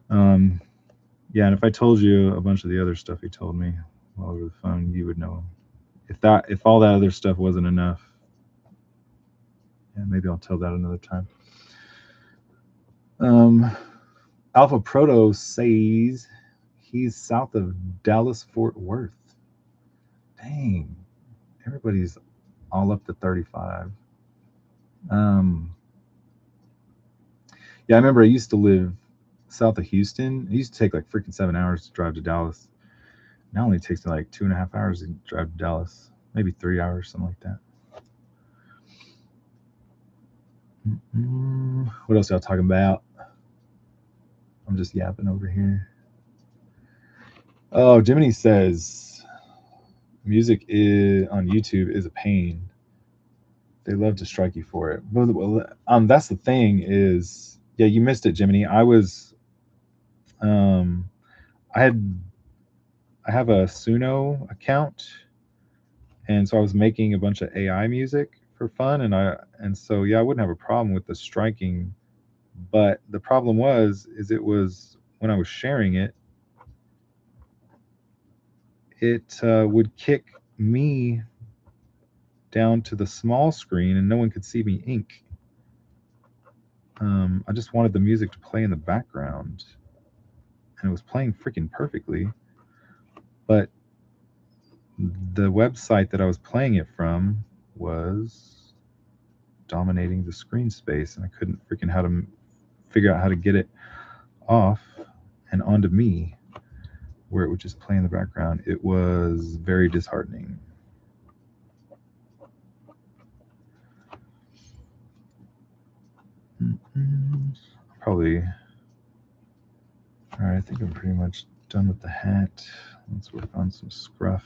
Yeah, and if I told you a bunch of the other stuff he told me all over the phone, you would know. If all that other stuff wasn't enough, yeah, maybe I'll tell that another time. Alpha Proto says he's south of Dallas Fort Worth. Dang, everybody's all up to 35. Yeah, I remember I used to live south of Houston. It used to take like freaking 7 hours to drive to Dallas. Now it only takes me like 2.5 hours to drive to Dallas, maybe 3 hours, something like that. What else y'all talking about? I'm just yapping over here. Oh, Jiminy says music on YouTube is a pain. They love to strike you for it. Well, that's the thing is, yeah, you missed it, Jiminy. I have a Suno account, and so I was making a bunch of AI music for fun, and so yeah, I wouldn't have a problem with the striking, but the problem is it was when I was sharing it, it would kick me down to the small screen and no one could see me ink. I just wanted the music to play in the background, and it was playing freaking perfectly, but the website that I was playing it from was dominating the screen space, and I couldn't freaking figure out how to get it off and onto me where it would just play in the background. It was very disheartening. Probably. All right, I think I'm pretty much done with the hat. Let's work on some scruff.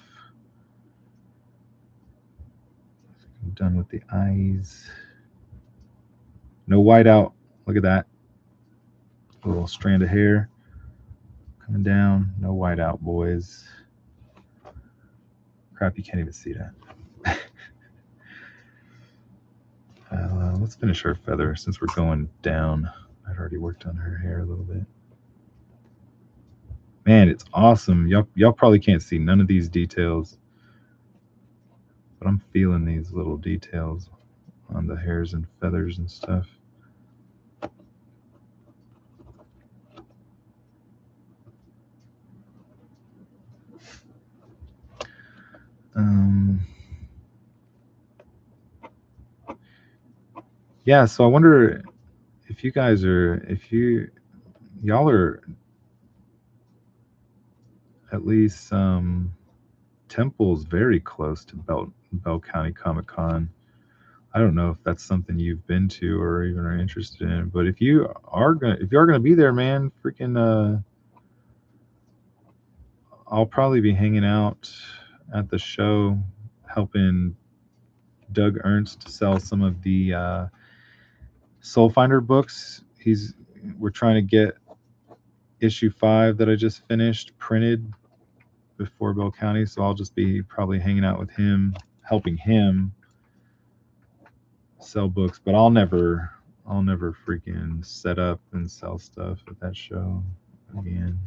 I'm done with the eyes. No whiteout. Look at that. A little strand of hair coming down. No whiteout, boys. Crap, you can't even see that. let's finish her feather since we're going down. I'd already worked on her hair a little bit. Man, it's awesome. Y'all probably can't see none of these details, but I'm feeling these little details on the hairs and feathers and stuff. Yeah, so I wonder if you guys are, y'all are at least Temple's very close to Bell County Comic Con. I don't know if that's something you've been to or even are interested in, but if you are gonna be there, man, freaking I'll probably be hanging out at the show, helping Doug Ernst sell some of the Soul Finder books. We're trying to get issue 5 that I just finished printed before Bell County, so I'll just be probably hanging out with him, helping him sell books. But I'll never freaking set up and sell stuff at that show again.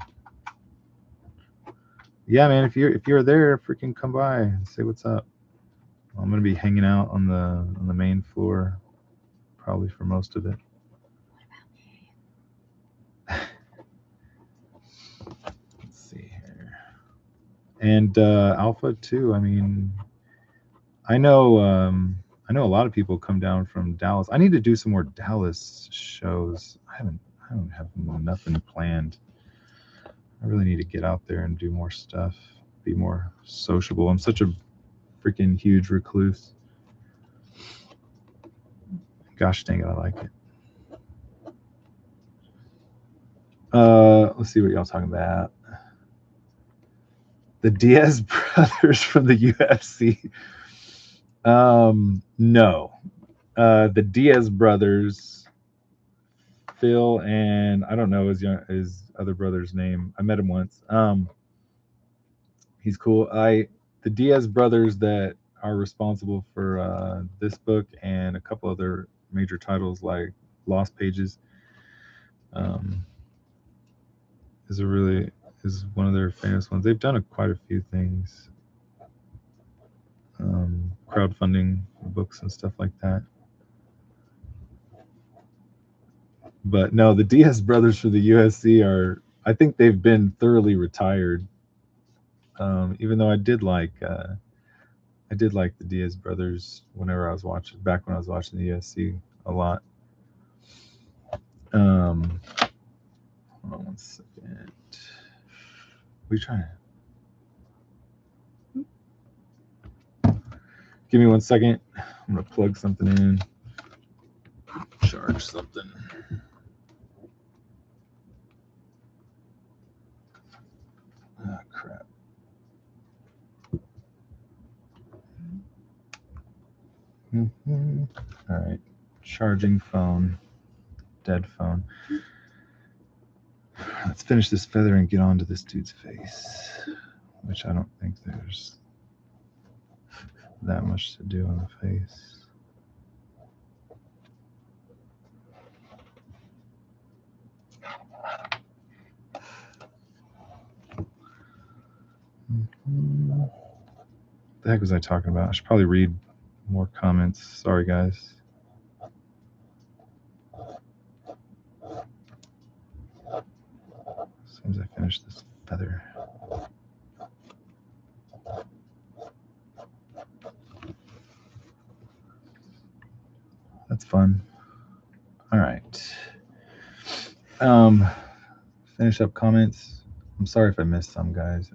Yeah, man, if you're there, freaking come by and say what's up. I'm gonna be hanging out on the main floor probably for most of it. Let's see here. And Alpha too. I mean, I know a lot of people come down from Dallas. I need to do some more Dallas shows. I don't have nothing planned. I really need to get out there and do more stuff, be more sociable. I'm such a freaking huge recluse. Gosh dang it, I like it. Let's see what y'all talking about. The Diaz brothers from the UFC. No. The Diaz brothers, Phil and I don't know his other brother's name. I met him once. He's cool. The Diaz brothers that are responsible for this book and a couple other major titles like Lost Pages is one of their famous ones. They've done quite a few things, crowdfunding books and stuff like that. But no, the Diaz brothers for the UFC I think they've been thoroughly retired. Even though I did like the Diaz brothers when I was watching the UFC a lot. Hold on one second. We trying to give me 1 second. I'm gonna plug something in, charge something. Oh crap. All right, charging phone, dead phone. Let's finish this feather and get onto this dude's face, which I don't think there's that much to do on the face. What the heck was I talking about? I should probably read more comments. Sorry, guys. As soon as I finish this feather. That's fun. All right. Finish up comments. I'm sorry if I missed some, guys.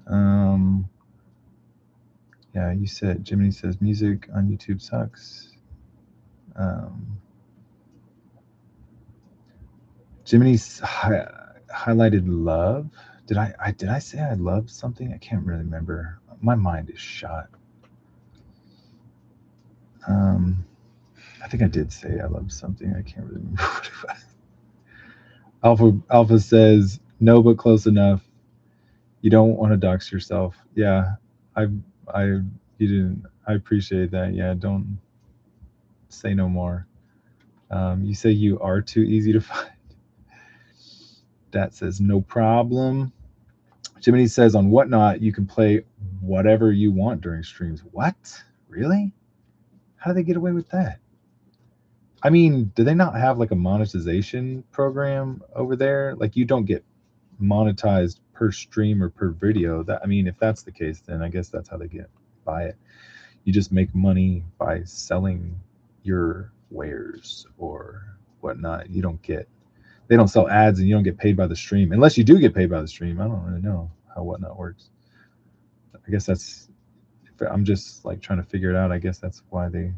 Yeah, you said, Jiminy says music on YouTube sucks. Jiminy's highlighted love. Did I say I love something? I can't really remember. My mind is shot. I think I did say I love something. I can't really remember what it was. Alpha says no, but close enough. You don't want to dox yourself. Yeah, you didn't. I appreciate that. Yeah, don't say no more. You say you are too easy to find. Dat says no problem. Jiminy says on Whatnot you can play whatever you want during streams. What? Really? How do they get away with that? I mean, do they not have like a monetization program over there? Like you don't get monetized per stream or per video. That, I mean, if that's the case, then I guess that's how they get by it. You just make money by selling your wares or whatnot. You don't get, they don't sell ads and you don't get paid by the stream unless you do get paid by the stream. I don't really know how Whatnot works. I guess that's, I'm just like trying to figure it out. I guess that's why they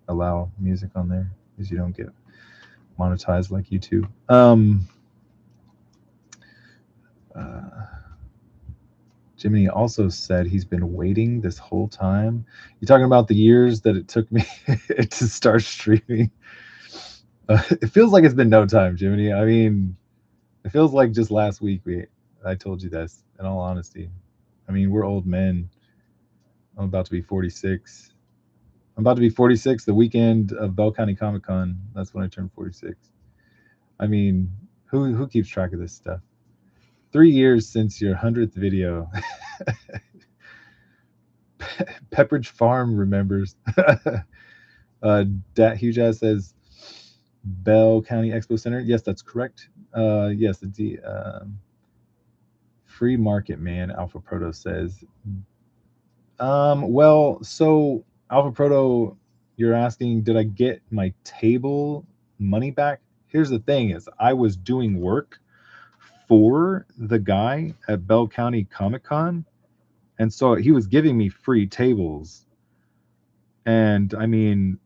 allow music on there, is you don't get monetized like YouTube. Jiminy also said he's been waiting this whole time. You talking about the years that it took me to start streaming? It feels like it's been no time, Jiminy. I mean, it feels like just last week I told you this, in all honesty. I mean, we're old men. I'm about to be 46. I'm about to be 46 the weekend of Bell County Comic Con. That's when I turned 46. I mean, who keeps track of this stuff? 3 years since your 100th video. Pepperidge Farm remembers. Hugh Jazz says Bell County Expo Center. Yes, that's correct. Yes, the free market man. Alpha Proto says. Well, so Alpha Proto, you're asking, did I get my table money back? Here's the thing: is I was doing work for the guy at Bell County Comic Con, and so he was giving me free tables. And I mean,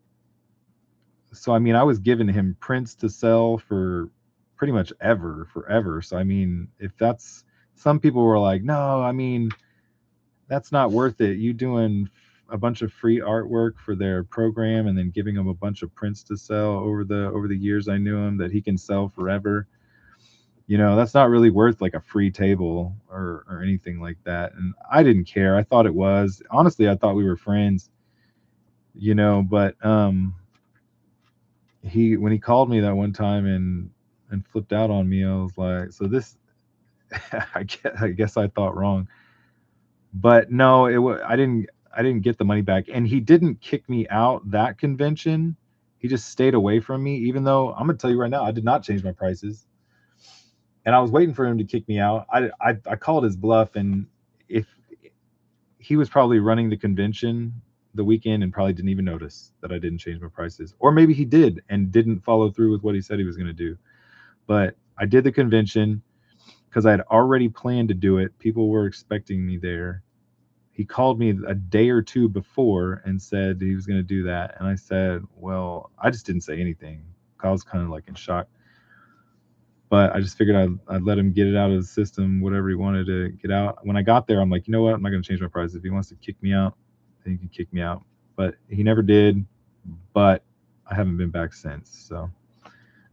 so I mean, I was giving him prints to sell for pretty much forever. So I mean, if that's, some people were like, no, I mean, that's not worth it. You doing a bunch of free artwork for their program and then giving him a bunch of prints to sell over the years I knew him that he can sell forever. You know, that's not really worth like a free table or anything like that. And I didn't care. I thought it was. Honestly, I thought we were friends, you know, but when he called me that one time and flipped out on me, I was like, so this I guess I thought wrong. But no, I didn't get the money back, and he didn't kick me out that convention. He just stayed away from me, even though I'm gonna tell you right now, I did not change my prices. And I was waiting for him to kick me out. I called his bluff, and if he was probably running the convention the weekend and probably didn't even notice that I didn't change my prices, or maybe he did and didn't follow through with what he said he was going to do. But I did the convention because I had already planned to do it. People were expecting me there. He called me a day or two before and said he was going to do that, and I said, well, I just didn't say anything. I was kind of like in shock. But I just figured I'd let him get it out of the system, whatever he wanted to get out. When I got there, I'm like, you know what? I'm not going to change my price. If he wants to kick me out, then he can kick me out. But he never did. But I haven't been back since. So,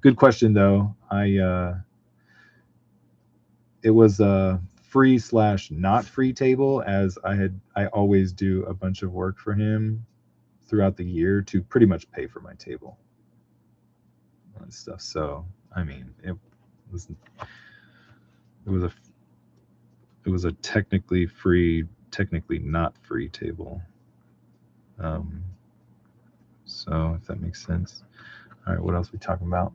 good question though. It was a free / not free table, as I always do a bunch of work for him throughout the year to pretty much pay for my table and stuff. So, I mean, it was a technically free, technically not free table. So if that makes sense. All right, what else are we talking about?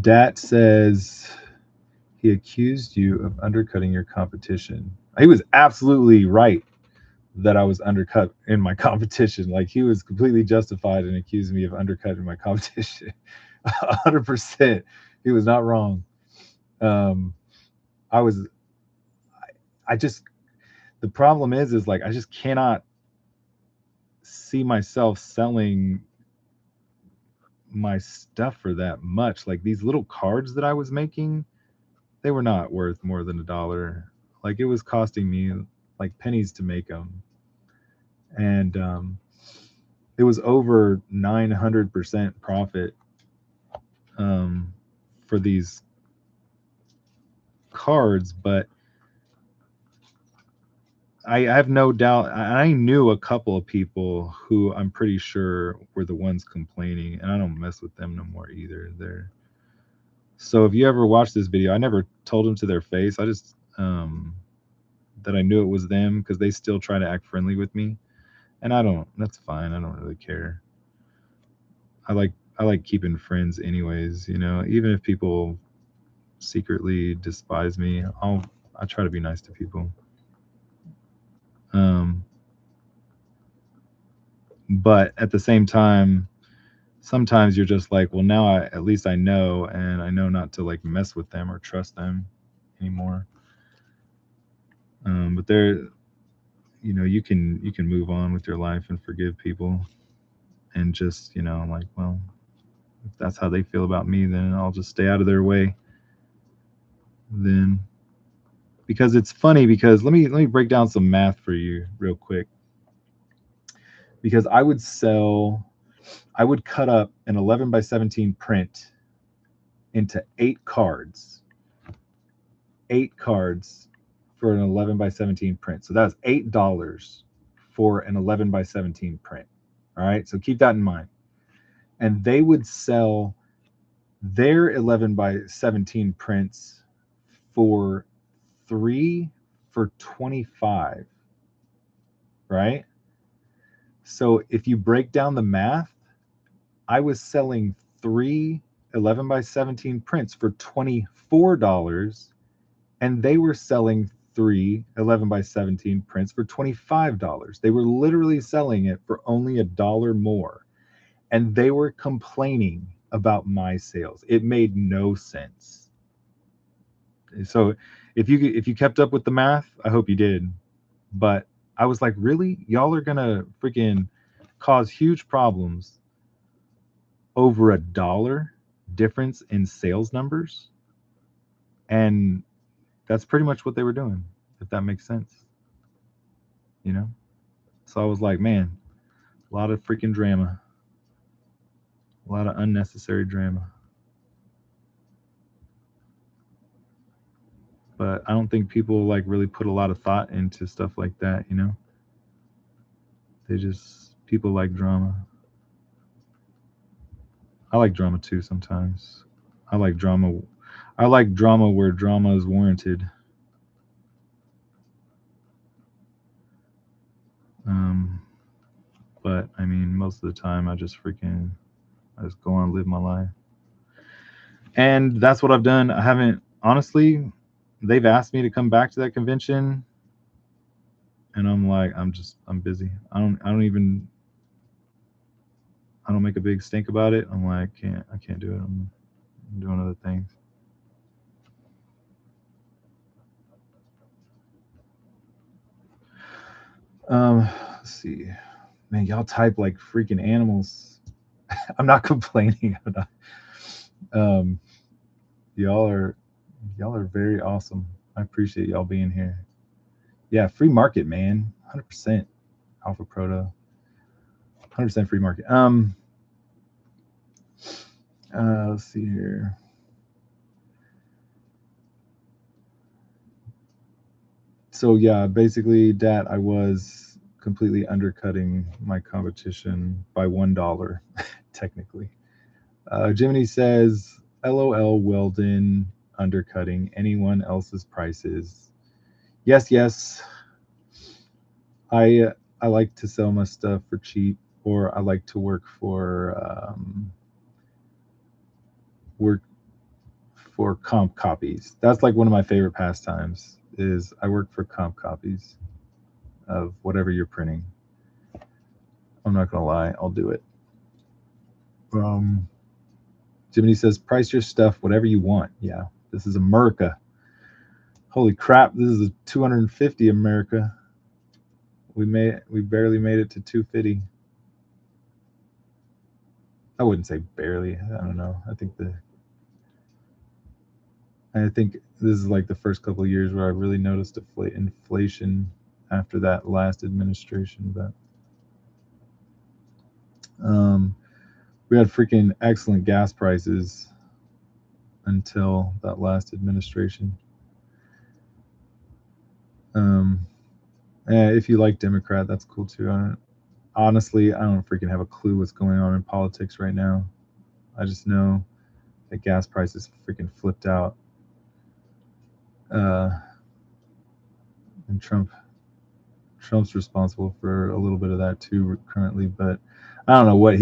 Dat says he accused you of undercutting your competition. He was absolutely right that I was undercut in my competition. Like, he was completely justified in accusing me of undercutting my competition. 100%. He was not wrong. The problem is like, I just cannot see myself selling my stuff for that much. Like, these little cards that I was making, they were not worth more than $1. Like, it was costing me like pennies to make them. And it was over 900% profit for these cards. But I have no doubt. I knew a couple of people who I'm pretty sure were the ones complaining, and I don't mess with them no more either. So if you ever watch this video, I never told them to their face. I just that I knew it was them because they still try to act friendly with me, and I don't. That's fine. I don't really care. I like keeping friends anyways. You know, even if people secretly despise me, I try to be nice to people. But at the same time, sometimes you're just like, well, now at least I know, and I know not to like mess with them or trust them anymore. But you can move on with your life and forgive people, and just like, well, if that's how they feel about me, then I'll just stay out of their way. Then, because it's funny, because let me break down some math for you real quick. Because I would cut up an 11 by 17 print into 8 cards for an 11 by 17 print. So that's $8 for an 11 by 17 print. All right, so keep that in mind. And they would sell their 11 by 17 prints for 3 for $25, right? So if you break down the math, I was selling 3 11 by 17 prints for $24, and they were selling 3 11 by 17 prints for $25. They were literally selling it for only $1 more, and they were complaining about my sales. It made no sense. So if you kept up with the math, I hope you did. But I was like, really? Y'all are gonna freaking cause huge problems over $1 difference in sales numbers? And that's pretty much what they were doing, if that makes sense. So I was like, man, a lot of freaking drama, a lot of unnecessary drama. But I don't think people like really put a lot of thought into stuff like that. People like drama. I like drama too sometimes. I like drama where drama is warranted. But I mean, most of the time I just go on and live my life. And that's what I've done. I haven't, honestly, they've asked me to come back to that convention, and I'm like, I'm busy. I don't make a big stink about it. I'm like, I can't do it. I'm doing other things. Let's see. Man, y'all type like freaking animals. I'm not complaining. Y'all are very awesome. I appreciate y'all being here. Yeah, free market, man. 100% Alpha Proto. 100% free market. Let's see here. So yeah, basically, Dat, I was completely undercutting my competition by $1, technically. Jiminy says, "LOL, Weldon, undercutting anyone else's prices." Yes. I like to sell my stuff for cheap, or I like to work for comp copies. That's like one of my favorite pastimes. Is I work for comp copies of whatever you're printing. I'm not gonna lie, I'll do it. Jiminy says, price your stuff whatever you want. Yeah, this is America. Holy crap, this is a 250 America. We barely made it to 250. I wouldn't say barely. I don't know. I think this is like the first couple of years where I really noticed inflation after that last administration. But we had freaking excellent gas prices until that last administration. If you like Democrat, that's cool too. Honestly, I don't freaking have a clue what's going on in politics right now. I just know that gas prices freaking flipped out. And Trump's responsible for a little bit of that too currently, but I don't know what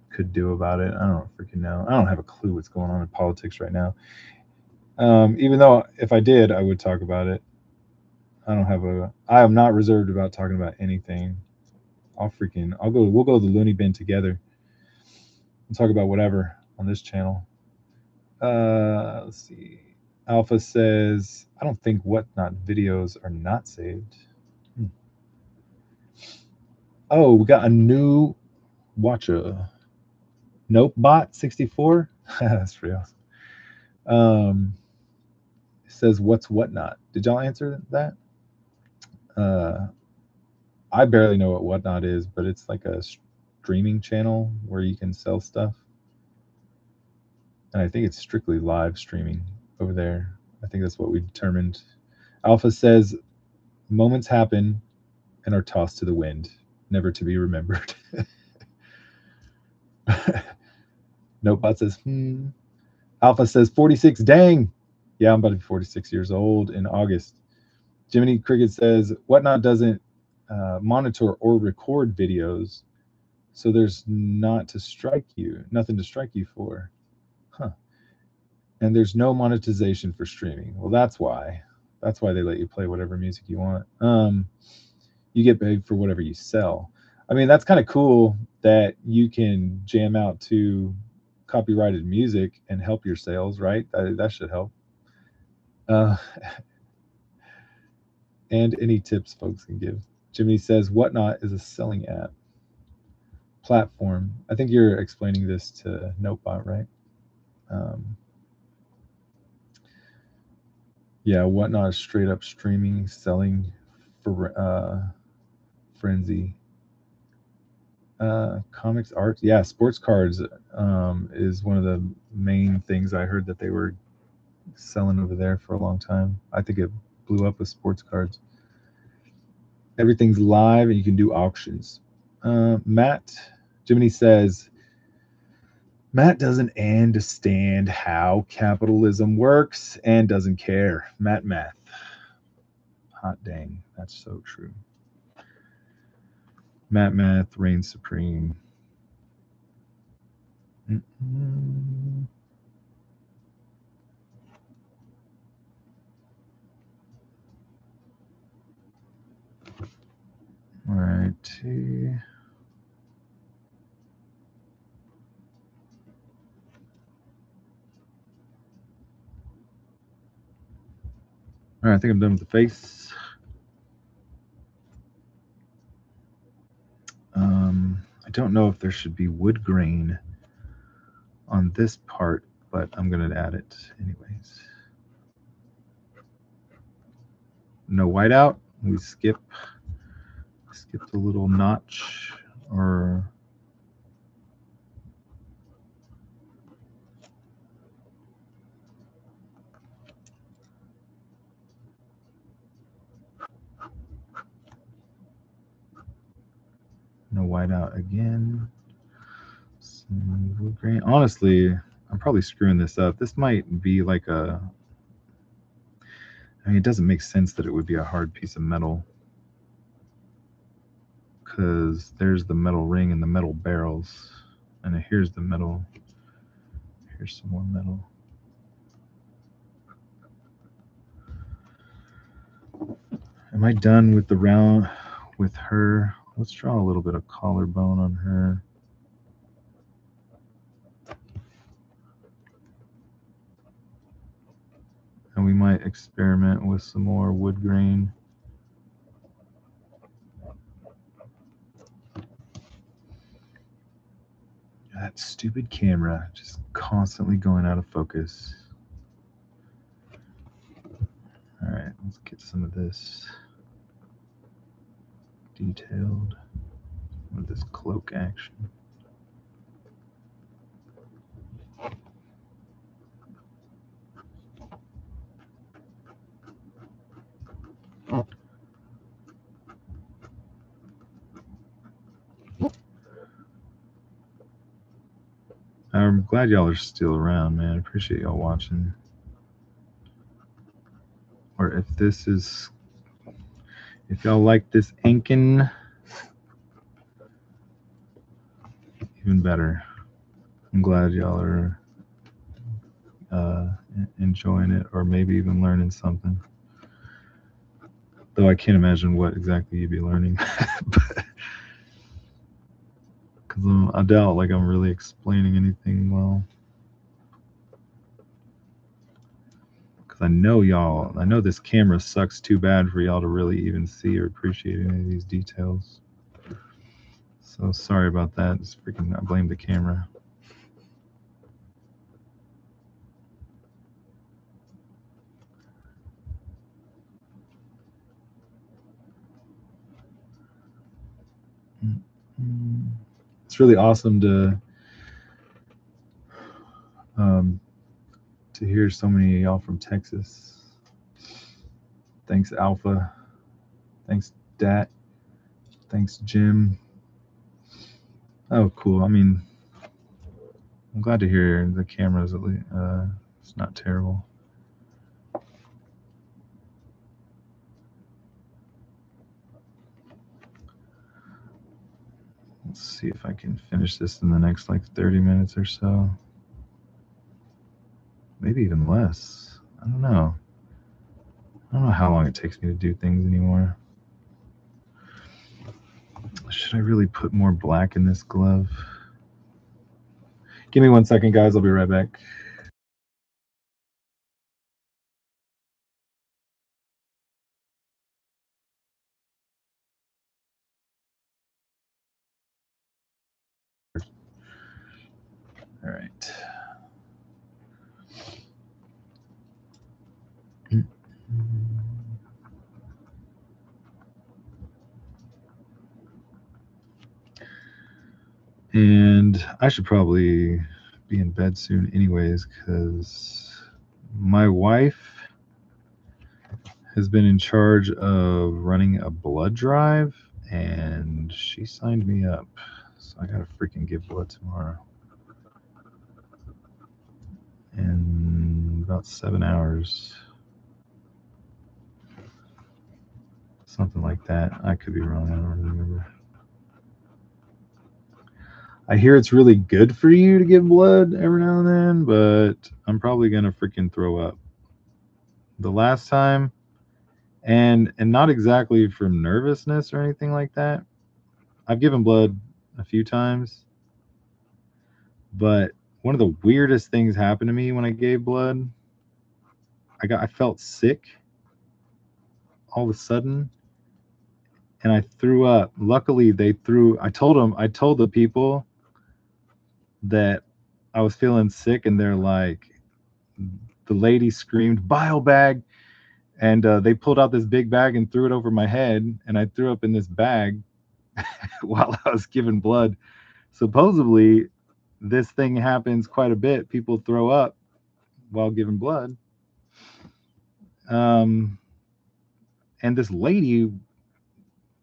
could do about it. I don't freaking know. I don't have a clue what's going on in politics right now. Even though if I did, I would talk about it. I am not reserved about talking about anything. We'll go to the loony bin together and talk about whatever on this channel. Let's see. Alpha says, I don't think Whatnot videos are not saved. Oh, we got a new watcher. Nope, bot 64. That's pretty awesome. It says, what's Whatnot? Did y'all answer that? I barely know what Whatnot is, but it's like a streaming channel where you can sell stuff. And I think it's strictly live streaming over there. I think that's what we determined. Alpha says, moments happen and are tossed to the wind, never to be remembered. Notebot says, Alpha says, 46, dang. Yeah, I'm about to be 46 years old in August. Jiminy Cricket says, Whatnot doesn't monitor or record videos, so there's nothing to strike you for. Huh. And there's no monetization for streaming. Well, that's why they let you play whatever music you want. You get paid for whatever you sell. I mean, that's kind of cool that you can jam out to copyrighted music and help your sales, right? That should help. And any tips folks can give. Jimmy says, Whatnot is a selling app platform. I think you're explaining this to Notebot, right? Yeah, Whatnot is straight up streaming, selling for frenzy. Comics, art, yeah, sports cards is one of the main things I heard that they were selling over there for a long time. I think it blew up with sports cards. Everything's live and you can do auctions. Matt Jiminy says, Matt doesn't understand how capitalism works and doesn't care. Matt Math. Hot dang, that's so true. Matt Math reigns supreme. All right. All right, I think I'm done with the face. I don't know if there should be wood grain on this part, but I'm going to add it anyways. No whiteout. We skip the little notch or no whiteout again. Some wood grain. Honestly, I'm probably screwing this up. This might be like I mean, it doesn't make sense that it would be a hard piece of metal because there's the metal ring and the metal barrels, and here's the metal. Here's some more metal. Am I done with the round with her? Let's draw a little bit of collarbone on her. And we might experiment with some more wood grain. That stupid camera just constantly going out of focus. All right, let's get some of this detailed with this cloak action. I'm glad y'all are still around, man. I appreciate y'all watching. Or if y'all like this inking, even better. I'm glad y'all are enjoying it, or maybe even learning something. Though I can't imagine what exactly you'd be learning. Because I doubt like I'm really explaining anything well. Because I know this camera sucks too bad for y'all to really even see or appreciate any of these details. So sorry about that. Just freaking, I blame the camera. It's really awesome to hear so many of y'all from Texas. Thanks, Alpha. Thanks, Dat. Thanks, Jim. Oh, cool. I mean, I'm glad to hear the cameras at least. It's not terrible. Let's see if I can finish this in the next like 30 minutes or so. Maybe even less. I don't know. I don't know how long it takes me to do things anymore. Should I really put more black in this glove? Give me 1 second, guys. I'll be right back. All right. And I should probably be in bed soon anyways, because my wife has been in charge of running a blood drive, and she signed me up. So I gotta freaking give blood tomorrow. In about 7 hours. Something like that. I could be wrong. I don't remember. I hear it's really good for you to give blood every now and then, but I'm probably gonna freaking throw up. The last time, and not exactly from nervousness or anything like that. I've given blood a few times, but one of the weirdest things happened to me when I gave blood. I felt sick all of a sudden, and I threw up. Luckily, I told the people that I was feeling sick, and they're like, the lady screamed, "Bile bag!" And they pulled out this big bag and threw it over my head, and I threw up in this bag while I was giving blood. Supposedly, this thing happens quite a bit. People throw up while giving blood. And this lady,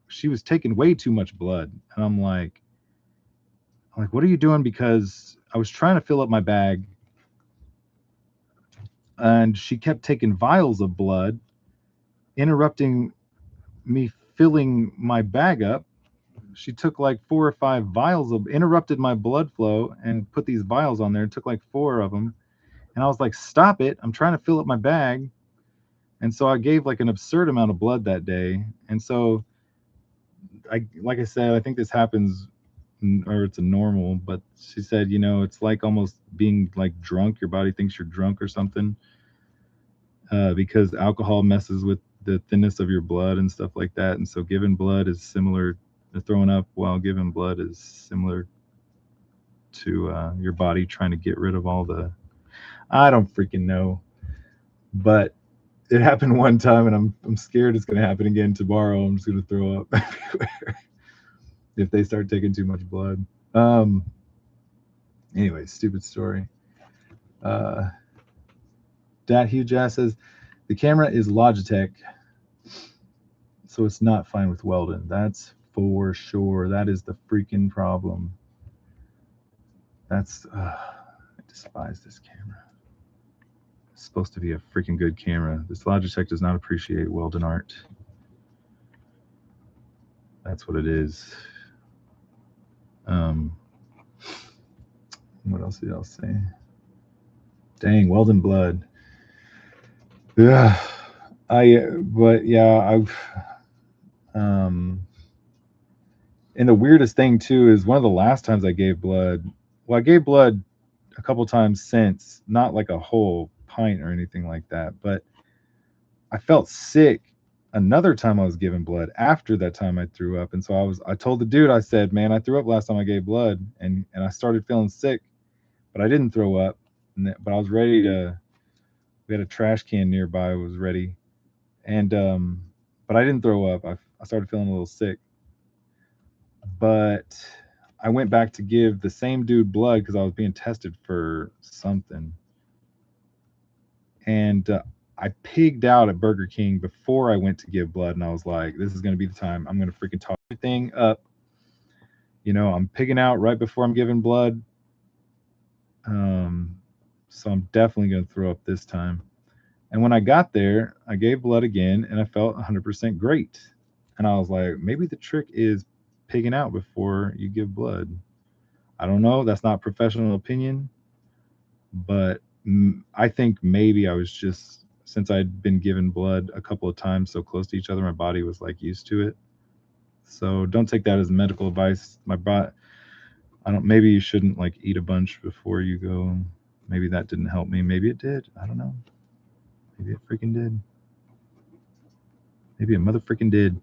she was taking way too much blood, and I'm like, what are you doing? Because I was trying to fill up my bag, and she kept taking vials of blood, interrupting me filling my bag up. She took like 4 or 5 vials interrupted my blood flow and put these vials on there and took like 4 of them. And I was like, stop it. I'm trying to fill up my bag. And so I gave like an absurd amount of blood that day. And so like I said, I think this happens, or it's a normal, but she said, it's like almost being like drunk. Your body thinks you're drunk or something, because alcohol messes with the thinness of your blood and stuff like that. And so giving blood is similar. Throwing up while giving blood is similar to your body trying to get rid of all the, I don't freaking know, but it happened one time, and I'm scared it's going to happen again tomorrow. I'm just going to throw up everywhere if they start taking too much blood. Anyway, stupid story. Dat Hugh Jazz says the camera is Logitech, so it's not fine with Weldon. That's for sure. That is the freaking problem. That's despise this camera. It's supposed to be a freaking good camera. This Logitech does not appreciate Weldon art. That's what it is. What else did y'all say? Dang, Weldon blood. Yeah, and the weirdest thing too is one of the last times I gave blood. Well, I gave blood a couple times since, not like a whole pint or anything like that, but I felt sick another time I was giving blood after that time I threw up. And so I told the dude, I said, man, I threw up last time I gave blood, and I started feeling sick, but I didn't throw up. But I was ready to, we had a trash can nearby, I was ready. And but I didn't throw up. I started feeling a little sick. But I went back to give the same dude blood because I was being tested for something. And I pigged out at Burger King before I went to give blood, and I was like, this is going to be the time. I'm going to freaking talk everything up. You know, I'm pigging out right before I'm giving blood. So I'm definitely going to throw up this time. And when I got there, I gave blood again, and I felt 100% great. And I was like, maybe the trick is pigging out before you give blood. I don't know. That's not professional opinion. But I think maybe I was just, since I'd been given blood a couple of times so close to each other, my body was like used to it. So don't take that as medical advice. Maybe you shouldn't like eat a bunch before you go. Maybe that didn't help me. Maybe it did. I don't know. Maybe it freaking did. Maybe it motherfreaking did.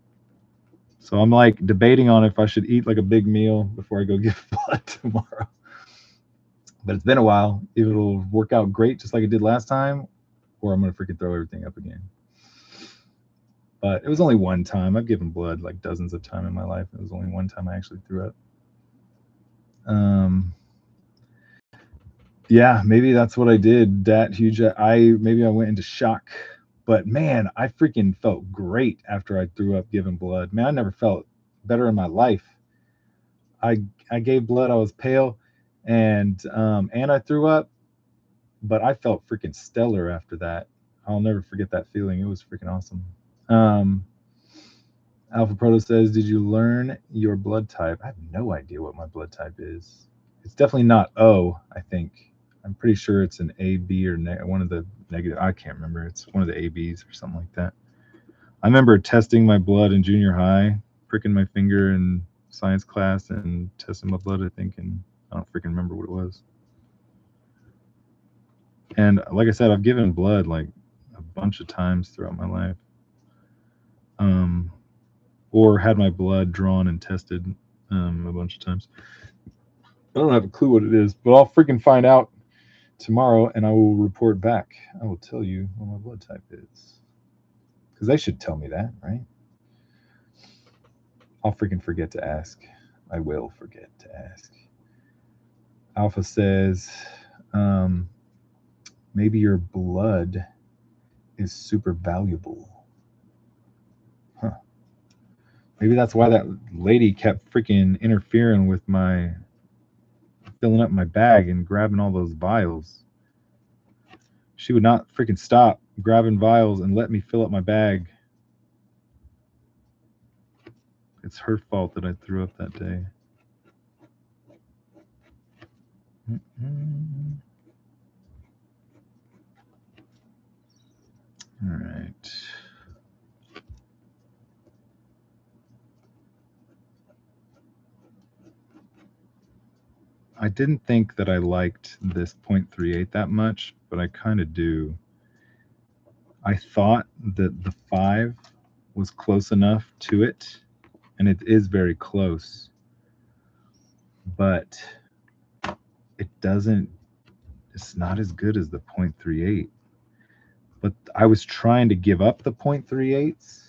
So I'm like debating on if I should eat like a big meal before I go give blood tomorrow. But it's been a while. Either it'll work out great just like it did last time, or I'm going to freaking throw everything up again. But it was only one time. I've given blood like dozens of times in my life. It was only one time I actually threw up. Yeah, maybe that's what I did. That huge. Maybe I went into shock. But man, I freaking felt great after I threw up giving blood. Man, I never felt better in my life. I gave blood. I was pale, and I threw up, but I felt freaking stellar after that. I'll never forget that feeling. It was freaking awesome. Alpha Proto says, "Did you learn your blood type?" I have no idea what my blood type is. It's definitely not O. I think. I'm pretty sure it's an A, B, or one of the negative. I can't remember. It's one of the ABs or something like that. I remember testing my blood in junior high, pricking my finger in science class and testing my blood, I think, and I don't freaking remember what it was. And like I said, I've given blood like a bunch of times throughout my life. Or had my blood drawn and tested a bunch of times. I don't have a clue what it is, but I'll freaking find out tomorrow, and I will report back. I will tell you what my blood type is, because they should tell me that, right? I'll freaking forget to ask. I will forget to ask. Alpha says, maybe your blood is super valuable. Huh. Maybe that's why that lady kept freaking interfering with my filling up my bag and grabbing all those vials. She would not freaking stop grabbing vials and let me fill up my bag. It's her fault that I threw up that day. All right. I didn't think that I liked this 0.38 that much, but I kind of do. I thought that the 5 was close enough to it, and it is very close, but it's not as good as the 0.38. But I was trying to give up the 0.38s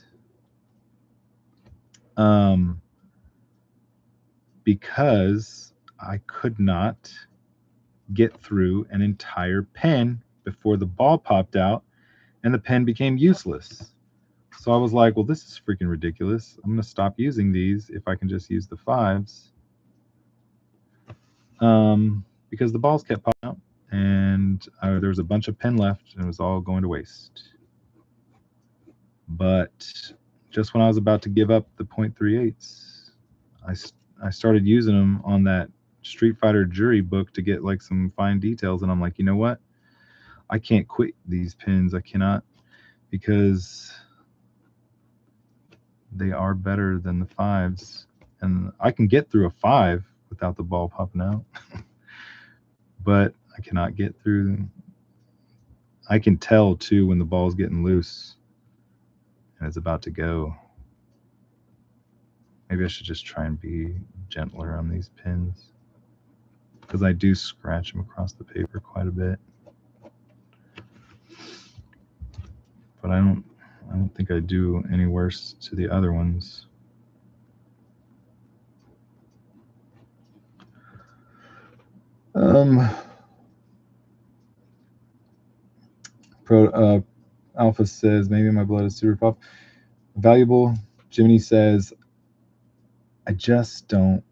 because I could not get through an entire pen before the ball popped out and the pen became useless. So I was like, well, this is freaking ridiculous. I'm going to stop using these if I can just use the 5s. Because the balls kept popping out. and there was a bunch of pen left, and it was all going to waste. But just when I was about to give up the .38s, I started using them on that Street Fighter jury book to get like some fine details, and I'm like, you know what? I can't quit these pins. I cannot, because they are better than the 5s, and I can get through a 5 without the ball popping out. But I cannot get through. I can tell too when the ball's getting loose and it's about to go. Maybe I should just try and be gentler on these pins, because I do scratch them across the paper quite a bit. But I don't think I do any worse to the other ones. Alpha says, maybe my blood is super puff. Valuable. Jiminy says, I just don't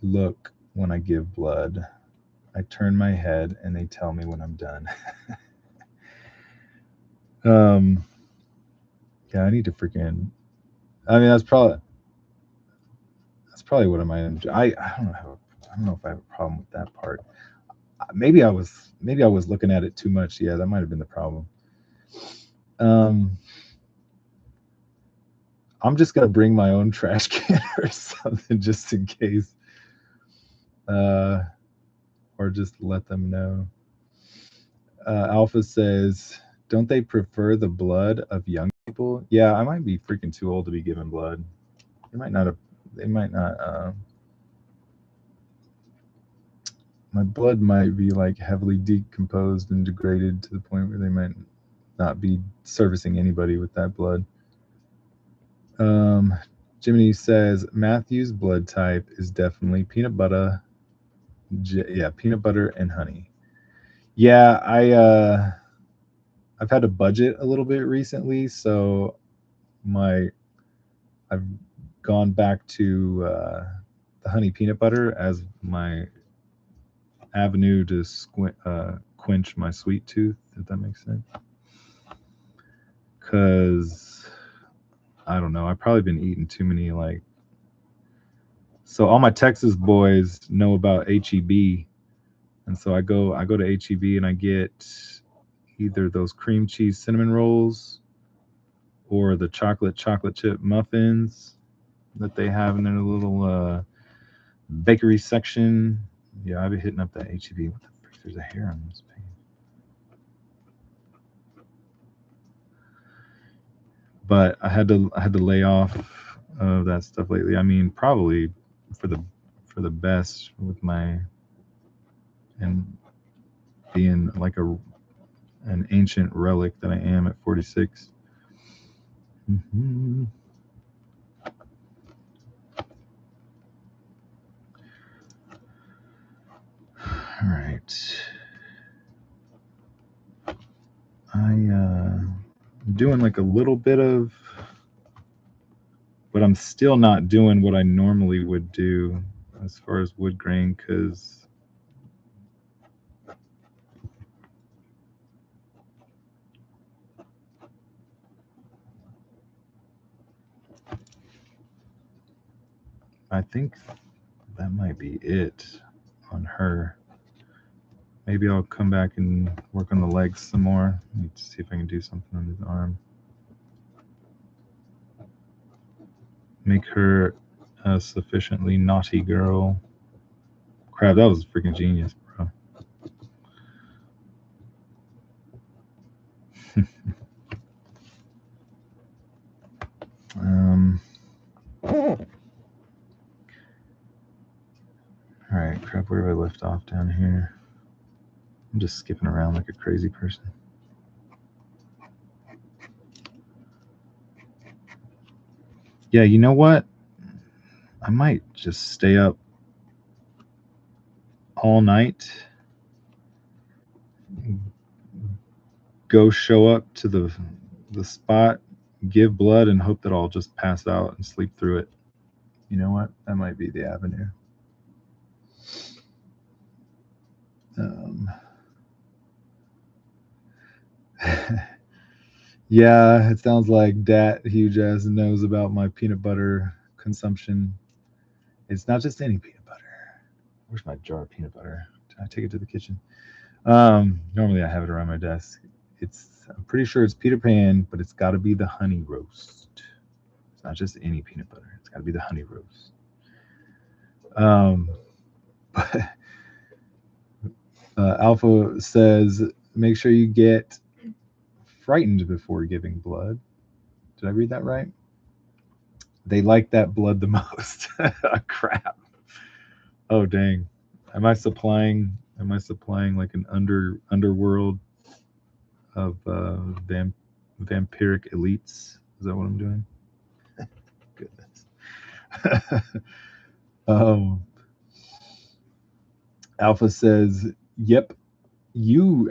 look when I give blood. I turn my head and they tell me when I'm done. Yeah, I need to freaking. I mean, that's probably what I might. I don't know if I have a problem with that part. Maybe I was looking at it too much. Yeah, that might have been the problem. I'm just gonna bring my own trash can or something just in case, or just let them know. Alpha says, don't they prefer the blood of young people? Yeah, I might be freaking too old to be giving blood. They might not. My blood might be like heavily decomposed and degraded to the point where they might not be servicing anybody with that blood. Jiminy says Matthew's blood type is definitely peanut butter. Yeah, peanut butter and honey. Yeah, I've had to budget a little bit recently, so I've gone back to the honey peanut butter as my avenue to quench my sweet tooth, if that makes sense. Because I don't know, I've probably been eating too many so all my Texas boys know about HEB, and so I go to HEB and I get either those cream cheese cinnamon rolls or the chocolate chip muffins that they have in their little bakery section. Yeah, I've been hitting up that HEB. What the frick? There's a hair on this page. But I had to lay off of that stuff lately. I mean, probably for the best with my and being like an ancient relic that I am at 46. Mm-hmm. All right. I'm doing like a little bit of, but I'm still not doing what I normally would do as far as wood grain, because I think that might be it on her. Maybe I'll come back and work on the legs some more. Need to see if I can do something on his arm. Make her a sufficiently naughty girl. Crap, that was freaking genius, bro. All right, crap, where have I left off down here? I'm just skipping around like a crazy person. Yeah, you know what? I might just stay up all night, go show up to the spot, give blood, and hope that I'll just pass out and sleep through it. You know what? That might be the avenue. Yeah, it sounds like Dat Huge Ass knows about my peanut butter consumption. It's not just any peanut butter. Where's my jar of peanut butter? Did I take it to the kitchen? Normally I have it around my desk. I'm pretty sure it's Peter Pan, but it's got to be the honey roast. It's not just any peanut butter. It's got to be the honey roast. Um, but Alpha says, make sure you get frightened before giving blood. Did I read that right? They like that blood the most. Crap. Oh dang. Am I supplying like an underworld of vampiric elites? Is that what I'm doing? Goodness. um, Alpha says, "Yep."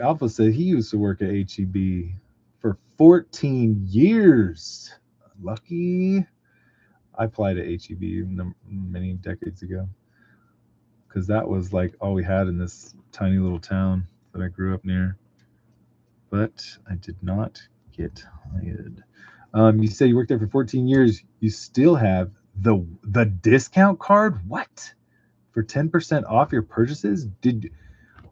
Alpha said he used to work at HEB for 14 years. Lucky. I applied to HEB many decades ago because that was like all we had in this tiny little town that I grew up near. But I did not get hired. You said you worked there for 14 years. You still have the discount card? What? For 10% off your purchases?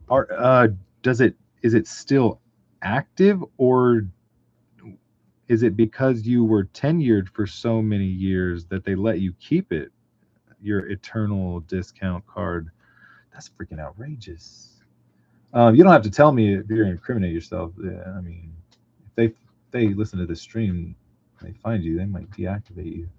Are does it is it still active, or is it because you were tenured for so many years that they let you keep it, your eternal discount card? That's freaking outrageous. You don't have to tell me if you're going to incriminate yourself. Yeah, I mean, if they listen to this stream, they find you, they might deactivate you.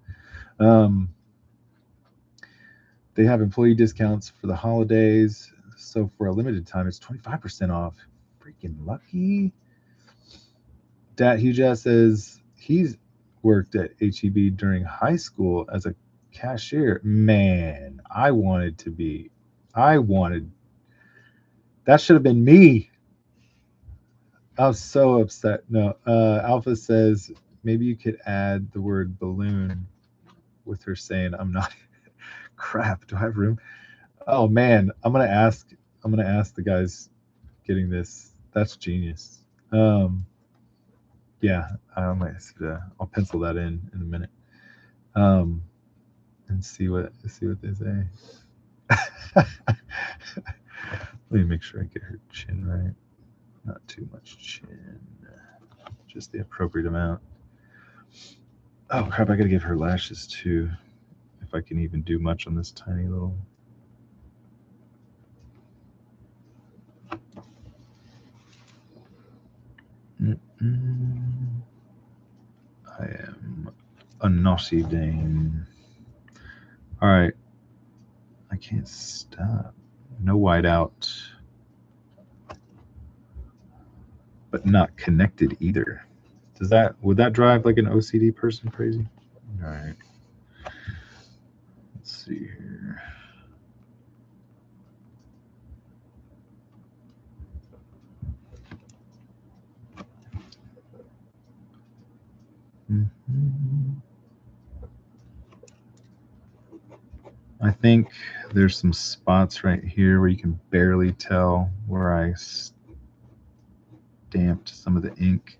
They have employee discounts for the holidays, so for a limited time, it's 25% off. Freaking lucky. Dat Huja says he's worked at HEB during high school as a cashier. Man, I wanted, that should have been me. I was so upset. No, Alpha says maybe you could add the word balloon with her saying, I'm not. Crap, do I have room? Oh man, I'm gonna ask the guys getting this. That's genius. Yeah, I might I'll pencil that in a minute. Um, and see what they say. Let me make sure I get her chin right. Not too much chin, just the appropriate amount. Oh crap! I gotta give her lashes too, if I can even do much on this tiny little. Mm-mm. I am a naughty dame. All right, I can't stop. No whiteout, but not connected either. Would that drive like an OCD person crazy? All right. Let's see here. Mhm. I think there's some spots right here where you can barely tell where I stamped some of the ink.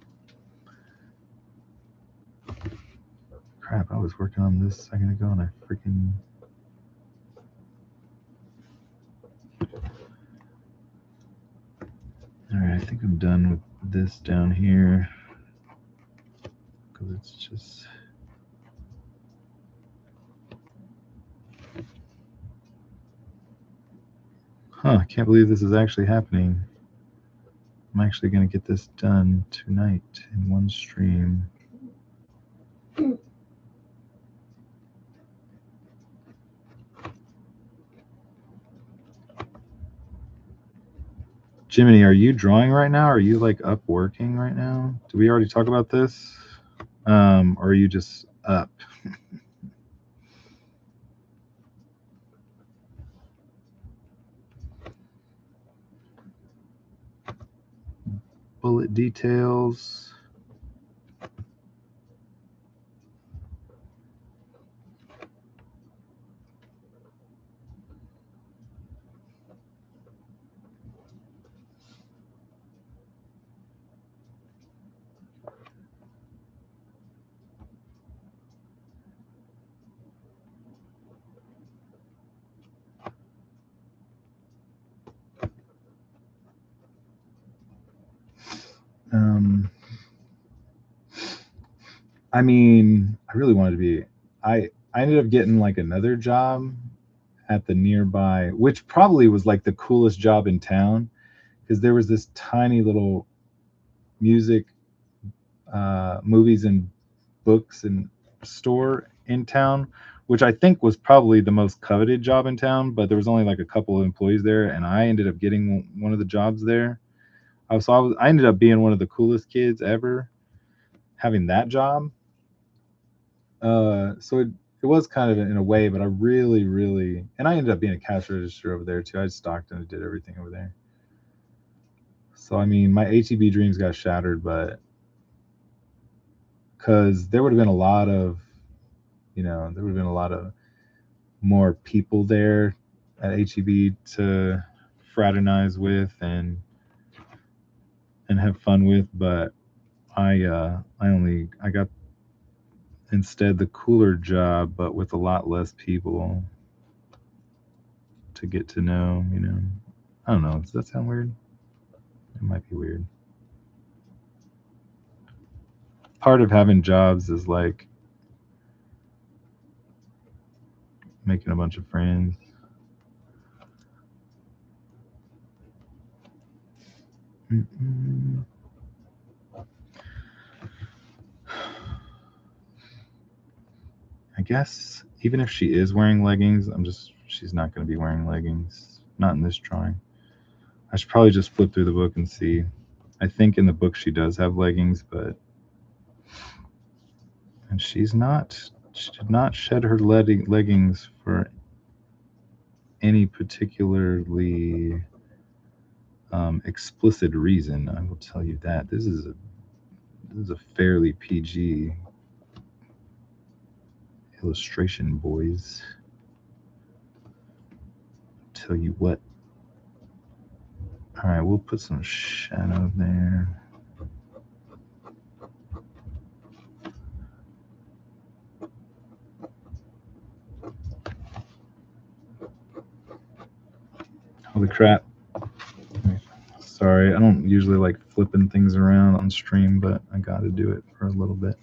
Crap, I was working on this a second ago and I freaking. Alright, I think I'm done with this down here. Because it's just. I can't believe this is actually happening. I'm actually going to get this done tonight in one stream. Jiminy, are you drawing right now? Are you like up working right now? Did we already talk about this? Or are you just up? Bullet details. Um, I mean, I really wanted to be. I ended up getting like another job at the nearby, which probably was like the coolest job in town, because there was this tiny little music, movies and books and store in town, which I think was probably the most coveted job in town. But there was only like a couple of employees there, and I ended up getting one of the jobs there. I ended up being one of the coolest kids ever having that job. So it was kind of in a way, but I really, really, and I ended up being a cash register over there too. I stocked and did everything over there. So I mean, my HEB dreams got shattered, but because there would have been a lot of, there would have been a lot of more people there at HEB to fraternize with and have fun with. But I got instead the cooler job, but with a lot less people to get to know. I don't know. Does that sound weird? It might be weird. Part of having jobs is like making a bunch of friends. Mm-mm. I guess even if she is wearing leggings, she's not going to be wearing leggings. Not in this drawing. I should probably just flip through the book and see. I think in the book she does have leggings, and she did not shed her leggings for any particularly explicit reason. I will tell you that. This is a fairly PG illustration, boys. Tell you what. All right, we'll put some shadow there. Holy crap. Sorry, I don't usually like flipping things around on stream, but I got to do it for a little bit.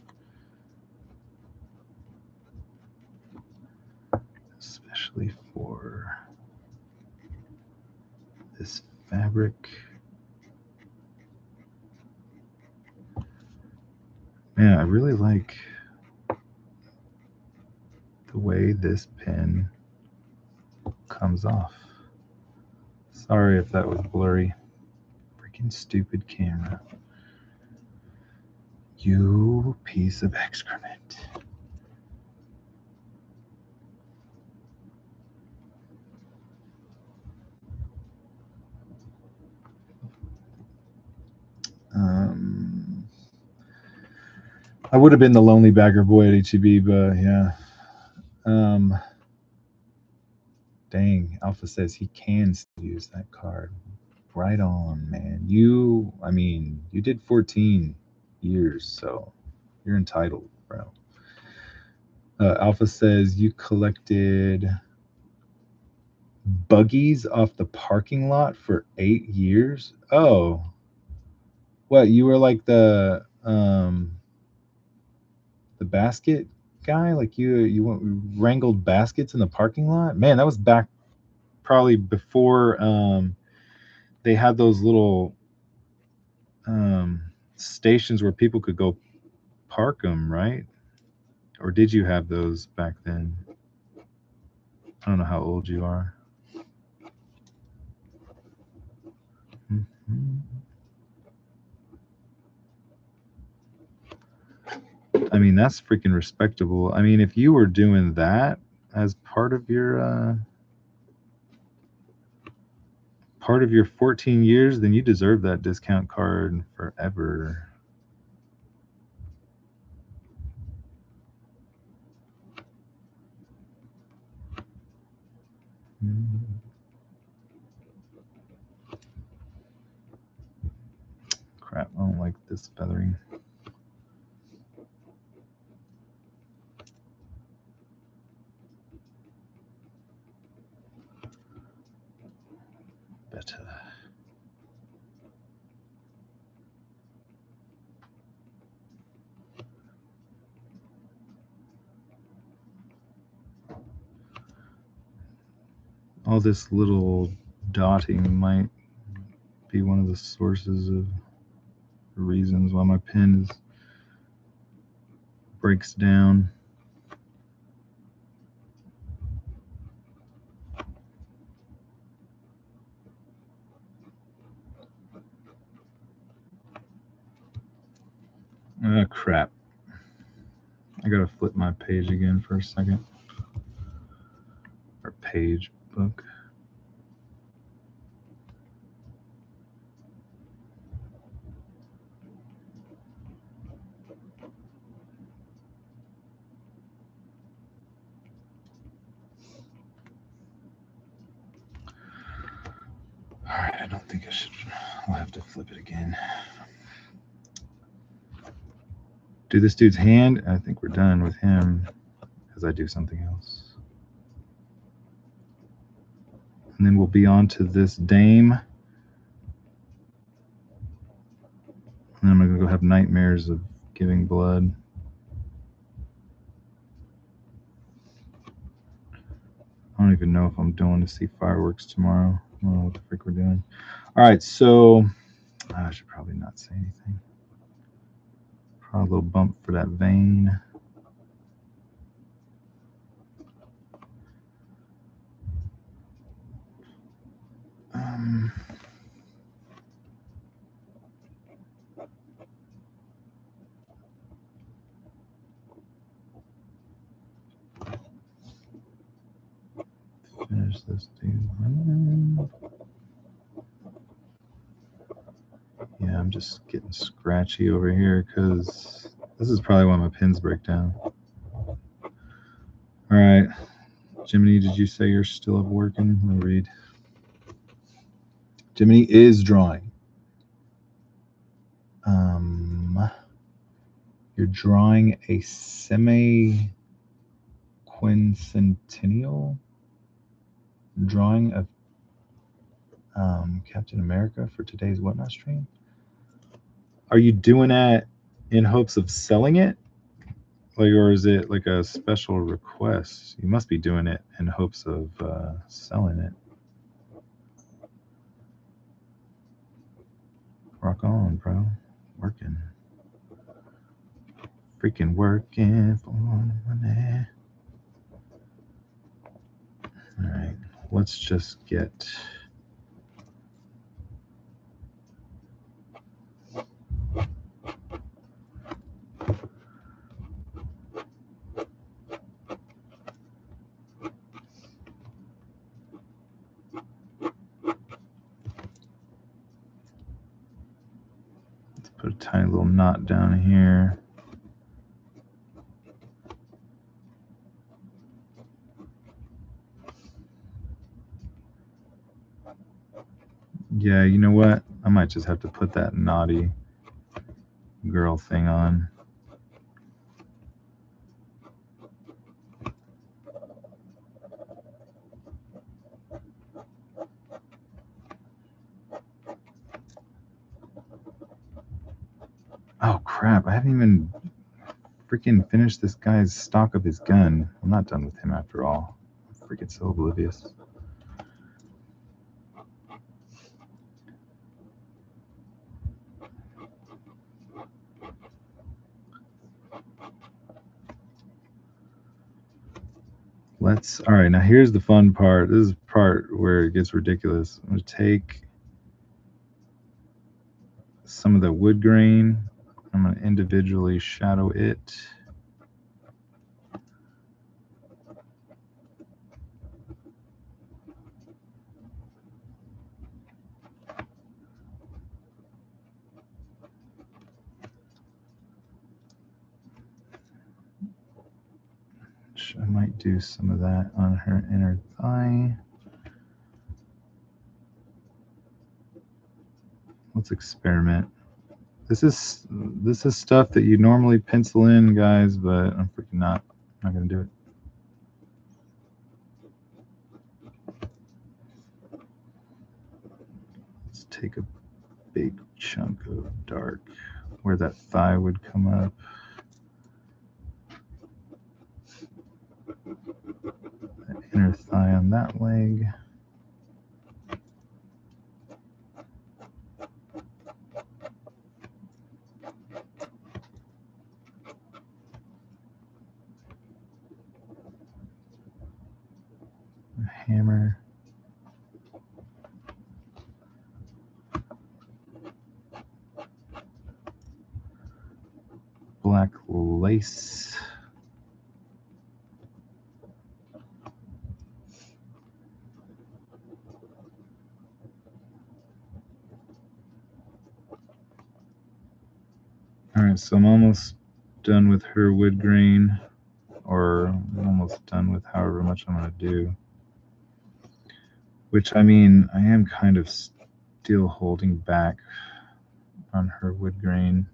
Especially for this fabric. Man, I really like the way this pen comes off. Sorry if that was blurry. Freaking stupid camera. You piece of excrement. I would have been the lonely bagger boy at HEB, but yeah. Dang, Alpha says he can still use that card. Right on, man. You did 14 years, so you're entitled, bro. Alpha says you collected buggies off the parking lot for 8 years. Oh, what? You were like the basket guy? Like you wrangled baskets in the parking lot? Man, that was back probably before they had those little stations where people could go park them, right? Or did you have those back then? I don't know how old you are. Mm-hmm. I mean, that's freaking respectable. I mean, if you were doing that as part of your 14 years, then you deserve that discount card forever. Crap, I don't like this feathering. Better. all this little dotting might be one of the sources of reasons why my pen breaks down. Crap. I gotta flip my page again for a second. Or page book. Alright, I don't think I should. I'll have to flip it again. Do this dude's hand. I think we're done with him as I do something else. And then we'll be on to this dame. And I'm going to go have nightmares of giving blood. I don't even know if I'm going to see fireworks tomorrow. I don't know what the frick we're doing. All right, so I should probably not say anything. Probably a little bump for that vein. Finish this dude. Yeah, I'm just getting scratchy over here because this is probably why my pins break down. All right. Jiminy, did you say you're still up working? Let me read. Jiminy is drawing. You're drawing a semi-quincentennial drawing of Captain America for today's Whatnot stream. Are you doing that in hopes of selling it? Like, or is it like a special request? You must be doing it in hopes of selling it. Rock on, bro. Working. Freaking working for money. All right. Let's just get... Put a tiny little knot down here. Yeah, you know what? I might just have to put that naughty girl thing on. Oh crap, I haven't even freaking finished this guy's stock of his gun. I'm not done with him after all. I'm freaking so oblivious. All right, now here's the fun part. This is the part where it gets ridiculous. I'm going to take some of the wood grain. I'm going to individually shadow it. I might do some of that on her inner thigh. Let's experiment. This is stuff that you normally pencil in, guys, but I'm freaking not gonna do it. Let's take a big chunk of dark where that thigh would come up. That inner thigh on that leg. hammer. Black lace. All right, so I'm almost done with her wood grain, or I'm almost done with however much I'm going to do. Which, I mean, I am kind of still holding back on her wood grain.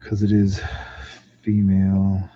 Because it is female.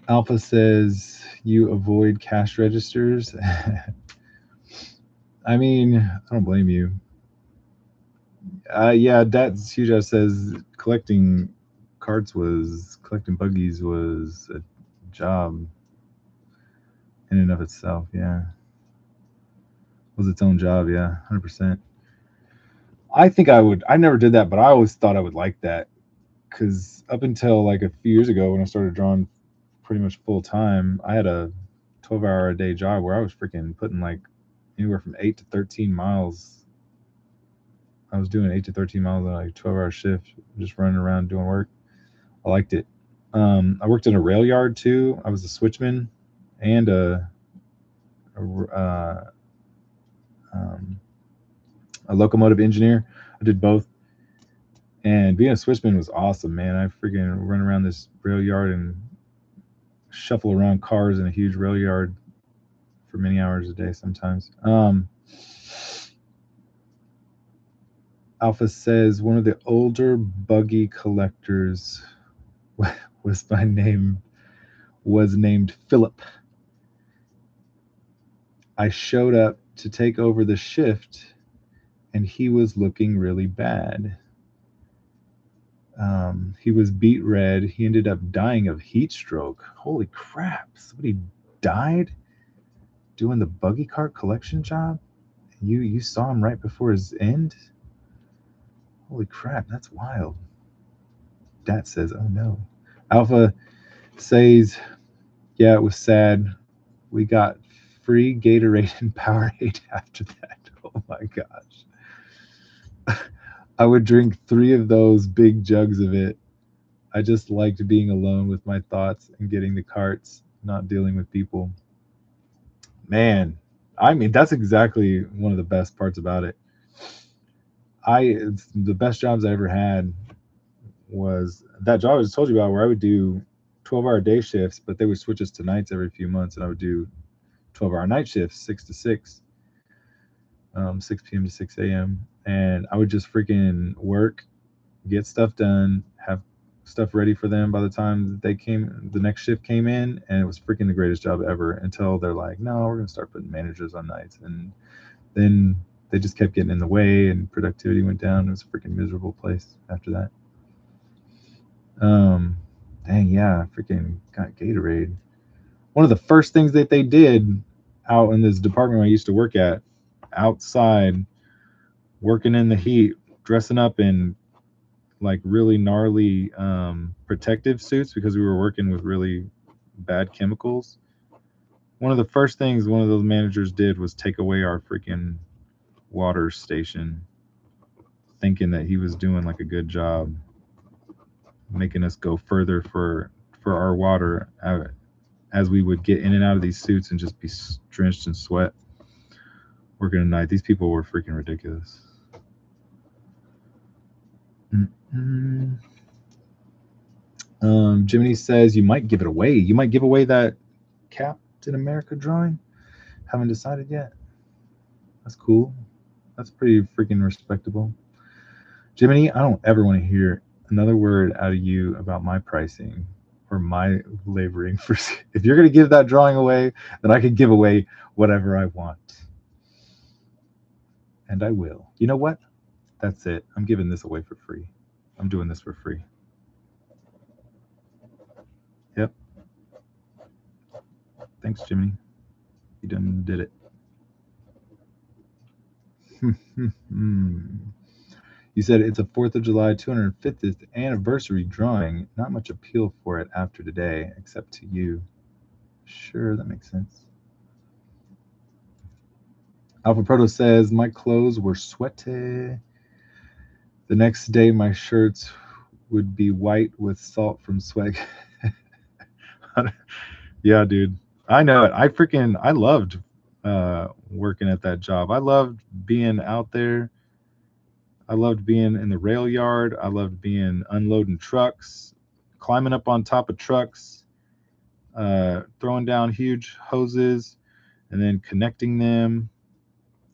Alpha says you avoid cash registers. I mean, I don't blame you. Yeah, that's Huja says collecting buggies was a job in and of itself. Yeah, was its own job. Yeah, 100%. I think I would. I never did that, but I always thought I would like that, because up until like a few years ago when I started drawing pretty much full time, I had a 12-hour a day job where I was freaking putting like anywhere from 8 to 13 miles. I was doing 8 to 13 miles on like a 12-hour shift, just running around doing work. I liked it. I worked in a rail yard too. I was a switchman and a locomotive engineer. I did both. And being a switchman was awesome, man. I freaking run around this rail yard and shuffle around cars in a huge rail yard for many hours a day sometimes. Alpha says one of the older buggy collectors was named Philip. I showed up to take over the shift and he was looking really bad. He was beet red. He ended up dying of heat stroke. Holy crap. Somebody died doing the buggy cart collection job? You saw him right before his end? Holy crap, that's wild. Dat says, oh no. Alpha says, yeah, it was sad. We got free Gatorade and Powerade after that. Oh my gosh. I would drink 3 of those big jugs of it. I just liked being alone with my thoughts and getting the carts, not dealing with people. Man, I mean, that's exactly one of the best parts about it. It's the best jobs I ever had was that job I just told you about, where I would do 12-hour day shifts, but they would switch us to nights every few months, and I would do 12-hour night shifts, 6 to 6, 6 p.m. to 6 a.m. And I would just freaking work, get stuff done, have stuff ready for them by the time the next shift came in, and it was freaking the greatest job ever, until they're like, no, we're going to start putting managers on nights. And then they just kept getting in the way and productivity went down. It was a freaking miserable place after that. Dang, yeah, I freaking got Gatorade. One of the first things that they did out in this department I used to work at, outside, working in the heat, dressing up in like really gnarly protective suits because we were working with really bad chemicals. One of the first things one of those managers did was take away our freaking water station, thinking that he was doing like a good job, making us go further for our water, as we would get in and out of these suits and just be drenched in sweat working at night. These people were freaking ridiculous. Jiminy says you might give it away. You might give away that Captain America drawing. Haven't decided yet. That's cool. That's pretty freaking respectable. Jiminy, I don't ever want to hear another word out of you about my pricing or my laboring for. If you're going to give that drawing away, then I can give away whatever I want. And I will. You know what? That's it. I'm giving this away for free. I'm doing this for free. Yep. Thanks, Jiminy. You done did it. You said it's a 4th of July 250th anniversary drawing. Not much appeal for it after today, except to you. Sure, that makes sense. Alpha Proto says, my clothes were sweaty. The next day, my shirts would be white with salt from sweat. Yeah, dude. I know it. I loved working at that job. I loved being out there. I loved being in the rail yard. I loved being unloading trucks, climbing up on top of trucks, throwing down huge hoses, and then connecting them,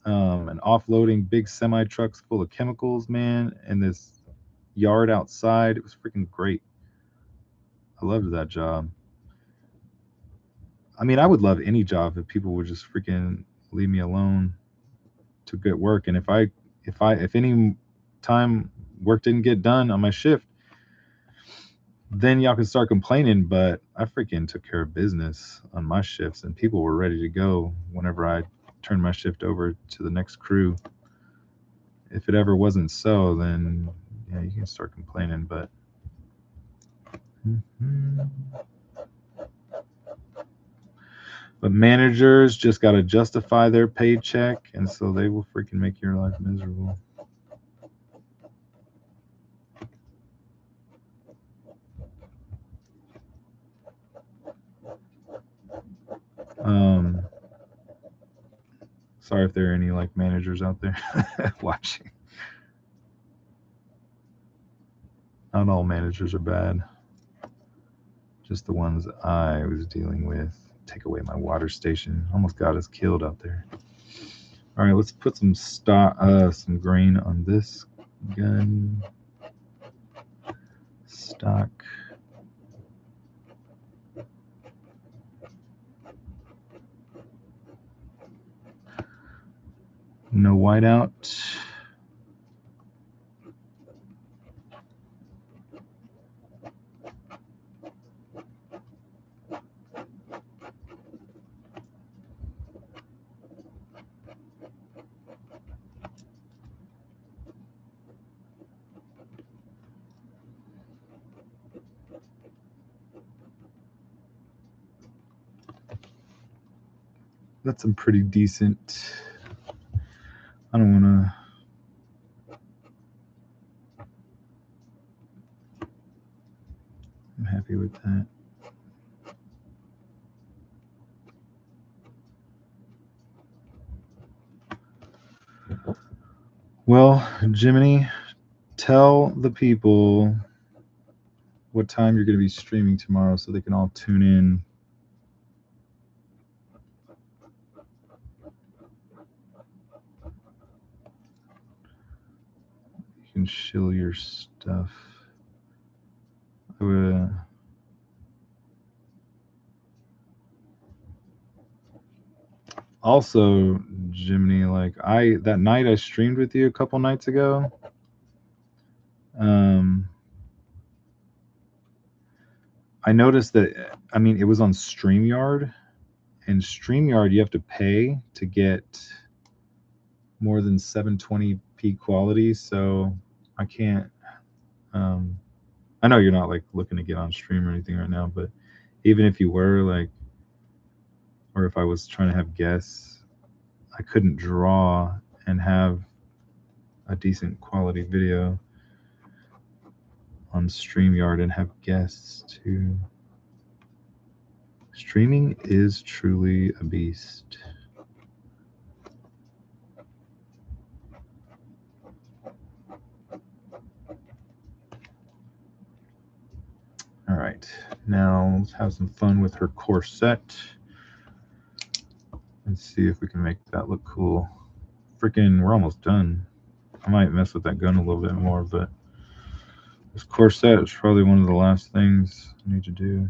and offloading big semi trucks full of chemicals, man, in this yard outside. It was freaking great. I loved that job. I mean, I would love any job if people would just freaking leave me alone to get work. And if any time work didn't get done on my shift, then y'all can start complaining. But I freaking took care of business on my shifts, and people were ready to go whenever I turned my shift over to the next crew. If it ever wasn't so, then yeah, you can start complaining. But but managers just got to justify their paycheck, and so they will freaking make your life miserable. Sorry if there are any like managers out there watching. Not all managers are bad. Just the ones I was dealing with. Take away my water station. Almost got us killed out there. All right, let's put some some grain on this gun. Stock. No whiteout. That's some pretty decent. I don't want to. I'm happy with that. Well, Jiminy, tell the people what time you're going to be streaming tomorrow so they can all tune in. You can shill your stuff. Also, Jiminy, like that night I streamed with you a couple nights ago. I noticed that, I mean, it was on StreamYard, and StreamYard you have to pay to get more than 720p quality, so I can't. I know you're not like looking to get on stream or anything right now, but even if you were, like, or if I was trying to have guests, I couldn't draw and have a decent quality video on StreamYard and have guests too. Streaming is truly a beast. All right, now let's have some fun with her corset. Let's see if we can make that look cool. Freaking, we're almost done. I might mess with that gun a little bit more, but this corset is probably one of the last things I need to do.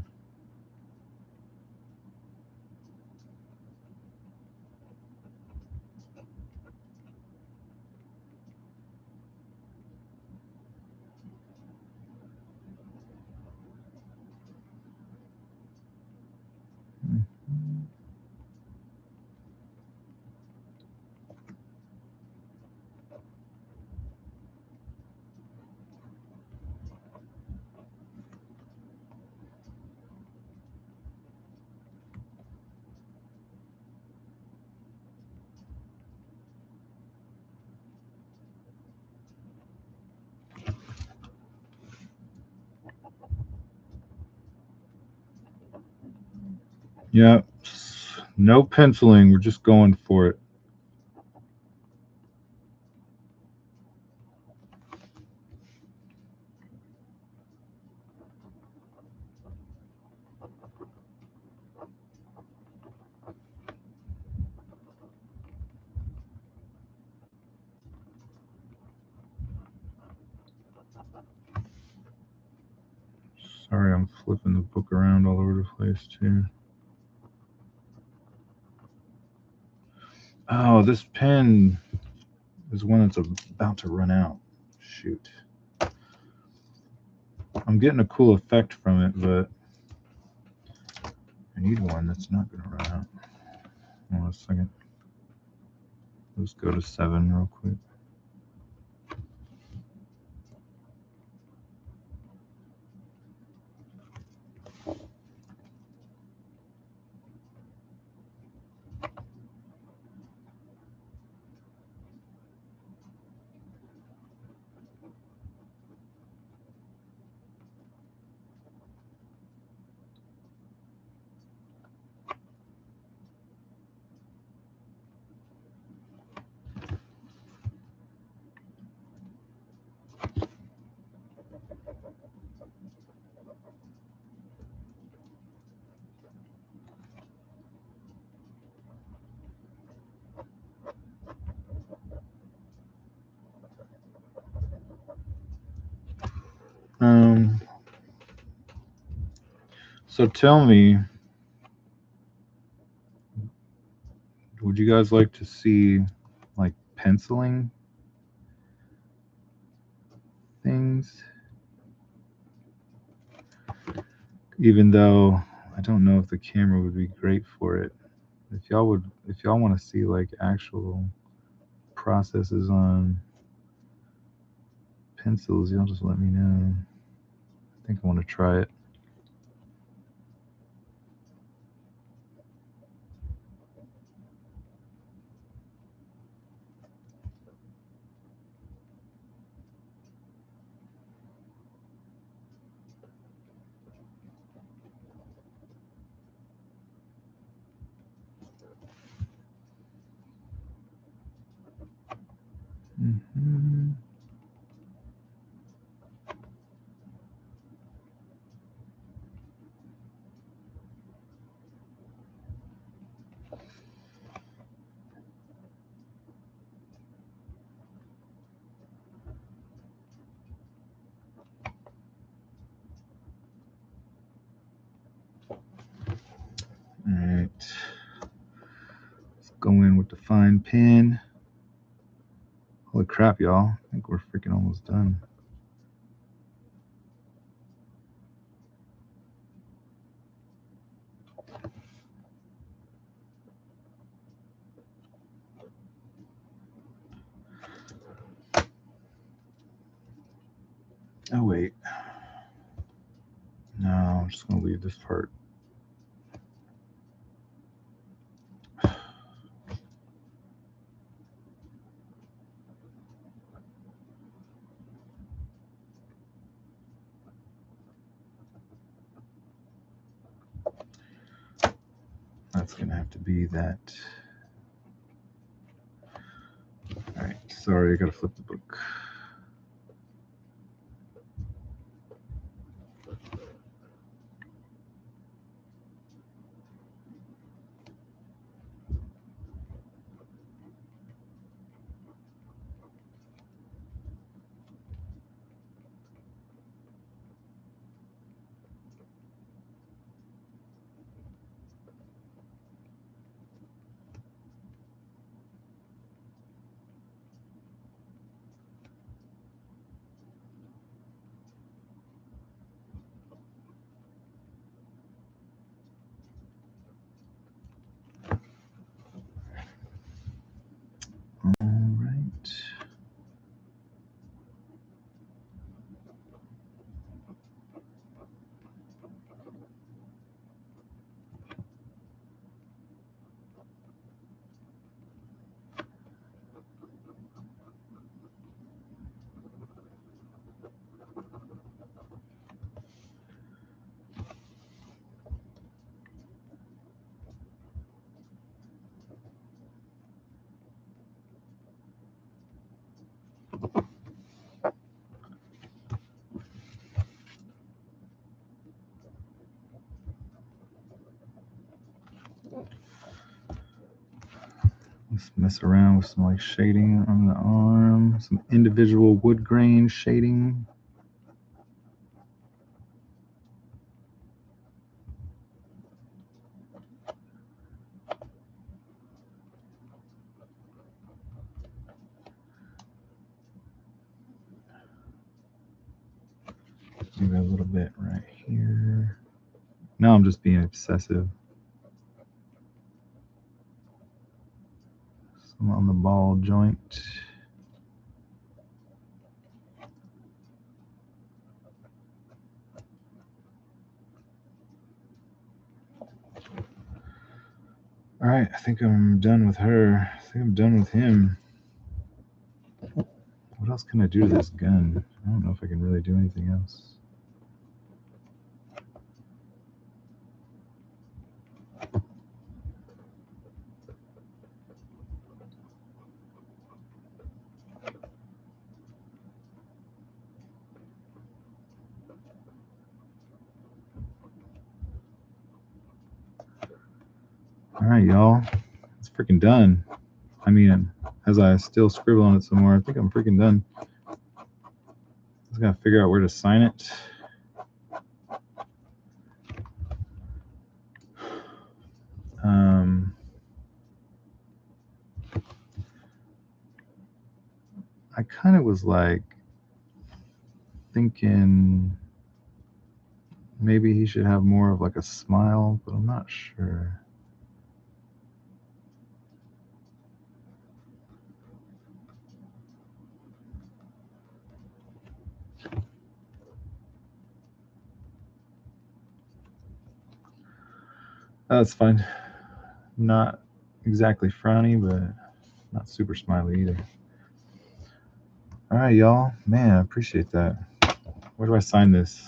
Yeah, no penciling. We're just going for it. Sorry, I'm flipping the book around all over the place too. Oh, this pen is one that's about to run out. Shoot. I'm getting a cool effect from it, but I need one that's not going to run out. Hold on a second. Let's go to 7 real quick. So tell me, would you guys like to see like penciling things? Even though I don't know if the camera would be great for it. If y'all want to see like actual processes on pencils, y'all just let me know. I think I want to try it. Mm-hmm. All right. Let's go in with the fine pen. Holy crap, y'all. I think we're freaking almost done. Oh, wait. No, I'm just going to leave this part. That's going to have to be that. All right. Sorry, I got to flip the book. Let's mess around with some like shading on the arm, some individual wood grain shading. Maybe a little bit right here. Now I'm just being obsessive. Some on the ball joint. All right, I think I'm done with her. I think I'm done with him. What else can I do to this gun? I don't know if I can really do anything else. All right, y'all. It's freaking done. I mean, as I still scribble on it some more, I think I'm freaking done. Just gotta figure out where to sign it. I kind of was like thinking maybe he should have more of like a smile, but I'm not sure. That's fine. Not exactly frowny, but not super smiley either. All right, y'all. Man, I appreciate that. Where do I sign this?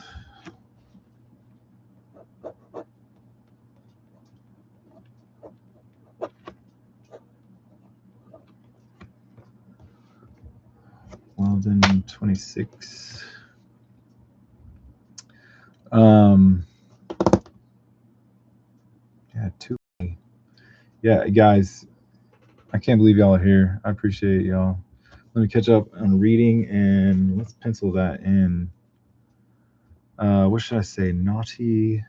Weldon 26. Yeah, 2. Yeah, guys, I can't believe y'all are here. I appreciate y'all. Let me catch up on reading and let's pencil that in. What should I say? Naughty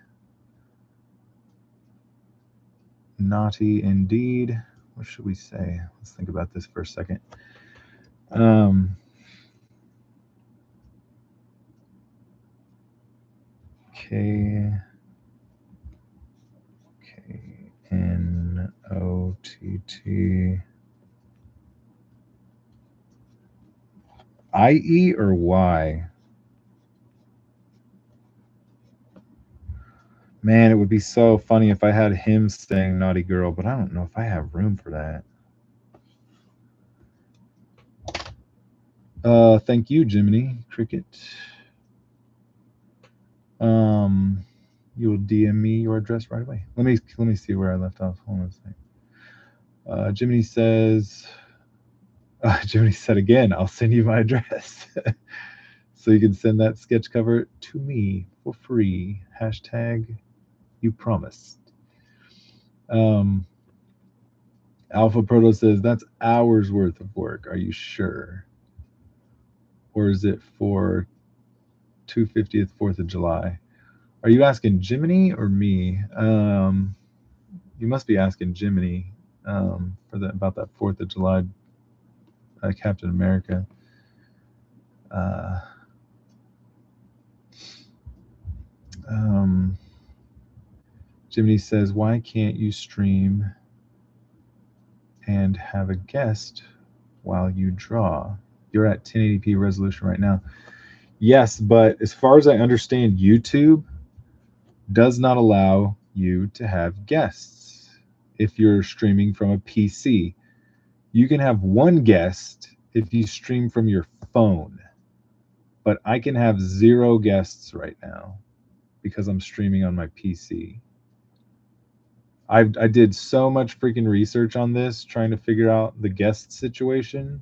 indeed. What should we say? Let's think about this for a second. KNOTT. IE or Y? Man, it would be so funny if I had him saying naughty girl, but I don't know if I have room for that. Thank you, Jiminy Cricket. You will DM me your address right away. Let me see where I left off. Hold on a second. Jiminy says, Jiminy said again, I'll send you my address. So you can send that sketch cover to me for free. Hashtag you promised. Alpha Proto says, that's hours worth of work. Are you sure? Or is it for 250th 4th of July? Are you asking Jiminy or me? You must be asking Jiminy about that 4th of July Captain America. Jiminy says, why can't you stream and have a guest while you draw? You're at 1080p resolution right now. Yes, but as far as I understand, YouTube does not allow you to have guests if you're streaming from a PC. You can have one guest if you stream from your phone, but I can have 0 guests right now because I'm streaming on my PC. I did so much freaking research on this, trying to figure out the guest situation.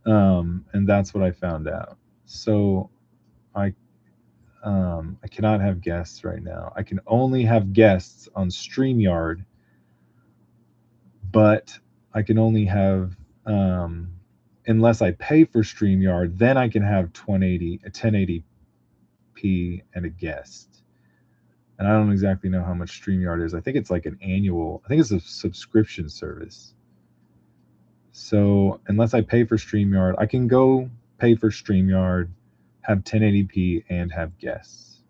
And that's what I found out. So I I cannot have guests right now. I can only have guests on StreamYard, but I can only have unless I pay for StreamYard, then I can have 1080p and a guest. And I don't exactly know how much StreamYard is. I think it's like an annual. I think it's a subscription service. So unless I pay for StreamYard, I can go pay for StreamYard, have 1080p, and have guests.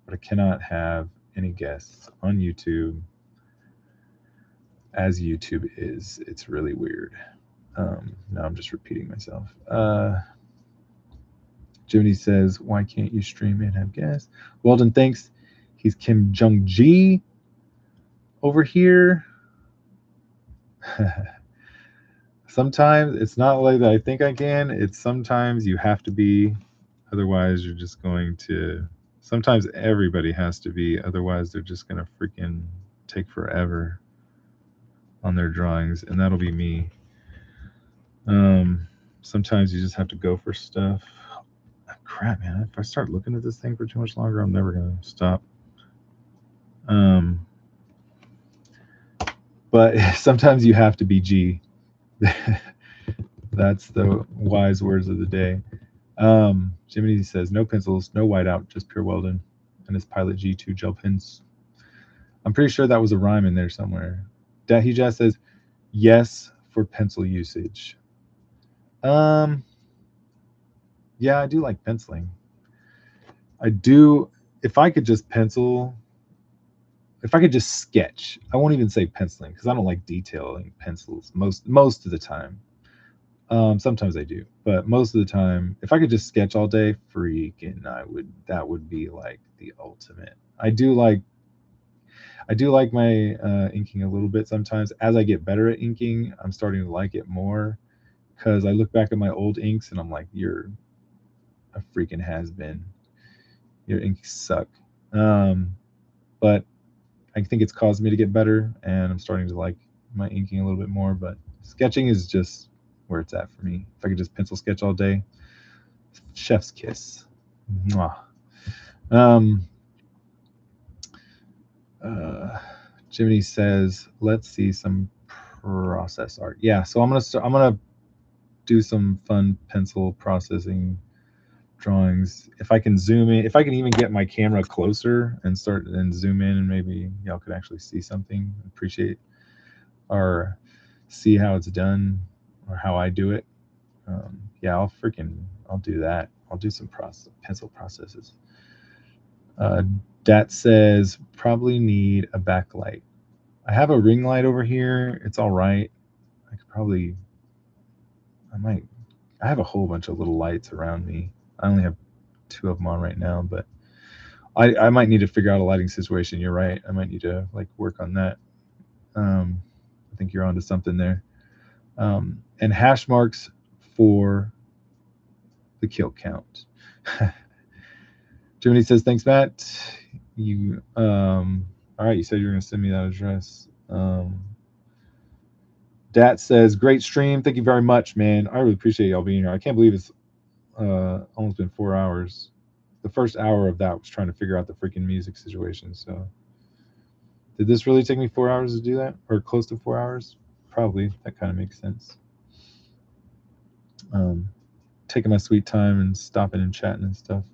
But I cannot have any guests on YouTube, as YouTube is. It's really weird. Now I'm just repeating myself. Jiminy says, why can't you stream and have guests? Weldon thinks he's Kim Jong-ji over here. Sometimes it's not like that I think I can. It's sometimes you have to be, otherwise you're just going to. Sometimes everybody has to be, otherwise they're just gonna freaking take forever on their drawings, and that'll be me. Sometimes you just have to go for stuff. Crap, man! If I start looking at this thing for too much longer, I'm never gonna stop. But sometimes you have to be G. That's the wise words of the day. Jiminy says, no pencils, no whiteout, just pure Weldon and his Pilot G2 gel pens. I'm pretty sure that was a rhyme in there somewhere. Dahija says, yes for pencil usage. Yeah, I do like penciling. I do. If I could just pencil, if I could just sketch, I won't even say penciling because I don't like detailing pencils most of the time. Sometimes I do, but most of the time, if I could just sketch all day, freaking, that would be like the ultimate. I do like my inking a little bit sometimes. As I get better at inking, I'm starting to like it more because I look back at my old inks and I'm like, you're a freaking has-been. Your inks suck. But I think it's caused me to get better, and I'm starting to like my inking a little bit more. But sketching is just where it's at for me. If I could just pencil sketch all day, chef's kiss. Mwah. Jiminy says, let's see some process art. Yeah, so I'm gonna do some fun pencil processing drawings. If I can zoom in, if I can even get my camera closer and start and zoom in, and maybe y'all could actually see something, appreciate or see how it's done or how I do it. Yeah, I'll do that. I'll do some pencil processes. Dat says, probably need a backlight. I have a ring light over here. It's all right. I have a whole bunch of little lights around me. I only have 2 of them on right now, but I might need to figure out a lighting situation. You're right. I might need to like work on that. I think you're onto something there. And hash marks for the kill count. Jiminy says, thanks, Matt. You all right, you said you were gonna send me that address. Dat says, great stream. Thank you very much, man. I really appreciate y'all being here. I can't believe it's almost been 4 hours. The first hour of that was trying to figure out the freaking music situation. So did this really take me 4 hours to do that, or close to 4 hours? Probably. That kind of makes sense. Taking my sweet time and stopping and chatting and stuff.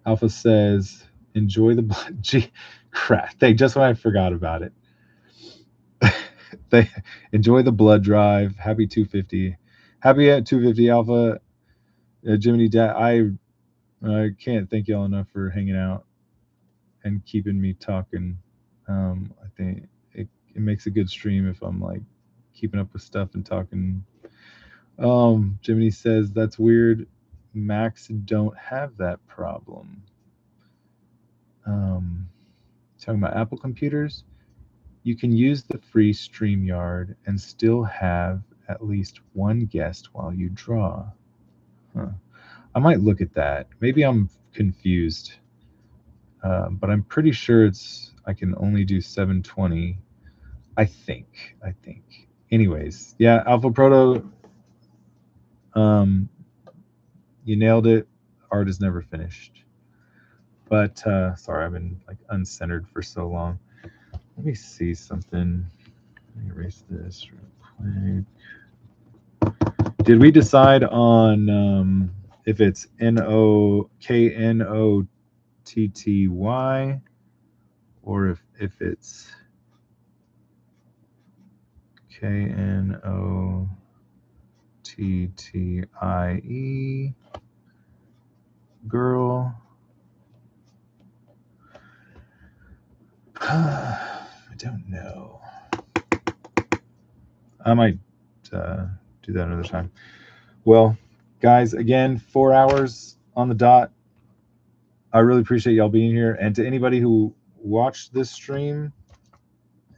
Alpha says, enjoy the blood. Gee, crap. Just when I forgot about it. They enjoy the blood drive. Happy 250. Happy at 250 Alpha. Jiminy Dat. I can't thank y'all enough for hanging out and keeping me talking. I think it makes a good stream if I'm like keeping up with stuff and talking. Jiminy says, that's weird. Macs don't have that problem. Talking about Apple computers, you can use the free StreamYard and still have at least one guest while you draw. Huh. I might look at that. Maybe I'm confused, but I'm pretty sure I can only do 720. I think. anyways, yeah, Alpha Proto, you nailed it. Art is never finished. But sorry, I've been like uncentered for so long. Let me see something. Let me erase this real quick. Did we decide on if it's Knoktty or if it's Knotttie? Girl. I don't know. I might do that another time. Well, guys, again, 4 hours on the dot. I really appreciate y'all being here. And to anybody who watched this stream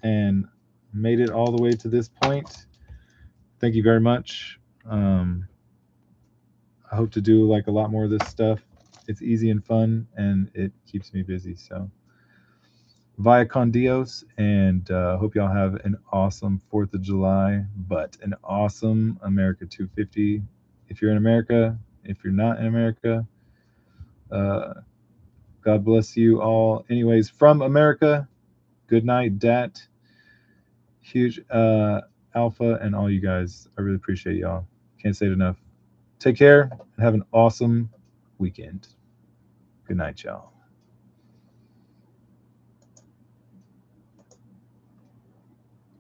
and made it all the way to this point, thank you very much. I hope to do like a lot more of this stuff. It's easy and fun, and it keeps me busy. So, via con Dios, and hope y'all have an awesome 4th of July, but an awesome America 250. If you're in America, if you're not in America, God bless you all. Anyways, from America, good night, Dat, Huge, Alpha, and all you guys. I really appreciate y'all. Can't say it enough. Take care and have an awesome weekend. Good night, y'all.